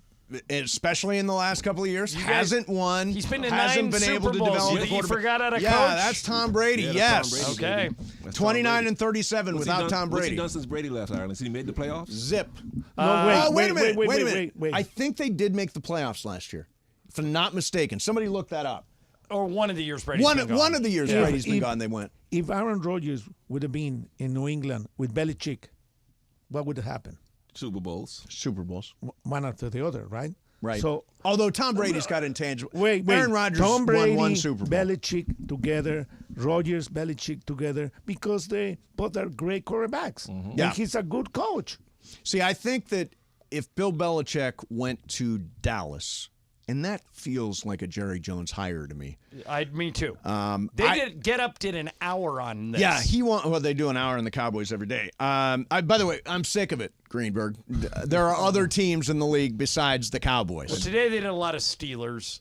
Especially in the last couple of years, guys- hasn't won. He's been to hasn't 9 been able Super to Bowls. develop You the quarterback. forgot how to Yeah, coach? that's Tom Brady. Yeah, yes. that's Tom Brady, Okay. baby. That's Tom 29 Brady. and 37 What's he without done- Tom What's Brady. he done since Brady left, Ireland? Has he made the playoffs? Zip. No, Wait a minute. Wait a minute. wait. I think they did make the playoffs last year, if I'm not mistaken. Somebody look that up. Or one of the years Brady's One been gone. of the years Yeah. Brady's been If- gone, they went. If Aaron Rodgers would have been in New England with Belichick, what would have happened? Super Bowls. Super Bowls. One after the other, right? Right. So although Tom Brady's got intangible. wait. Aaron Rodgers Tom Brady, won one Super Bowl. Belichick together, Rodgers, Belichick together, because they both are great quarterbacks. Yeah. And he's a good coach. See, I think that if Bill Belichick went to Dallas, and that feels like a Jerry Jones hire to me. Me too. Get Up did an hour on this. Yeah, well, they do an hour in the Cowboys every day. By the way, I'm sick of it, Greenberg. There are other teams in the league besides the Cowboys. Well, today they did a lot of Steelers,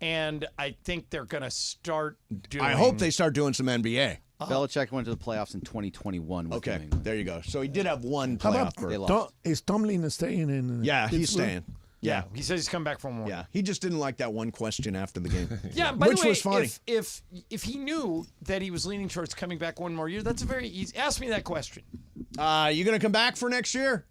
and I think they're going to start doing. I hope they start doing some NBA. Belichick went to the playoffs in 2021 with New Okay, England. there you go. So he did have one How playoff about berth. Is Tomlin staying in? Yeah, he's Pittsburgh? staying. Yeah, he says he's coming back for more. Yeah, he just didn't like that one question after the game. Yeah, by which the way, was funny. if he knew that he was leaning towards coming back one more year, that's a very easy. Ask me that question. You going to come back for next year?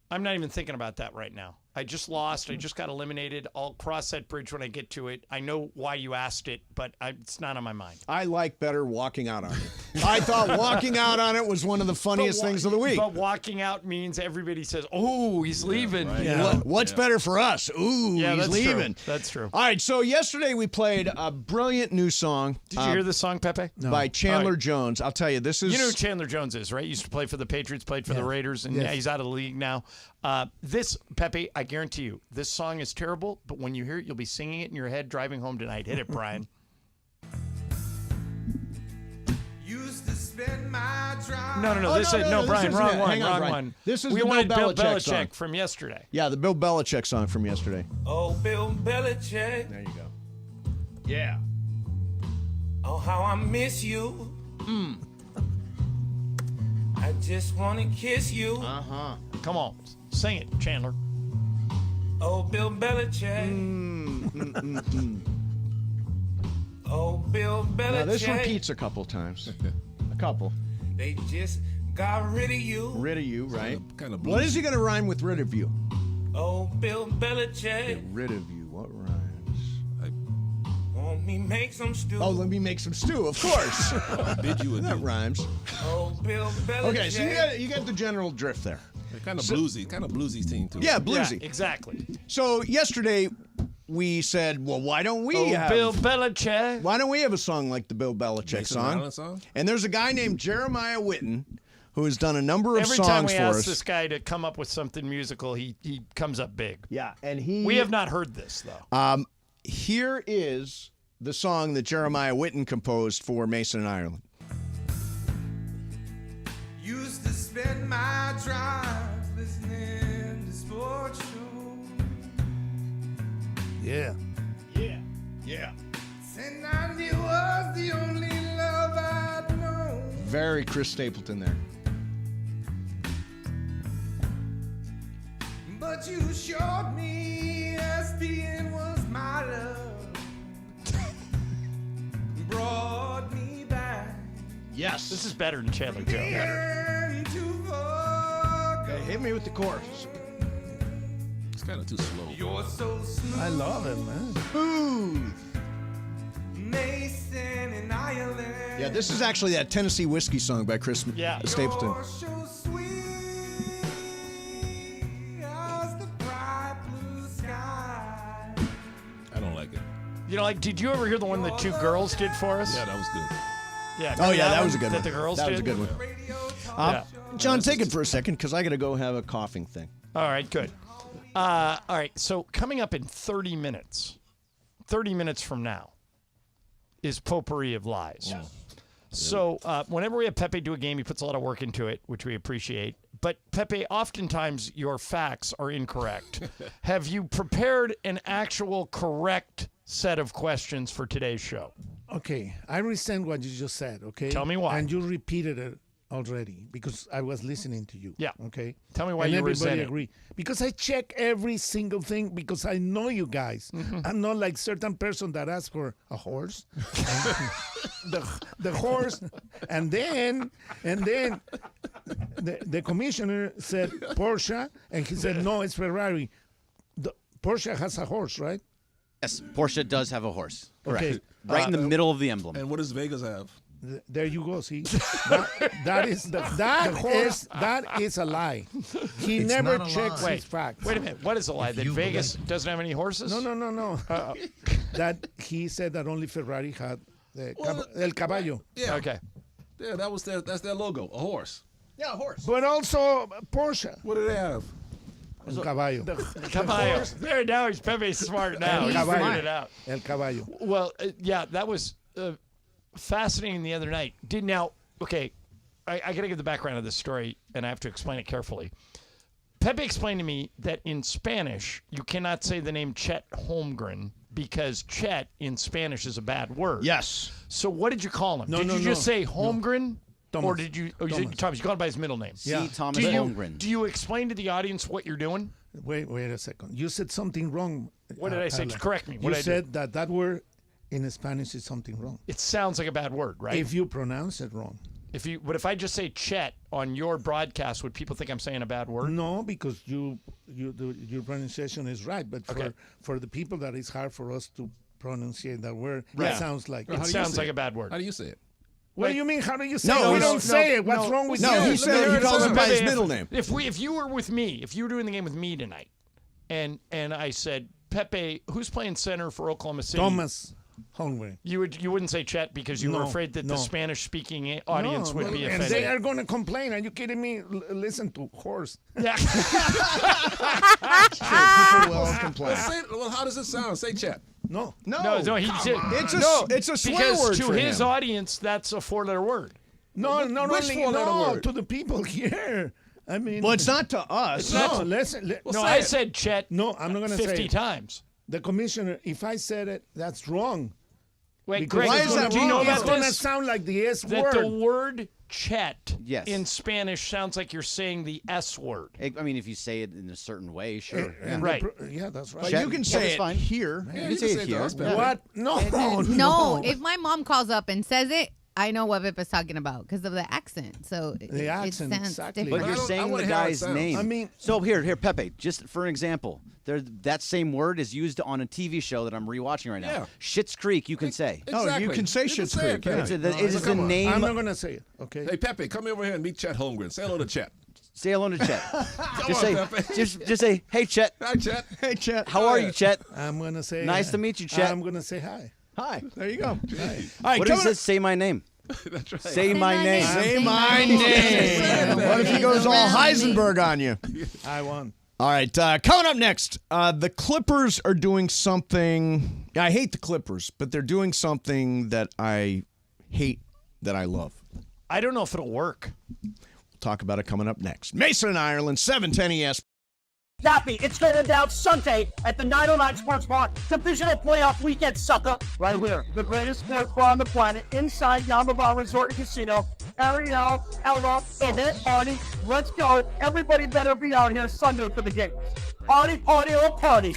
I'm not even thinking about that right now. I just lost. I just got eliminated. I'll cross that bridge when I get to it. I know why you asked it, but it's not on my mind. I like better walking out on it. I thought walking out on it was one of the funniest things of the week. But walking out means everybody says, "Oh, he's leaving." Right. Yeah. What's better for us? Ooh, he's leaving. True. That's true. All right, so yesterday we played a brilliant new song. Did you hear the song, Pepe? By Chandler Jones. I'll tell you, this is... You know who Chandler Jones is, right? He used to play for the Patriots, played for the Raiders, and he's out of the league now. This, Pepe, I guarantee you, this song is terrible, but when you hear it, you'll be singing it in your head driving home tonight. Hit it, Brian. Used to spend my drive. No, Brian, wrong one, wrong one. This is we the wanted Bill Bill Belichick Belichick song. from yesterday. Yeah, the Bill Belichick song from yesterday. Oh, Bill Belichick. There you go. Yeah. Oh, how I miss you. I just want to kiss you. Uh-huh. Come on, sing it, Chandler. Oh, Bill Belichick. Oh, Bill Belichick. Now, this repeats a couple times. A couple. They just got rid of you. Rid of you, right? Kind of What is he going to rhyme with rid of you? Oh, Bill Belichick. Get rid of you. What rhymes? Want me make some stew. Oh, let me make some stew, of course. Bid you That rhymes. Oh, Bill Belichick. Okay, so you got the general drift there. Kind of bluesy team too. Yeah, bluesy. Yeah, exactly. So yesterday we said, well, why don't we have Bill Belichick? Why don't we have a song like the Bill Belichick Mason song? Island song? And there's a guy named Jeremiah Witten who has done a number of Every songs time we for ask us. this guy to come up with something musical, he comes up big. Yeah, and he. We have not heard this though. Here is the song that Jeremiah Witten composed for Mason and Ireland. Used to spend my drive listening to sports shows. Yeah. Yeah. And I knew it was the only love I'd known. Very Chris Stapleton there. But you showed me ESPN was my love. Brought me back. Yes. This is better than Chandler Jones. Okay, hit me with the chorus. It's kind of too slow. You're so smooth. I love it, man. Smooth. Mason and Ireland. Yeah, this is actually that Tennessee Whiskey song by Chris Stapleton. You're so sweet as the bright blue sky. I don't like it. You know, like, did you ever hear the one the two girls did for us? Yeah, that was good. Yeah. Oh, yeah, that one was a good one. That the girls That did? was a good one. Yeah. John, take it for a second because I got to go have a coughing thing. All right, good. All right, so coming up in 30 minutes from now is Potpourri of Lies. Yeah. So whenever we have Pepe do a game, he puts a lot of work into it, which we appreciate. But Pepe, oftentimes your facts are incorrect. Have you prepared an actual correct set of questions for today's show? Okay, I resent what you just said, okay? Tell me why. And you repeated it already because I was listening to you. Yeah. Okay? Tell me why and you everybody resent it. agree. Because I check every single thing because I know you guys. I'm not like certain person that asks for a horse. the horse. And then the commissioner said Porsche and he said, no, it's Ferrari. Porsche has a horse, right? Yes, Porsche does have a horse. Correct. Okay. Right in the middle of the emblem. And what does Vegas have? There you go. See, that is a lie. He It's never not a checks lie. his facts. Wait a minute. What is a lie? That Vegas doesn't have any horses? No. That he said that only Ferrari had el caballo. Yeah. Okay. Yeah, that's their logo, a horse. Yeah, a horse. But also Porsche. What do they have? El caballo. Caballo. There, now he's Pepe's smart now. He's caballo. figured it out. El caballo. Well, yeah, that was fascinating the other night. Okay, I got to give the background of this story, and I have to explain it carefully. Pepe explained to me that in Spanish, you cannot say the name Chet Holmgren because Chet in Spanish is a bad word. Yes. So what did you call him? No, did no, you just no. say Holmgren? Thomas. Or did you? Oh, you said Thomas. You called him by his middle name. Yeah. Thomas Do you, Holmgren. do you explain to the audience what you're doing? Wait a second. You said something wrong. What did I say? Alan. Correct me. What You did I do? said that word in Spanish is something wrong. It sounds like a bad word, right? If you pronounce it wrong. But if I just say Chet on your broadcast, would people think I'm saying a bad word? No, because your pronunciation is right. But for the people that it's hard for us to pronunciate that word, it sounds like it sounds like a bad word. How do you say it? What do you mean? How do you say it? We don't say it. What's wrong with you? No, he said he calls him by his middle name. If you were with me, if you were doing the game with me tonight, and I said, Pepe, who's playing center for Oklahoma City? Thomas Holmgren. You wouldn't say Chet because you were afraid that the Spanish-speaking audience would be offended. And they are going to complain. Are you kidding me? Listen to Horse. Yeah. Well, how does it sound? Say Chet. No. He It's a swear because word to for his him. audience, that's a 4-letter word. No, Which four-letter word? to the people here. I mean, Well, it's not to us. I said Chet. No, I'm not going to say 50 it. times. The commissioner, if I said it, that's wrong. Wait, Because Greg, why is that do you know It's about going to this? sound like the S That word. the word Chet Yes. in Spanish sounds like you're saying the S word. I mean, if you say it in a certain way, sure. And Right. Yeah, that's right. But you can say that's it fine. here. You can say it here. Yeah. What? No. No, if my mom calls up and says it, I know what Pip is talking about because of the accent. So The accent, it sounds exactly. different. But you're I saying wanna the hear how it guy's sounds. name. I mean- so here, Pepe. Just for an example, that same word is used on a TV show that I'm rewatching right now. Yeah. Schitt's Creek. You can say. Oh, you can say You Schitt's say it, Creek. Yeah. It's Pepe. it is the come on. name. I'm not going to say it, okay? Hey, Pepe, come over here and meet Chet Holmgren. Say hello to Chet. Say hello to Chet. just on, say, Pepe. just say, hey Chet. Hi, Chet. Hey, Chet. How are you, Chet? I'm going to say... Nice to meet you, Chet. I'm going to say hi. Hi. There you go. All right, What if he coming says, say my name? That's right. Say my name. Say my name. What if he goes all Heisenberg on you? I won. All right, coming up next, the Clippers are doing something. I hate the Clippers, but they're doing something that I hate that I love. I don't know if it'll work. We'll talk about it coming up next. Mason and Ireland, 710 ES. Zappy, it's going down Sunday at the 909 Sports Bar. Divisional playoff weekend, sucker. Right here, the greatest sports bar on the planet, inside Yamava Resort and Casino. Ariel, Elrock, and that party. Let's go. Everybody better be out here Sunday for the game. Party, party, oh party.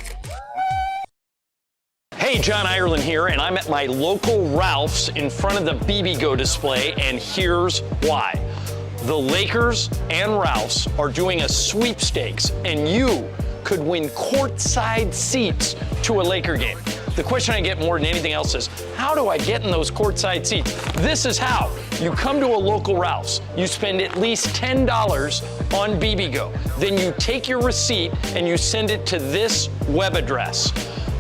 Hey, John Ireland here, and I'm at my local Ralph's in front of the BB-Go display, and here's why. The Lakers and Ralph's are doing a sweepstakes, and you could win courtside seats to a Laker game. The question I get more than anything else is, how do I get in those courtside seats? This is how. You come to a local Ralph's, you spend at least $10 on BB-Go. Then you take your receipt and you send it to this web address,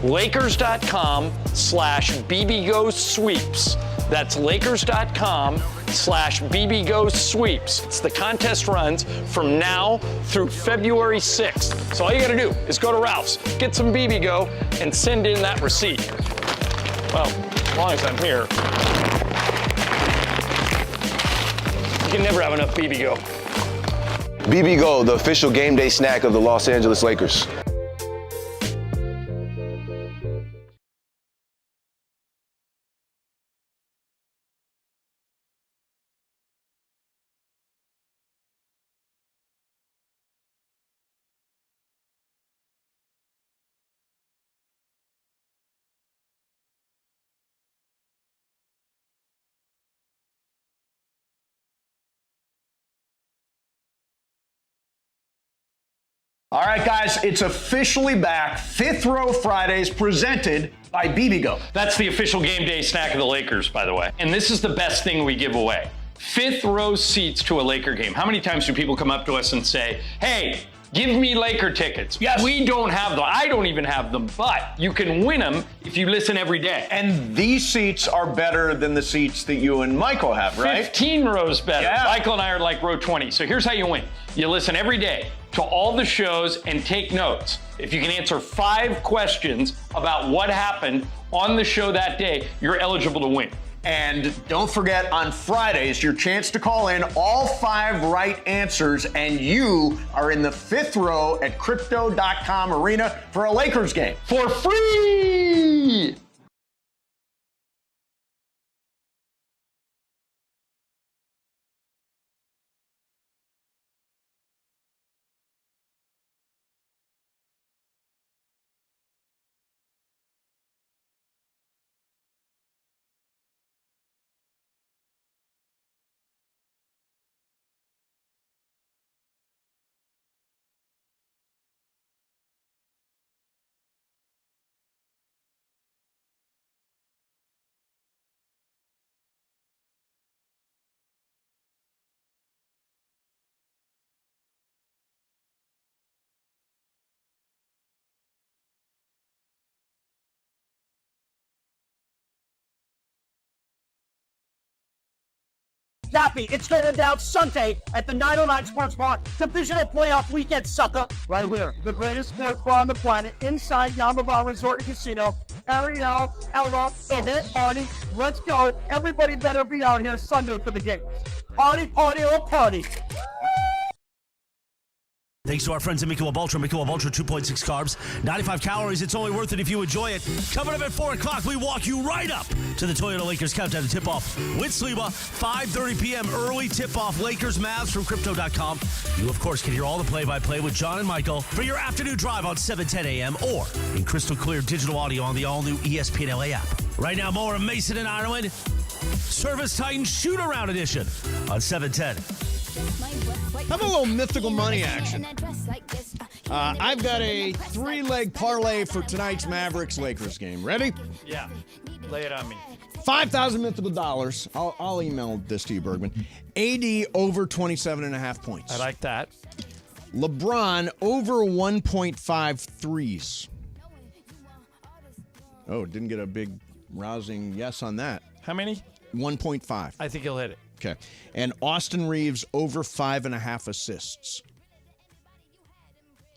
lakers.com/BBGO sweeps. That's lakers.com/BBGO sweeps. It's the contest runs from now through February 6th. So all you gotta do is go to Ralph's, get some BB-Go, and send in that receipt. Well, as long as I'm here. You can never have enough BB-Go. BB-Go, the official game day snack of the Los Angeles Lakers. All right, guys, it's officially back. Fifth Row Fridays presented by BB-Go. That's the official game day snack of the Lakers, by the way. And this is the best thing we give away. Fifth row seats to a Laker game. How many times do people come up to us and say, hey, give me Laker tickets? Yes. We don't have them. I don't even have them, but you can win them if you listen every day. And these seats are better than the seats that you and Michael have, right? 15 rows better. Yeah. Michael and I are like row 20. So here's how you win. You listen every day to all the shows and take notes. If you can answer 5 questions about what happened on the show that day, you're eligible to win. And don't forget, on Fridays, your chance to call in all 5 right answers, and you are in the 5th row at Crypto.com Arena for a Lakers game. For free! Snappy, it's going down Sunday at the 909 Sports Bar. Divisional playoff weekend, sucker. Right here, the greatest sports bar on the planet, inside Yamava Resort and Casino. Ariel, Elroth, and it, party. Let's go. Everybody better be out here Sunday for the game. Party, party, or party. Thanks to our friends at Michelob Ultra. Michelob Ultra, 2.6 carbs, 95 calories. It's only worth it if you enjoy it. Coming up at 4 o'clock, we walk you right up to the Toyota Lakers countdown to tip-off with Sleba. 5:30 p.m. early tip-off. Lakers-Mavs from Crypto.com. You, of course, can hear all the play-by-play with John and Michael for your afternoon drive on 7:10 a.m. or in crystal clear digital audio on the all-new ESPN LA app. Right now, more of Mason and Ireland. Service Titan Shoot-Around Edition on 710. Have a little mythical money action. I've got a 3-leg parlay for tonight's Mavericks-Lakers game. Ready? Yeah. Lay it on me. 5,000 mythical dollars. I'll email this to you, Bergman. AD over 27.5 points. I like that. LeBron over 1.5 threes. Oh, didn't get a big rousing yes on that. How many? 1.5. I think he'll hit it. Okay. And Austin Reeves over 5.5 assists.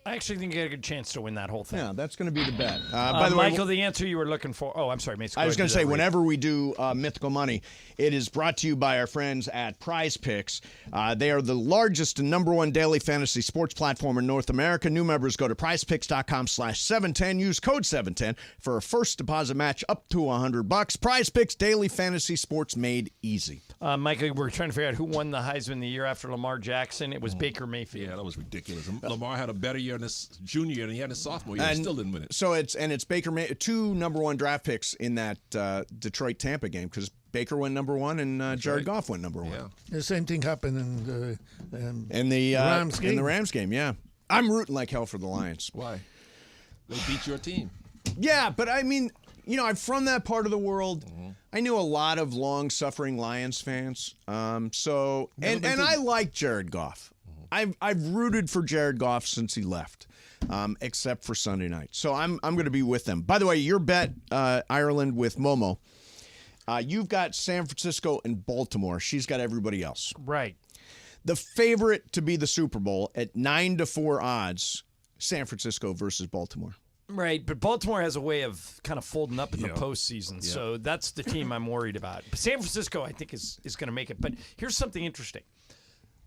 I actually think you got a good chance to win that whole thing. Yeah, that's going to be the bet. By the way, Michael, the answer you were looking for. Oh, I'm sorry, Mason. I was going to say, whenever we do Mythical Money, it is brought to you by our friends at Prize Picks. They are the largest and number one daily fantasy sports platform in North America. New members go to prizepicks.com/710. Use code 710 for a first deposit match up to $100. Prize Picks, daily fantasy sports made easy. Michael, we're trying to figure out who won the Heisman the year after Lamar Jackson. It was Baker Mayfield. Yeah, that was ridiculous. Lamar had a better year in his junior year than he had in his sophomore year. He still didn't win it. So it's Baker, two number one draft picks in that Detroit-Tampa game because Baker went number one and Jared Goff went number one. Yeah. The same thing happened in the Rams game. In the Rams game, yeah. I'm rooting like hell for the Lions. Why? They beat your team. Yeah, but I mean, I'm from that part of the world. Mm-hmm. I knew a lot of long-suffering Lions fans. And I like Jared Goff. Mm-hmm. I've rooted for Jared Goff since he left, except for Sunday night. So I'm going to be with them. By the way, your bet, Ireland with Momo. You've got San Francisco and Baltimore. She's got everybody else. Right. The favorite to be the Super Bowl at 9-4 odds, San Francisco versus Baltimore. Right, but Baltimore has a way of kind of folding up in the postseason, so that's the team I'm worried about. But San Francisco, I think, is going to make it. But here's something interesting.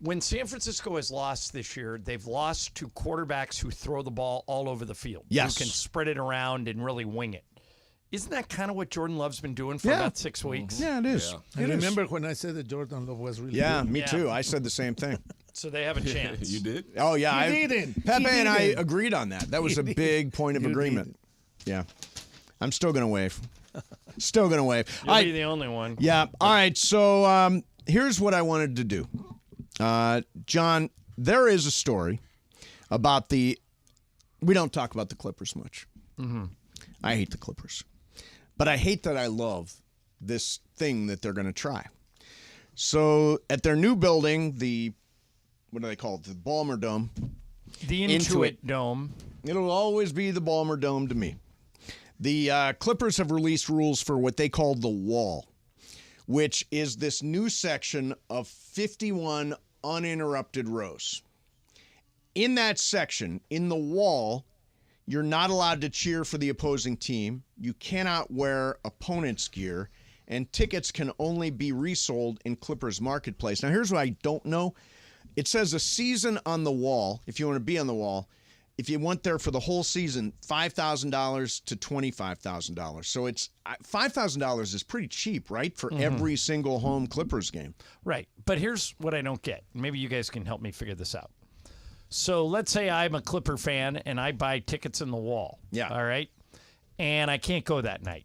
When San Francisco has lost this year, they've lost to quarterbacks who throw the ball all over the field. Yes. Who can spread it around and really wing it. Isn't that kind of what Jordan Love's been doing for about 6 weeks? Yeah, it is. I remember when I said that Jordan Love was really good. Me too. I said the same thing. So they have a chance. You did? Oh, yeah. He didn't. Pepe He and I didn't. agreed on that. That was a big point of agreement. Yeah. I'm still going to wave. Still going to wave. You'll be the only one. Yeah. All right. So here's what I wanted to do. John, there is a story about we don't talk about the Clippers much. Mm-hmm. I hate the Clippers. But I hate that I love this thing that they're going to try. So at their new building, what do they call it? The Ballmer Dome. The Intuit Dome. It'll always be the Ballmer Dome to me. The Clippers have released rules for what they call the Wall, which is this new section of 51 uninterrupted rows. In that section, in the Wall, you're not allowed to cheer for the opposing team. You cannot wear opponent's gear, and tickets can only be resold in Clippers Marketplace. Now, here's what I don't know. It says a season on the Wall, if you want to be on the Wall, if you went there for the whole season, $5,000 to $25,000. So it's $5,000 is pretty cheap, right, for every single home Clippers game. Right. But here's what I don't get. Maybe you guys can help me figure this out. So let's say I'm a Clipper fan and I buy tickets in the Wall. Yeah. All right. And I can't go that night.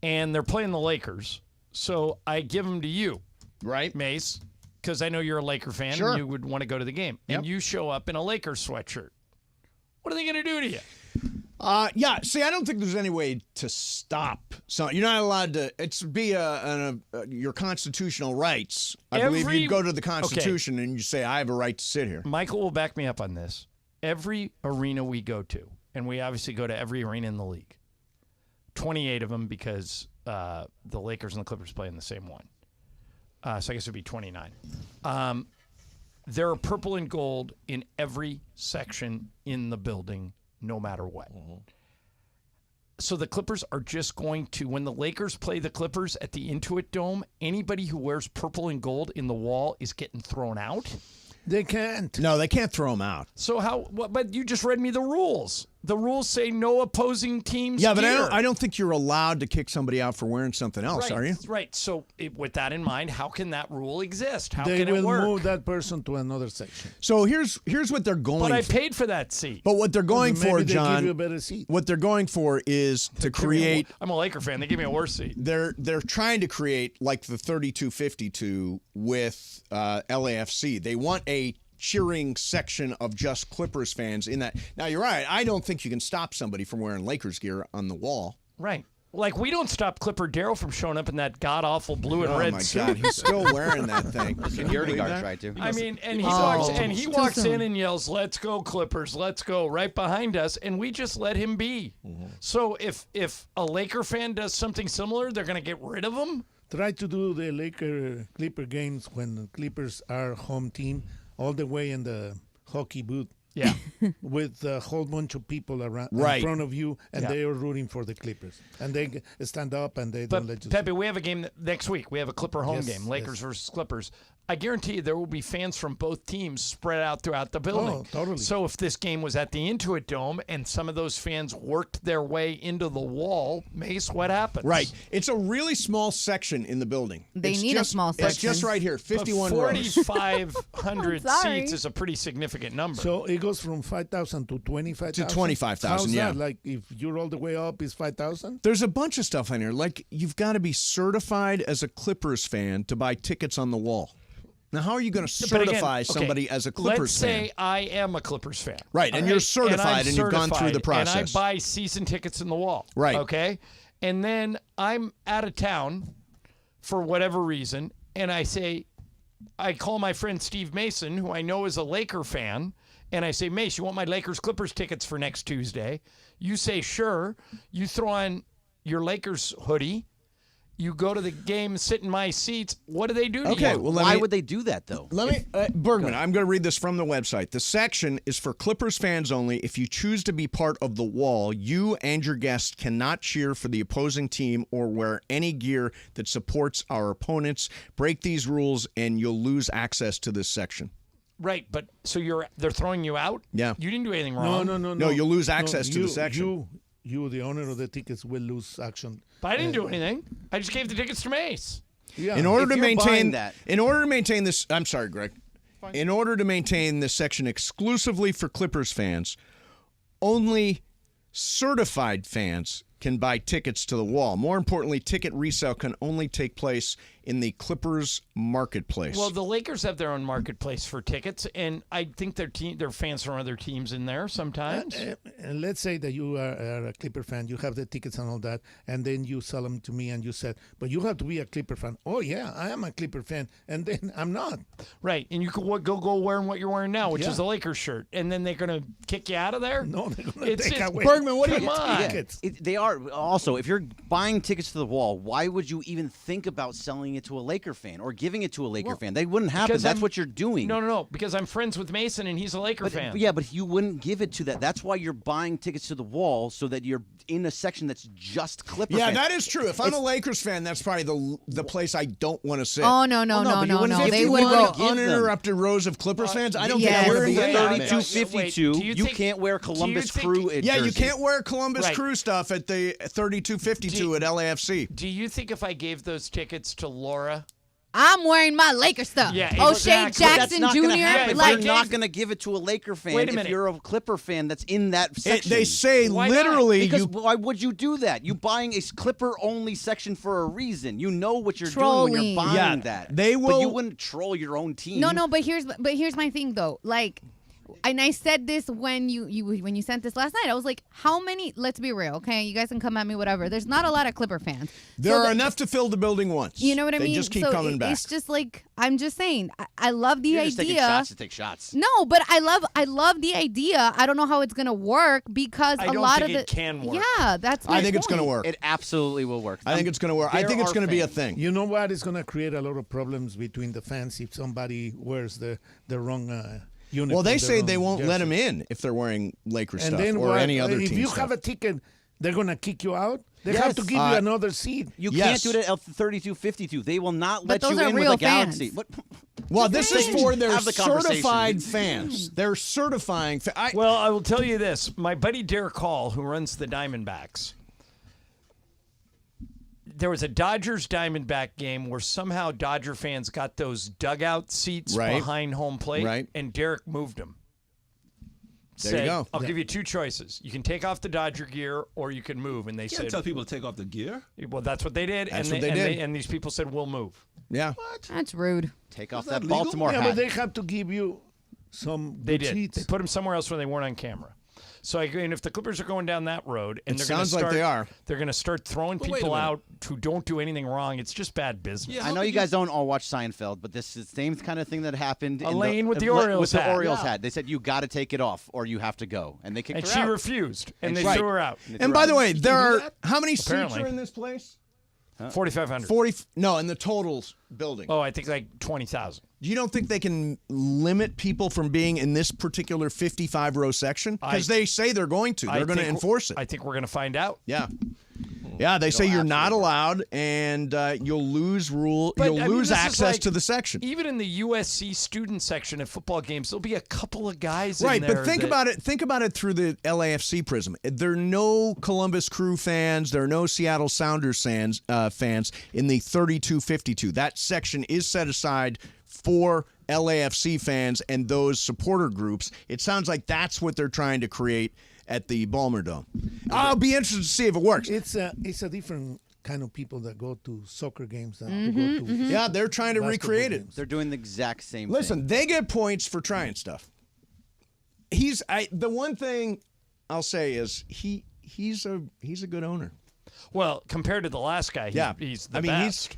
And they're playing the Lakers. So I give them to you. Right. Mace. Because I know you're a Laker fan Sure. and you would want to go to the game. Yep. And you show up in a Lakers sweatshirt. What are they going to do to you? Yeah, see, I don't think there's any way to stop. So you're not allowed to. It's your constitutional rights. I believe you go to the Constitution and you say, I have a right to sit here. Michael will back me up on this. Every arena we go to, and we obviously go to every arena in the league, 28 of them because the Lakers and the Clippers play in the same one. So I guess it would be 29. There are purple and gold in every section in the building, no matter what. So the Clippers are just going to, when the Lakers play the Clippers at the Intuit Dome, anybody who wears purple and gold in the wall is getting thrown out? They can't. No, they can't throw them out. So how? But you just read me the rules. The rules say no opposing teams. Yeah, but gear. I don't think you're allowed to kick somebody out for wearing something else, Right, are you? Right. So with that in mind, how can that rule exist? How They can it will work? move that person to another section. So here's what they're going But I for. paid for that seat. But what they're going Maybe for, they John, give you a better seat. what they're going for is to create. I'm a Laker fan. They give me a worse seat. They're trying to create like the 32-52 with LAFC. They want a cheering section of just Clippers fans in that. Now, you're right. I don't think you can stop somebody from wearing Lakers gear on the wall. Right. Like, we don't stop Clipper Darrell from showing up in that god-awful blue and red suit. Oh, my God. He's still wearing that thing. Security guard tried to. I mean, and he walks in and yells, "Let's go, Clippers, let's go," right behind us, and we just let him be. So if a Laker fan does something similar, they're going to get rid of him? Try to do the Clipper games when the Clippers are home team all the way in the hockey booth. Yeah. With a whole bunch of people around Right. in front of you, and Yeah. they are rooting for the Clippers. And they stand up and they don't let you. Pepe, we have a game next week. We have a Clipper home Yes, game, Lakers yes. versus Clippers. I guarantee you there will be fans from both teams spread out throughout the building. Oh, totally. So if this game was at the Intuit Dome and some of those fans worked their way into the wall, Mace, what happens? Right. It's a really small section in the building. They It's need a just- small It's section. just right here, 51 But rows. 4,500 I'm sorry. seats is a pretty significant number. So it goes from 5,000 to 25,000? To 25,000, How's yeah. that? Like if you're all the way up, is 5,000? There's a bunch of stuff in here. Like, you've got to be certified as a Clippers fan to buy tickets on the wall. Now, how are you going to But again, certify okay, somebody as a Clippers let's fan? say I am a Clippers fan. Right, and you're certified I'm and you've gone through the certified, process. And I buy season tickets in the wall. Right. Okay? And then I'm out of town for whatever reason, and I call my friend Steve Mason, who I know is a Laker fan, and I say, Mace, you want my Lakers-Clippers tickets for next Tuesday? You say, sure. You throw on your Lakers hoodie. You go to the game, sit in my seats. What do they do to Okay, you? well, Why would they do that, though? Let me, Bergman, I'm going to read this from the website. The section is for Clippers fans only. If you choose to be part of the wall, you and your guests cannot cheer for the opposing team or wear any gear that supports our opponents. Break these rules and you'll lose access to this section. Right, but so they're throwing you out? Yeah. You didn't do anything wrong. No, you'll lose access to the section. You, the owner of the tickets, will lose action. But I didn't do anything. I just gave the tickets to Mace. Yeah. In order to maintain that, in order to maintain this, I'm sorry, Greg. In order to maintain this section exclusively for Clippers fans, only certified fans can buy tickets to the wall. More importantly, ticket resale can only take place in the Clippers marketplace. Well, the Lakers have their own marketplace for tickets, and I think their fans from other teams in there sometimes. And let's say that you are a Clipper fan, you have the tickets and all that, and then you sell them to me and you said, but you have to be a Clipper fan. Oh, yeah, I am a Clipper fan, and then I'm not. Right, and you could go wearing what you're wearing now, which Yeah. is a Lakers shirt, and then they're going to kick you out of there? No, they're going to take away. Bergman, what do you Come on. tickets? They are. Also, if you're buying tickets to the wall, why would you even think about selling it to a Laker fan or giving it to a Laker fan? They wouldn't happen. because That's I'm- what you're doing. No, because I'm friends with Mason, and he's a Laker fan. Yeah, but you wouldn't give it to that. That's why you're buying tickets to the wall so that you're in a section that's just Clipper yeah, fans. that is true. If I'm It's- a Lakers fan, that's probably the place I don't want to sit. Oh, no. but you wouldn't give They them would one go. uninterrupted rows of Clippers fans. I don't yes. think I We're would in be in that mix. 3252. Wait, do you You think- can't wear do you Columbus think- Crew. Yeah, you jersey. can't wear Columbus Right. Crew stuff at the 3252 at LAFC. Do you think if I gave those tickets to Laura? I'm wearing my Laker stuff. Yeah, O'Shea exactly. That's Jackson not Jr. gonna happen. Like, You're not going to give it to a Laker fan Wait a if minute. you're a Clipper fan that's in that section. They say Why not? literally Because why would you do that? You buying a Clipper-only section for a reason. You know what you're doing when Trolling. you're buying Yeah, that. they But will- you wouldn't troll your own team. no, but here's my thing though. Like, and I said this when you sent this last night. I was like, how many? Let's be real, okay? You guys can come at me, whatever. There's not a lot of Clipper fans. There are enough to fill the building once. You know what I mean? They just keep coming back. It's just like I'm just saying. I love the You're idea. just taking shots to take shots. No, but I love the idea. I don't know how it's gonna work because I a don't lot think of it can work. Yeah, that's. I think it's going to work. It absolutely will work. I think it's going to work. I think it's going to be a thing. You know what? It's going to create a lot of problems between the fans if somebody wears the wrong uniform. Well, they say they wrong won't let jersey. them in if they're wearing Lakers And stuff then or what? any other If team you stuff. have a ticket, they're going to kick you out. They have to give you another seat. You can't do it at 32-52. They will not let those you are in with real a Galaxy. fans. What? Well, this is for their Have the conversation. certified fans. They're certifying. Well, I will tell you this. My buddy Derek Hall, who runs the Diamondbacks, there was a Dodgers-Diamondback game where somehow Dodger fans got those dugout seats behind home plate, and Derek moved them. There you go. I'll give you two choices. You can take off the Dodger gear or you can move. And they You said, can't tell people to take off the gear. well, that's what they did. That's and what they did. And these people said, we'll move. Yeah. That's rude. Take off that that legal? Baltimore Yeah, hat. but they have to give you some They good did. seats. They put them somewhere else where they weren't on camera. So I mean, if the Clippers are going down that road, and It they're going to sounds like start, they are. they're going to start throwing But wait a people minute. out who don't do anything wrong. It's just bad business. Yeah, I know you guys don't all watch Seinfeld, but this is the same kind of thing that happened Elaine with the Orioles with the hat. Orioles Yeah. hat. They said you got to take it off or you have to go, and they kicked And her she out. refused, and they Right. threw her out. And by the way, there do are that? how many seats Apparently. are in this place? 4,500. 40. No, in the total building. Oh, I think like 20,000. You don't think they can limit people from being in this particular 55-row section? Because they say they're going to. They're going to enforce it. I think we're going to find out. Yeah. Yeah, they say you're not allowed, and you'll lose But, I mean, lose this is access like- to the section. Even in the USC student section at football games, there'll be a couple of guys Right, in there. but think about it. Think about it through the LAFC prism. There are no Columbus Crew fans. There are no Seattle Sounders fans in the 32-52. That section is set aside for LAFC fans and those supporter groups. It sounds like that's what they're trying to create at the Ballmer Dome. I'll be interested to see if it works. It's a different kind of people that go to soccer games than to go to Yeah, they're trying to basketball recreate it. games. They're doing the exact same Listen, thing. they get points for trying stuff. The one thing I'll say is he's a good owner. Well, compared to the last guy, he's the best.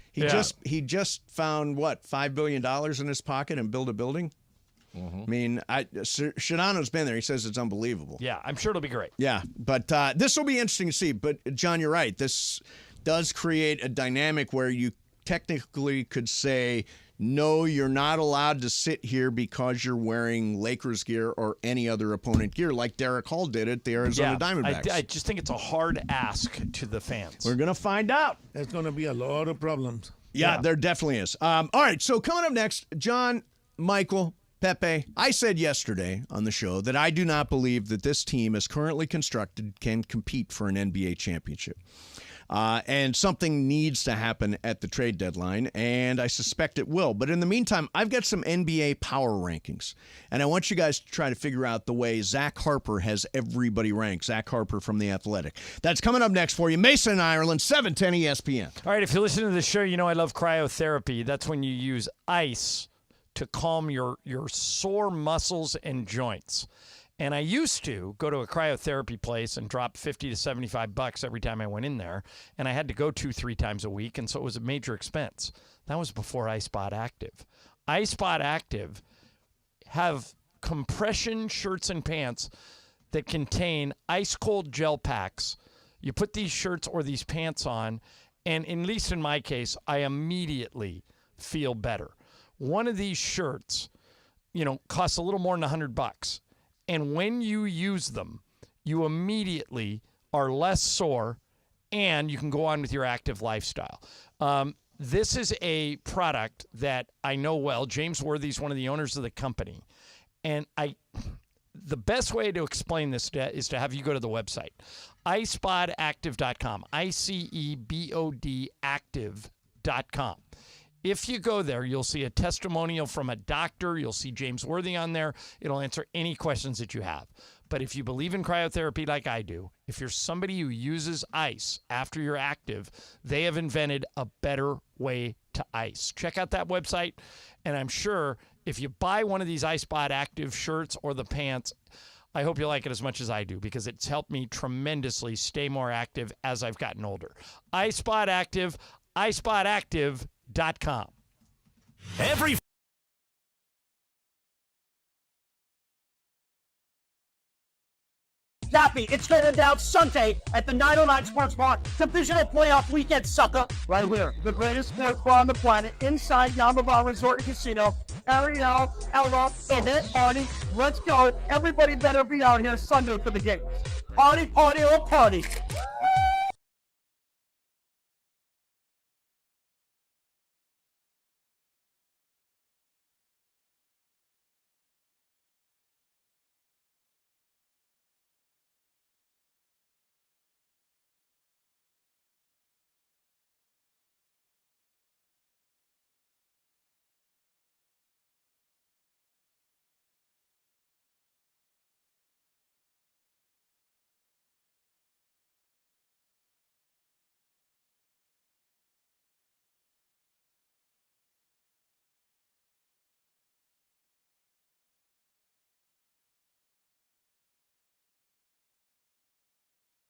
He just found what $5 billion in his pocket and built a building. I mean, Shadano's been there. He says it's unbelievable. Yeah, I'm sure it'll be great. Yeah, but this will be interesting to see. But John, you're right. This does create a dynamic where you technically could say, no, you're not allowed to sit here because you're wearing Lakers gear or any other opponent gear, like Derek Hall did at the Arizona Diamondbacks. I just think it's a hard ask to the fans. We're going to find out. There's going to be a lot of problems. Yeah, there definitely is. All right, so coming up next, John, Michael, Pepe, I said yesterday on the show that I do not believe that this team, as currently constructed, can compete for an NBA championship. And something needs to happen at the trade deadline, and I suspect it will. But in the meantime, I've got some NBA power rankings, and I want you guys to try to figure out the way Zach Harper has everybody ranked. Zach Harper from The Athletic. That's coming up next for you. Mason, Ireland, 710 ESPN. All right, if you listen to the show, you know I love cryotherapy. That's when you use ice to calm your sore muscles and joints. And I used to go to a cryotherapy place and drop $50 to $75 every time I went in there. And I had to go 2-3 times a week. And so it was a major expense. That was before iSpot Active. iSpot Active have compression shirts and pants that contain ice cold gel packs. You put these shirts or these pants on, and at least in my case, I immediately feel better. One of these shirts, costs a little more than $100. And when you use them, you immediately are less sore and you can go on with your active lifestyle. This is a product that I know well. James Worthy's one of the owners of the company. And the best way to explain this is to have you go to the website, iSpotActive.com, ICEBOD active.com. If you go there, you'll see a testimonial from a doctor. You'll see James Worthy on there. It'll answer any questions that you have. But if you believe in cryotherapy like I do, if you're somebody who uses ice after you're active, they have invented a better way to ice. Check out that website, and I'm sure if you buy one of these iSpot Active shirts or the pants, I hope you like it as much as I do because it's helped me tremendously stay more active as I've gotten older. iSpot Active, iSpotActive.com. Every Snappy, it's going down Sunday at the 909 Sports Bar. Divisional playoff weekend, sucker. Right here, the greatest sports bar on the planet, inside Yamava Resort and Casino. Ariel, Elroth, and it, party. Let's go. Everybody better be out here Sunday for the game. Party, party, or party.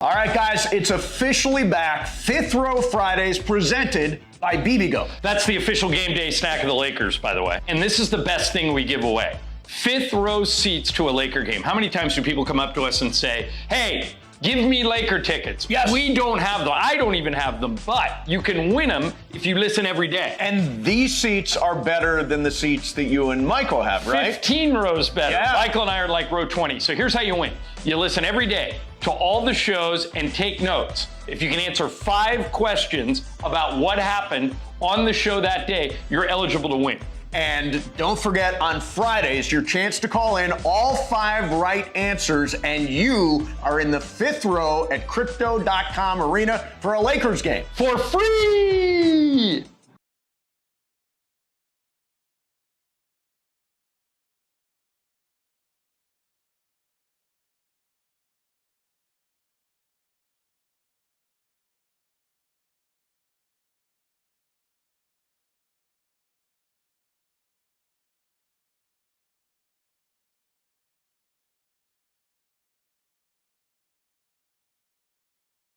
All right, guys, it's officially back. Fifth Row Fridays presented by BBGO. That's the official game day snack of the Lakers, by the way. And this is the best thing we give away. Fifth row seats to a Laker game. How many times do people come up to us and say, hey, give me Laker tickets? Yes. We don't have them. I don't even have them, but you can win them if you listen every day. And these seats are better than the seats that you and Michael have, right? 15 rows better. Yeah. Michael and I are like row 20. So here's how you win. You listen every day to all the shows and take notes. If you can answer 5 questions about what happened on the show that day, you're eligible to win. And don't forget, on Fridays, your chance to call in all 5 right answers, and you are in the fifth row at Crypto.com Arena for a Lakers game. For free!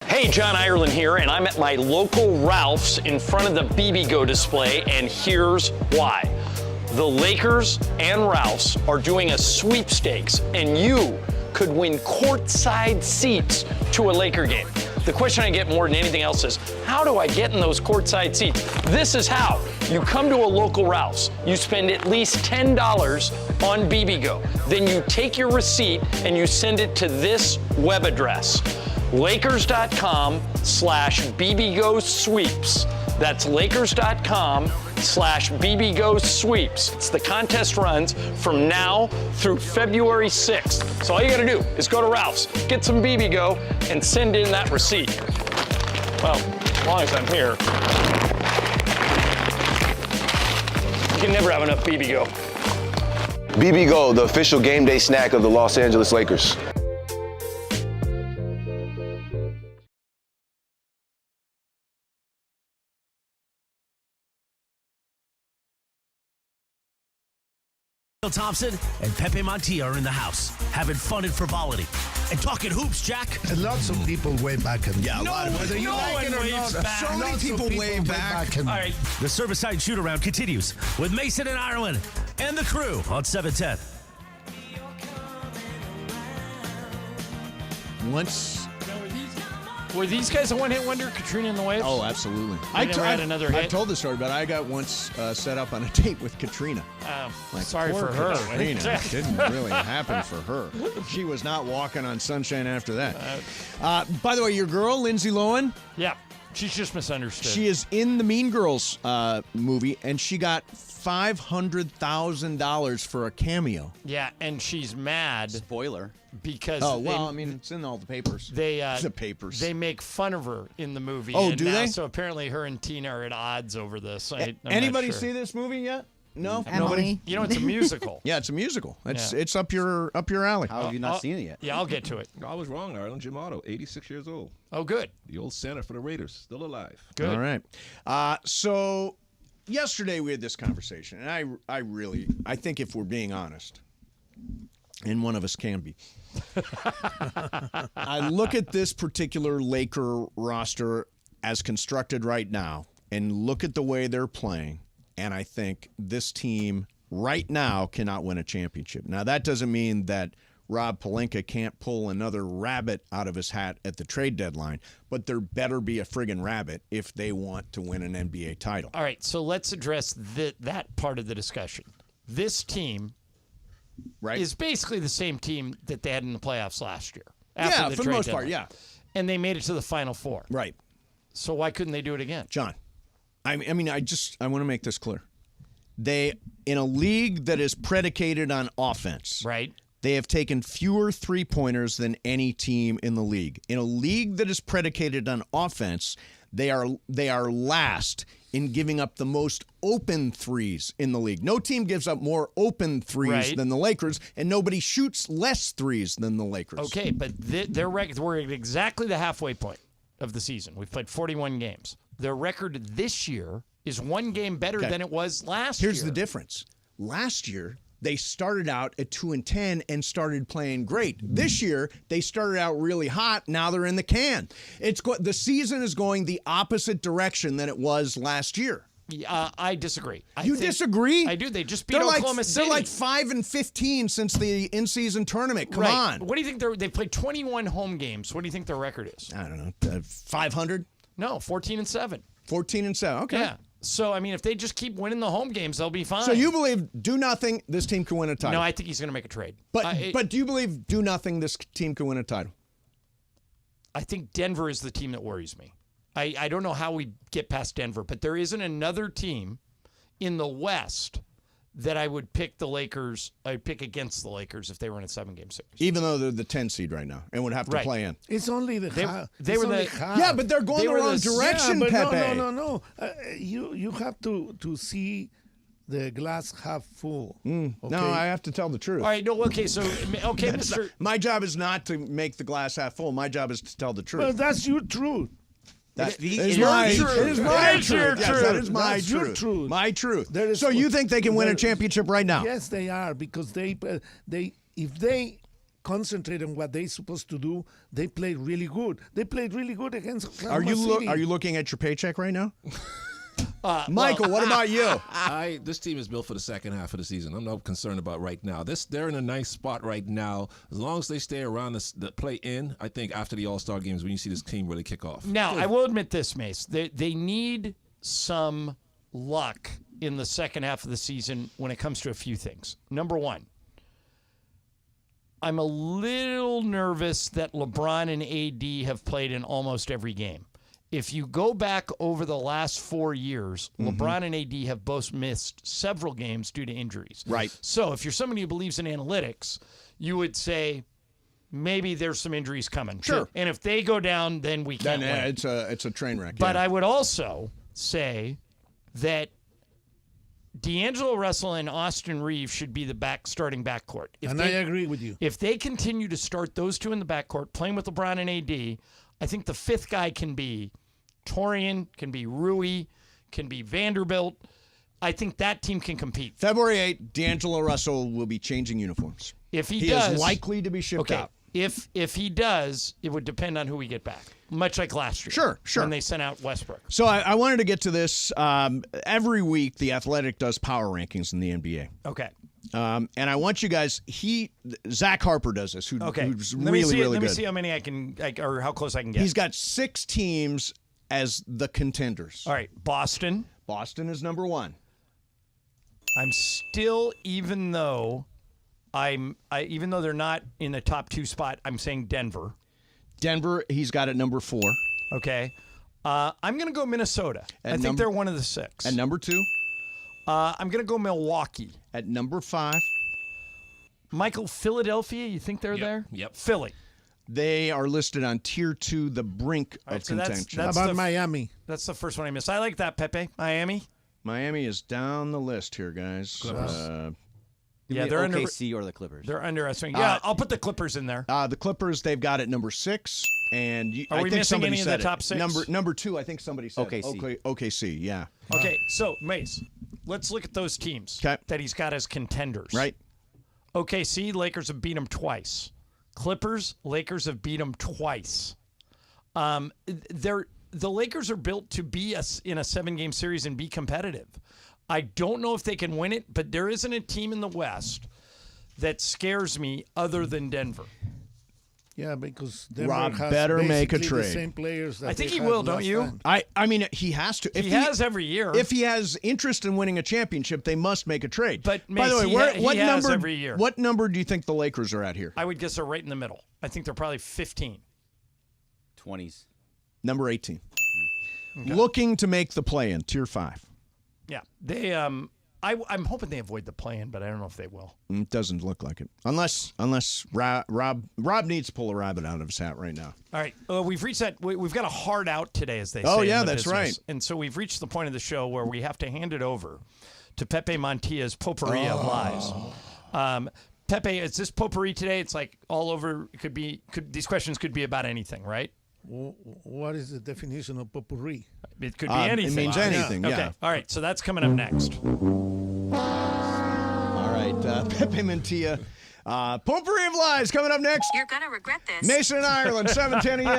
Hey, John Ireland here, and I'm at my local Ralph's in front of the BBGO display, and here's why. The Lakers and Ralph's are doing a sweepstakes, and you could win courtside seats to a Laker game. The question I get more than anything else is, how do I get in those courtside seats? This is how. You come to a local Ralph's, you spend at least $10 on BBGO. Then you take your receipt and you send it to this web address, Lakers.com/BBGO sweeps. That's Lakers.com/BBGO sweeps. It's the contest runs from now through February 6th. So all you gotta do is go to Ralph's, get some BBGO, and send in that receipt. Well, as long as I'm here. You can never have enough BBGO. BBGO, the official game day snack of the Los Angeles Lakers. Thompson and Pepe Montilla are in the house, having fun and frivolity and talking hoops, Jack. And lots of people wave back and yeah, whether you like it or not, so many people wave back. All right, the service side shoot around continues with Mason and Ireland and the crew on 710. Were these guys a one-hit wonder, Katrina and the Waves? Oh, absolutely. I never had another hit. I've told the story, but I got once set up on a date with Katrina. Sorry for her. Katrina. It didn't really happen for her. She was not walking on sunshine after that. By the way, your girl, Lindsay Lohan? Yeah, she's just misunderstood. She is in the Mean Girls movie, and she got $500,000 for a cameo. Yeah, and she's mad. Spoiler. Because it's in all the papers. The papers. They make fun of her in the movie. Oh, and do now, they? So apparently, her and Tina are at odds over this. Anybody not sure. see this movie yet? No, Emily. nobody. You know, it's a musical. Yeah, it's a musical. It's up your alley. How have you not seen it yet? Yeah, I'll get to it. I was wrong, Ireland. Jim Otto, 86 years old. Oh, good. The old center for the Raiders, still alive. Good. All right. So yesterday we had this conversation, and I think if we're being honest, and one of us can be, I look at this particular Laker roster as constructed right now and look at the way they're playing, and I think this team right now cannot win a championship. Now, that doesn't mean that Rob Pelinka can't pull another rabbit out of his hat at the trade deadline, but there better be a friggin' rabbit if they want to win an NBA title. All right, so let's address that part of the discussion. This team is basically the same team that they had in the playoffs last year. Yeah, for the most part, yeah. And they made it to the Final Four. Right. So why couldn't they do it again? John, I want to make this clear. They, in a league that is predicated on offense, right? They have taken fewer three-pointers than any team in the league. In a league that is predicated on offense, they are last in giving up the most open threes in the league. No team gives up more open threes than the Lakers, and nobody shoots less threes than the Lakers. Okay, but their record, we're at exactly the halfway point of the season. We've played 41 games. Their record this year is one game better than it was last year. Here's the difference. Last year, they started out at 2-10 and started playing great. This year, they started out really hot. Now they're in the can. The season is going the opposite direction than it was last year. I disagree. You disagree? I do. They just beat Oklahoma City. They're like 5-15 since the in-season tournament. Come on. What do you think? They played 21 home games. What do you think their record is? I don't know. 500? No, 14-7. 14-7. Okay. Yeah. So, I mean, if they just keep winning the home games, they'll be fine. So you believe do nothing, this team can win a title? No, I think he's going to make a trade. But do you believe do nothing, this team can win a title? I think Denver is the team that worries me. I don't know how we get past Denver, but there isn't another team in the West that I would pick the Lakers. I'd pick against the Lakers if they were in a 7-game series. Even though they're the 10 seed right now and would have to play in. It's only the they were the yeah, but they're going the wrong direction, Pepe. No. You have to see the glass half full. Okay? No, I have to tell the truth. All right, no, okay, so Mr. My job is not to make the glass half full. My job is to tell the truth. But that's your truth. It is my truth. Yes, that is my That's truth. your truth. My truth. So you think they can win a championship right now? Yes, they are, because if they concentrate on what they're supposed to do, they play really good. They played really good against Oklahoma City. Are you looking at your paycheck right now? Michael, what about you? This team is built for the second half of the season. I'm not concerned about right now. They're in a nice spot right now. As long as they stay around the play-in, I think after the All-Star games, when you see this team really kick off. Now, I will admit this, Mace. They need some luck in the second half of the season when it comes to a few things. Number one, I'm a little nervous that LeBron and AD have played in almost every game. If you go back over the last 4 years, LeBron and AD have both missed several games due to injuries. Right. So if you're somebody who believes in analytics, you would say maybe there's some injuries coming. Sure. And if they go down, then we can't win. It's a train wreck. But I would also say that D'Angelo Russell and Austin Reeves should be the starting backcourt. I agree with you. If they continue to start those two in the backcourt, playing with LeBron and AD, I think the fifth guy can be Torian, can be Rui, can be Vanderbilt. I think that team can compete. February 8th, D'Angelo Russell will be changing uniforms. If he is likely to be shipped out. If he does, it would depend on who we get back, much like last year. Sure. When they sent out Westbrook. So I wanted to get to this. Every week, The Athletic does power rankings in the NBA. Okay. And I want you guys. Zach Harper does this. Who's really good. Let me see how many or how close I can get. He's got 6 teams as the contenders. All right, Boston. Boston is number 1. I'm still, even though they're not in the top 2 spot, I'm saying Denver. Denver, he's got at number 4. Okay. I'm going to go Minnesota. I think they're one of the 6. At number 2? I'm going to go Milwaukee. At number 5? Michael, Philadelphia, you think they're there? Yep. Philly. They are listed on tier 2, the brink of contention. How about Miami? That's the first one I missed. I like that, Pepe. Miami. Miami is down the list here, guys. Yeah, they're OKC or the Clippers. They're underestimating. Yeah, I'll put the Clippers in there. The Clippers, they've got it number 6, and Are I we think missing somebody any of said the top 6? Number 2, I think somebody said OKC. OKC, yeah. Okay, so Mace, let's look at those teams that he's got as contenders. Right. OKC, Lakers have beat them twice. Clippers, Lakers have beat them twice. The Lakers are built to be in a 7-game series and be competitive. I don't know if they can win it, but there isn't a team in the West that scares me other than Denver. Yeah, because Denver Rob has better make a basically trade. the same players that I think they he had will, don't last you? time. I mean, he has to. If He has every year. If he has interest in winning a championship, they must make a trade. But by the way, Mace, what he has number? every year. What number do you think the Lakers are at here? I would guess they're right in the middle. I think they're probably 15. 20s. Number 18. Okay. Looking to make the play-in, Tier 5. Yeah, they. I'm hoping they avoid the play-in, but I don't know if they will. It doesn't look like it, unless Rob needs to pull a rabbit out of his hat right now. All right, we've reached that. We've got a hard out today, as they say. Oh, yeah, in the that's business. right. And so we've reached the point of the show where we have to hand it over to Pepe Montilla's potpourri of lies. Pepe, is this potpourri today? It's like all over. These questions could be about anything, right? What is the definition of potpourri? It could be anything. It means anything, yeah. Okay. All right, so that's coming up next. All right, Pepe Mantilla. Potpourri of Lies coming up next. You're going to regret this. Mason and Ireland, 7:10 a.m.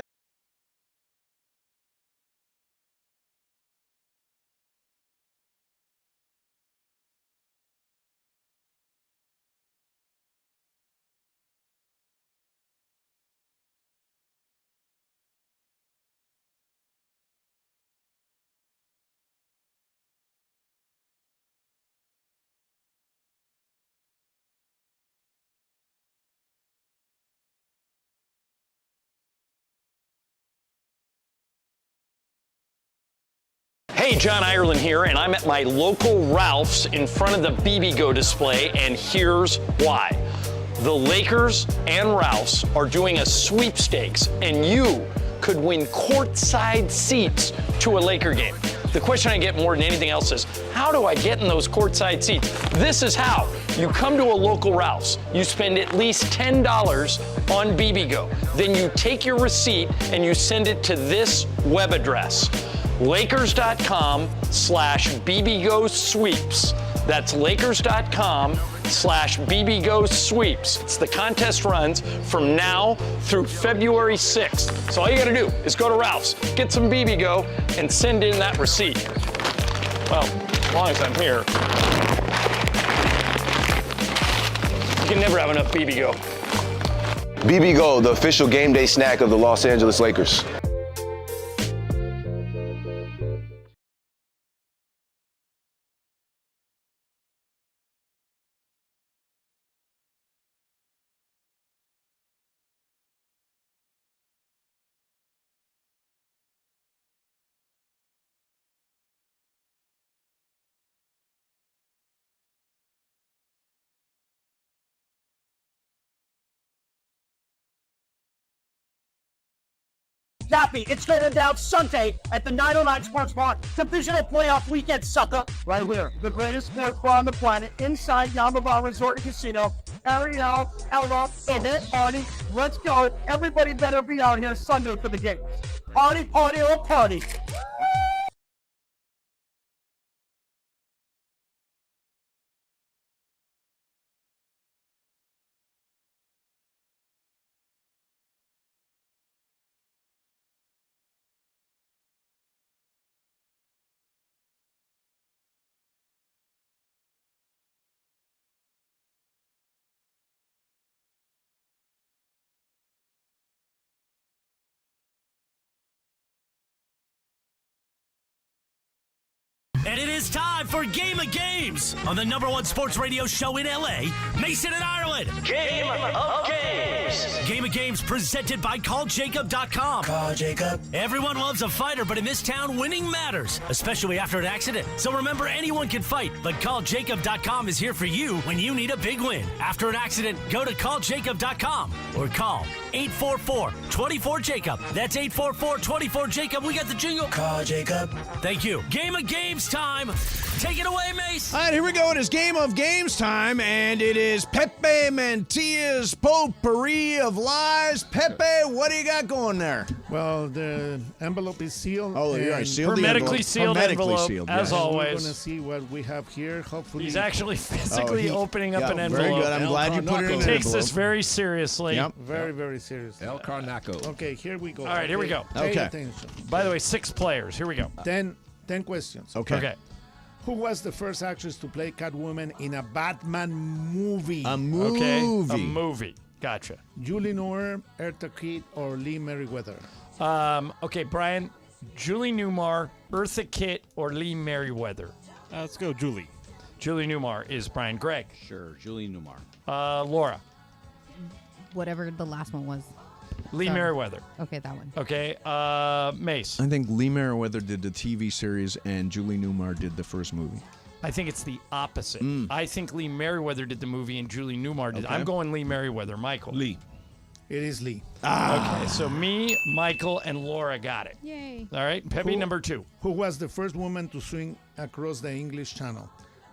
Hey, John Ireland here, and I'm at my local Ralph's in front of the BB-Go display, and here's why. The Lakers and Ralph's are doing a sweepstakes, and you could win courtside seats to a Laker game. The question I get more than anything else is, how do I get in those courtside seats? This is how. You come to a local Ralph's, you spend at least $10 on BB-Go. Then you take your receipt and you send it to this web address, Lakers.com/BBGO sweeps. That's Lakers.com/BBGO sweeps. It's the contest runs from now through February 6th. So all you gotta do is go to Ralph's, get some BB-Go, and send in that receipt. Well, as long as I'm here. You can never have enough BB-Go. BB-Go, the official game day snack of the Los Angeles Lakers. Zappy, it's going down Sunday at the 909 Sports Bar. Divisional playoff weekend, sucker. Right here, the greatest sports bar on the planet, inside Yamava Resort and Casino. Ariel, Ella, Emmett, Party. Let's go. Everybody better be out here Sunday for the game. Party, party, or party. And it is time for Game of Games on the #1 sports radio show in LA, Mason and Ireland. Game of Games. Game of Games presented by CallJacob.com. Call Jacob. Everyone loves a fighter, but in this town, winning matters, especially after an accident. So remember, anyone can fight, but CallJacob.com is here for you when you need a big win. After an accident, go to CallJacob.com or call 844-24-JACOB. That's 844-24-JACOB. We got the jingle. Call Jacob. Thank you. Game of Games time Take it away, Mace. All right, here we go. It is Game of Games time, and it is Pepe Mantilla's potpourri of lies. Pepe, what do you got going there? Well, the envelope is sealed. Oh, you're right. and Sealed the Hermetically envelope. sealed Hermetically envelope, sealed, as yes. always. We're going to see what we have here. Hopefully, He's actually physically opening up an envelope. Very good. I'm glad you put it in He an takes envelope. this very seriously. Yep. very, very serious. El Carnaco. Okay, here we go. All right, here we go. Pay Okay. attention. By the way, 6 players. Here we go. 10 questions. Okay. Who was the first actress to play Catwoman in a Batman movie? A movie. Okay. A movie. Gotcha. Julie Newmar, Eartha Kitt, or Lee Merriweather? Okay, Brian. Julie Newmar, Eartha Kitt, or Lee Merriweather? Let's go, Julie. Julie Newmar is Brian. Greg. Sure, Julie Newmar. Laura. Whatever the last one was. Lee Sorry. Merriweather. Okay, that one. Okay. Mace. I think Lee Merriweather did the TV series, and Julie Newmar did the first movie. I think it's the opposite. I think Lee Merriweather did the movie and Julie Newmar did. Okay. I'm going Lee Merriweather. Michael. Lee. It is Lee. Okay, so me, Michael, and Laura got it. Yay. All right, Pepe, number 2. Who was the first woman to swing across the English Channel?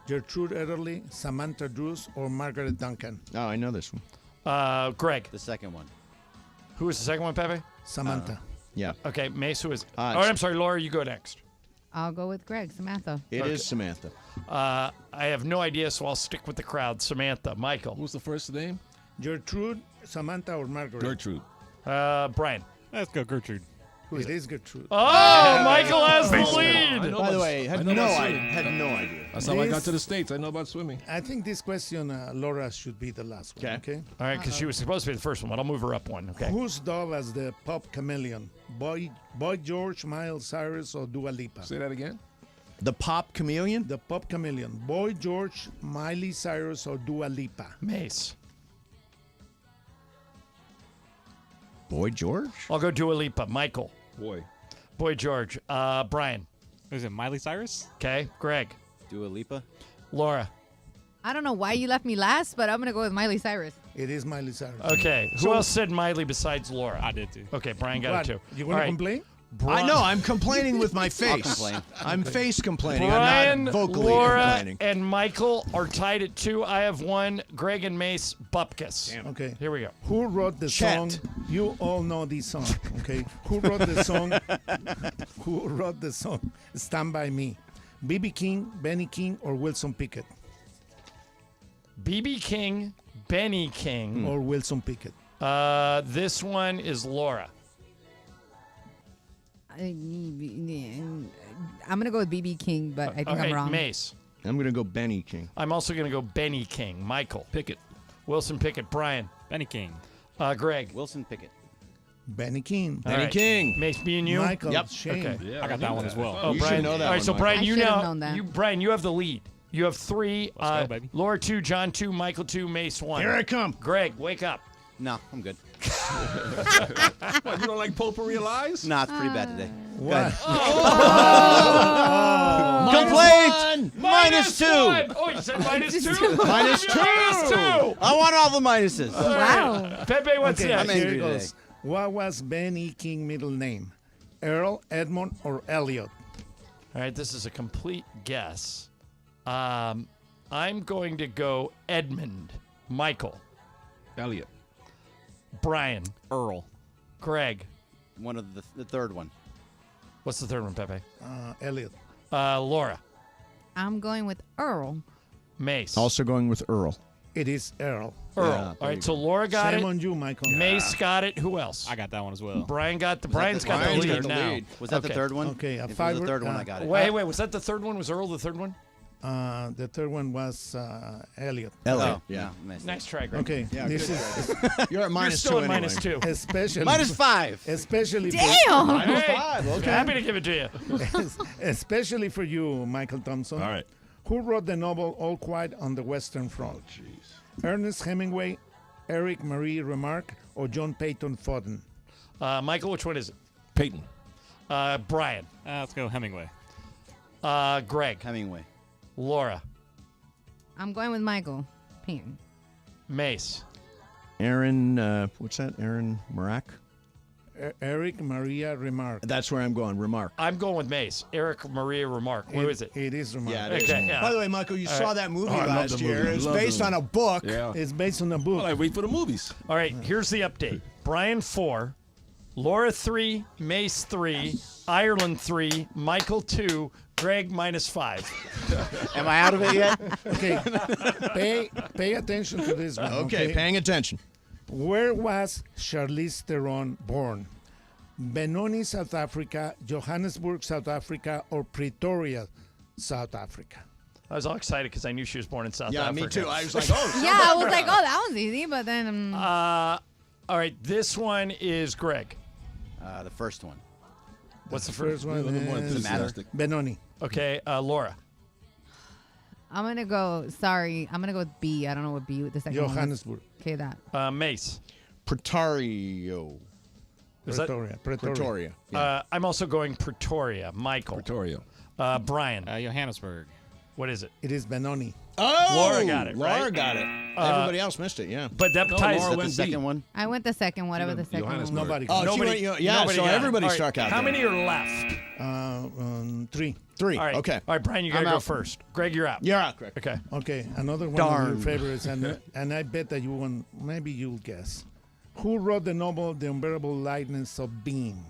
Gertrude Ederle, Samantha Drews, or Margaret Duncan? Oh, I know this one. Greg. The second one. Who was the second one, Pepe? Samantha. Yeah. Okay, Mace, who is? Oh, it's- I'm sorry, Laura, you go next. I'll go with Greg, Samantha. It is Samantha. I have no idea, so I'll stick with the crowd. Samantha. Michael. Who's the first name? Gertrude, Samantha, or Margaret? Gertrude. Brian. Let's go, Gertrude. It is Gertrude. Oh, Michael has the lead. By the way, had no idea. That's how I got to the States. I know about swimming. I think this question, Laura, should be the last one. Okay. All right, because she was supposed to be the first one, but I'll move her up one. Okay. Who's dubbed as the pop chameleon? Boy George, Miles Cyrus, or Dua Lipa? Say that again. The pop chameleon? The pop chameleon. Boy George, Miley Cyrus, or Dua Lipa? Mace. Boy George? I'll go Dua Lipa. Michael. Boy George. Brian. Is it Miley Cyrus? Okay. Greg. Dua Lipa. Laura. I don't know why you left me last, but I'm going to go with Miley Cyrus. It is Miley Cyrus. Okay. Who else said Miley besides Laura? I did too. Okay, Brian got What? it too. You All want to right. complain? I know. I'm complaining with my face. complain. I'm face complaining. Brian, I'm not vocally Laura, complaining. and Michael are tied at 2. I have 1. Greg and Mace, Bupkis. Okay. Here we go. Who wrote the Chet. song? You all know this song, okay? Who wrote the song? Who wrote the song? Stand By Me. B.B. King, Benny King, or Wilson Pickett? B.B. King, Benny King. Or Wilson Pickett? This one is Laura. I'm going to go with BB King, but I think Okay, I'm wrong. Mace. I'm going to go Benny King. I'm also going to go Benny King. Michael. Pickett. Wilson Pickett. Brian. Benny King. Greg. Wilson Pickett. Benny King. All Benny right. King. Mace, me and you. Michael. Yep. Shane. Okay. Yeah, I got that one as well. Oh, You Brian. should know that All right, one, so Michael. Brian, I you should have now, known that. Brian, you have the lead. You have 3. Let's go, baby. Laura 2, John 2, Michael 2, Mace 1. Here I come. Greg, wake up. No, I'm good. What, you don't like potpourri of lies? Nah, it's pretty bad today. What? Complaint! -2. Oh, you said -2? -2. I want all the minuses. Wow. Pepe, what's Okay, next? I'm here angry it goes. What was Benny King middle name? Earl, Edmond, or Elliot? All right, this is a complete guess. I'm going to go Edmund. Michael. Elliot. Brian. Earl. Greg. One of the third one. What's the third one, Pepe? Elliot. Laura. I'm going with Earl. Mace. Also going with Earl. It is Earl. Earl. Yeah, All right, so Laura got Shame it. on you, Michael. Mace got it. Who else? I got that one as well. Brian's got the Brian's lead got the now. lead. Was that the Okay. third one? Okay, If it was five- the third one, I got it. Wait, was that the third one? Was Earl the third one? The third one was Elliot. Elliot. Oh, Yeah. Nice try, Greg. Okay, Yeah, this good is You're at You're -2 still at anyway. -2. especially -5. especially Damn! Hey, Okay. happy to give it to you. especially for you, Michael Thompson. All right. Who wrote the novel All Quiet on the Western Front? Ernest Hemingway, Eric Marie Remarque, or John Peyton Fodden? Michael, which one is it? Peyton. Brian. Let's go Hemingway. Greg. Hemingway. Laura. I'm going with Michael Payton. Mace. Aaron, what's that? Aaron Marak? Eric Maria Remarque. That's where I'm going. Remarque. I'm going with Mace. Eric Maria Remarque. What is it? It is Remarque. Yeah, it is. Okay, yeah. By the way, Michael, you saw that movie I love last the year. movie. It's Love the based on movie. a book. Yeah. It's based on a book. Well, I wait for the movies. All right, here's the update. Brian 4, Laura 3, Mace 3, Ireland 3, Michael 2, Greg -5. Am I out of it yet? Okay. Pay attention to this one. Okay, paying attention. Where was Charlize Theron born? Benoni, South Africa, Johannesburg, South Africa, or Pretoria, South Africa? I was all excited because I knew she was born in South Africa. Yeah, me too. I was like, oh. Yeah, I was like, oh, that was easy, but then. All right, this one is Greg. The first one. What's the First one is Benoni. Okay, Laura. I'm gonna go. Sorry, I'm gonna go with B. I don't know what B. The second one. Johannesburg. Okay, that. Mace. Pretoria. Is that- Pretoria. Yeah. I'm also going Pretoria. Michael. Pretoria. Brian. Johannesburg. What is it? It is Benoni. Oh, Laura got it, Laura right? got it. Everybody else missed it, yeah. But that ties Laura The went second B. one. I went the second, whatever the second one. Johannesburg. was. Nobody. Oh, Nobody- yeah, nobody so got it. everybody All right, struck out How there. many are left? 3. Three. All right. Okay. All right, Brian, you got to I'm go out. first. Greg, you're out. You're out, Greg. Okay. Okay, another one Darn. of your favorites, and I bet that you won't. Maybe you'll guess. Who wrote the novel *The Unbearable Lightness of Being*?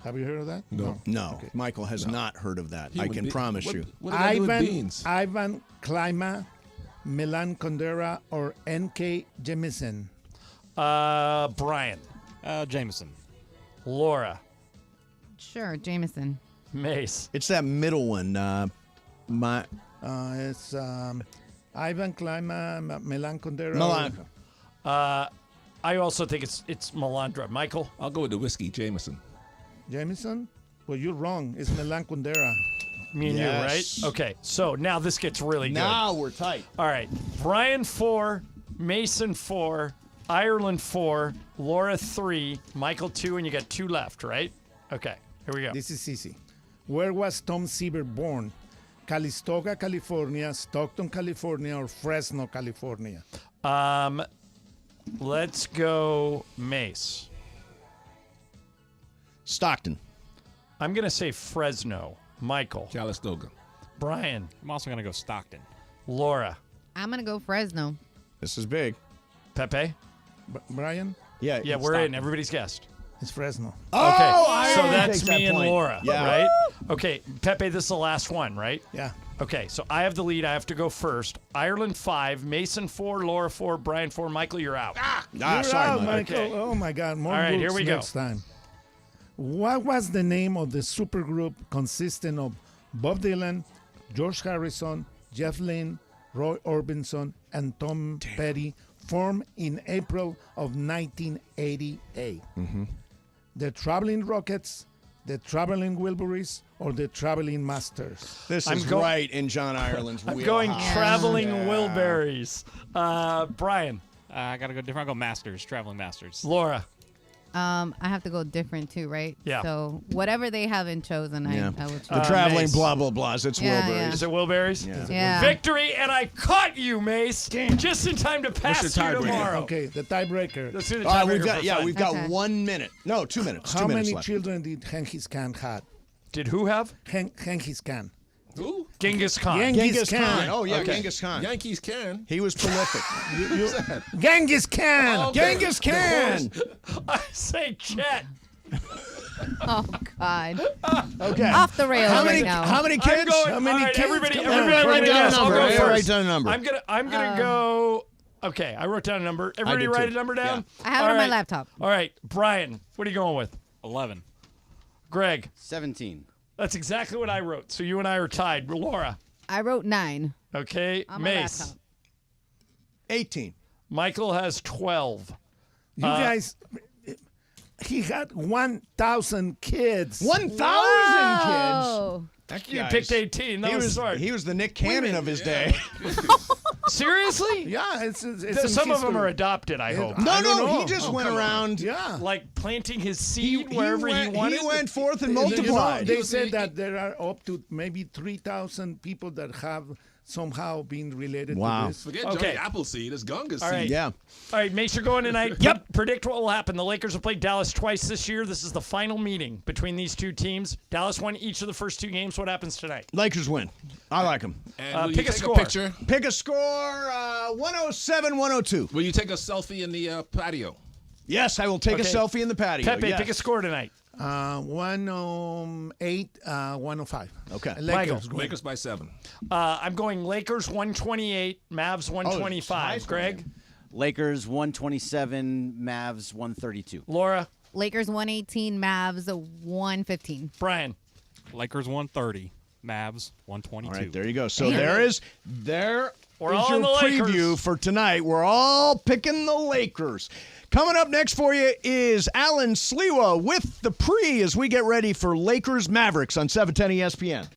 Have you heard of that? No. Michael has not heard of that. I can promise you. What did I do with beans? Ivan Klima, Milan Kundera, or N.K. Jemisin? Brian. Jameson. Laura. Sure, Jameson. Mace. It's that middle one. It's Ivan Klima, Milan Kundera. Milan. I also think it's Melandra. Michael. I'll go with the whiskey, Jameson. Jameson? Well, you're wrong. It's Milan Kundera. Me and you, right? Okay. So now this gets really good. Now we're tight. All right. Brian 4, Mason 4, Ireland 4, Laura 3, Michael 2, and you got 2 left, right? Okay. Here we go. This is easy. Where was Tom Seaver born? Calistoga, California, Stockton, California, or Fresno, California? Let's go Mace. Stockton. I'm going to say Fresno. Michael. Calistoga. Brian. I'm also going to go Stockton. Laura. I'm gonna go Fresno. This is big. Pepe. Brian? Yeah. Yeah, we're in. Everybody's guessed. It's Fresno. Okay, so that's takes me that and point. Laura, Yeah. right? Okay, Pepe, this is the last one, right? Yeah. Okay, so I have the lead. I have to go first. Ireland 5, Mason 4, Laura 4, Brian 4. Michael, you're out. You're sorry, out, Michael. Michael. Oh, my God. More All right, books here we go. next time. What was the name of the supergroup consisting of Bob Dylan, George Harrison, Jeff Lynne, Roy Orbison, and Tom Petty, formed in April of 1988? The Traveling Rockets, the Traveling Wilburys, or the Traveling Masters? This I'm is go- right in John Ireland's I'm wheelhouse. going traveling Yeah. Wilburys. Brian. I got to go different. I'll go Masters, Traveling Masters. Laura. I have to go different too, right? Yeah. So whatever they haven't chosen, Yeah. I would choose. The traveling Mace. blah, blah, blahs. It's Yeah, Wilburys. yeah. Is it Wilburys? Yeah. Yeah. Victory, and I caught you, Mace. Just in time to pass you tiebreaker? tomorrow. Okay, the tiebreaker. Let's do the All right, tiebreaker we've for got fun. 1 minute. No, 2 minutes. How 2 minutes many left. children did Genghis Khan have? Did who have? Genghis Khan. Who? Genghis Khan. Genghis Khan. Oh, yeah, Okay. Genghis Khan. Yankees can. He was prolific. Genghis Khan. Genghis Khan. I say Chet. Oh God. Okay. Off the rails How many? right now. How many I'm kids? going, How many all right, kids? Everybody, Come on. everybody Write write down a guess. I'll number. go Everybody first. write down a number. I'm gonna go. Okay, I wrote down a number. Everybody did write too. a number down. I have it All on my right. laptop. All right, Brian, what are you going with? 11. Greg. 17. That's exactly what I wrote. So you and I are tied. Laura. I wrote 9. Okay. On my Mace. laptop. 18. Michael has 12. You guys, he had 1,000 kids. 1,000 kids. Oh. That You guy's- picked 18. That he was smart. He was the Nick Cannon of his day. Seriously? Yeah, it's Some of them are adopted, I hope. No, I don't know. he just went around. Yeah. Like planting his seed wherever he wanted. He went forth and You know, multiplied. they said that there are up to maybe 3,000 people that have somehow being related Wow. to this. Forget Johnny Appleseed. It's Gunga All right. seed. Yeah. All right, makes you're going tonight. Yep. Predict what will happen. The Lakers have played Dallas twice this year. This is the final meeting between these two teams. Dallas won each of the first 2 games. What happens tonight? Lakers win. I like them. And will pick you a take score. picture? Pick a score, 107-102. Will you take a selfie in the patio? Yes, I will take a Okay. selfie in the patio. Pepe, yes. pick a score tonight. 108, 105. Okay. Lakers. win. Lakers by 7. I'm going Lakers 128, Mavs 125. nice. Greg? Lakers 127, Mavs 132. Laura? Lakers 118, Mavs 115. Brian? Lakers 130, Mavs 122. All right, there you go. So Damn. there We're is all your on the Lakers. preview for tonight. We're all picking the Lakers. Coming up next for you is Alan Sliwa with the pre as we get ready for Lakers-Mavericks on 710 ESPN.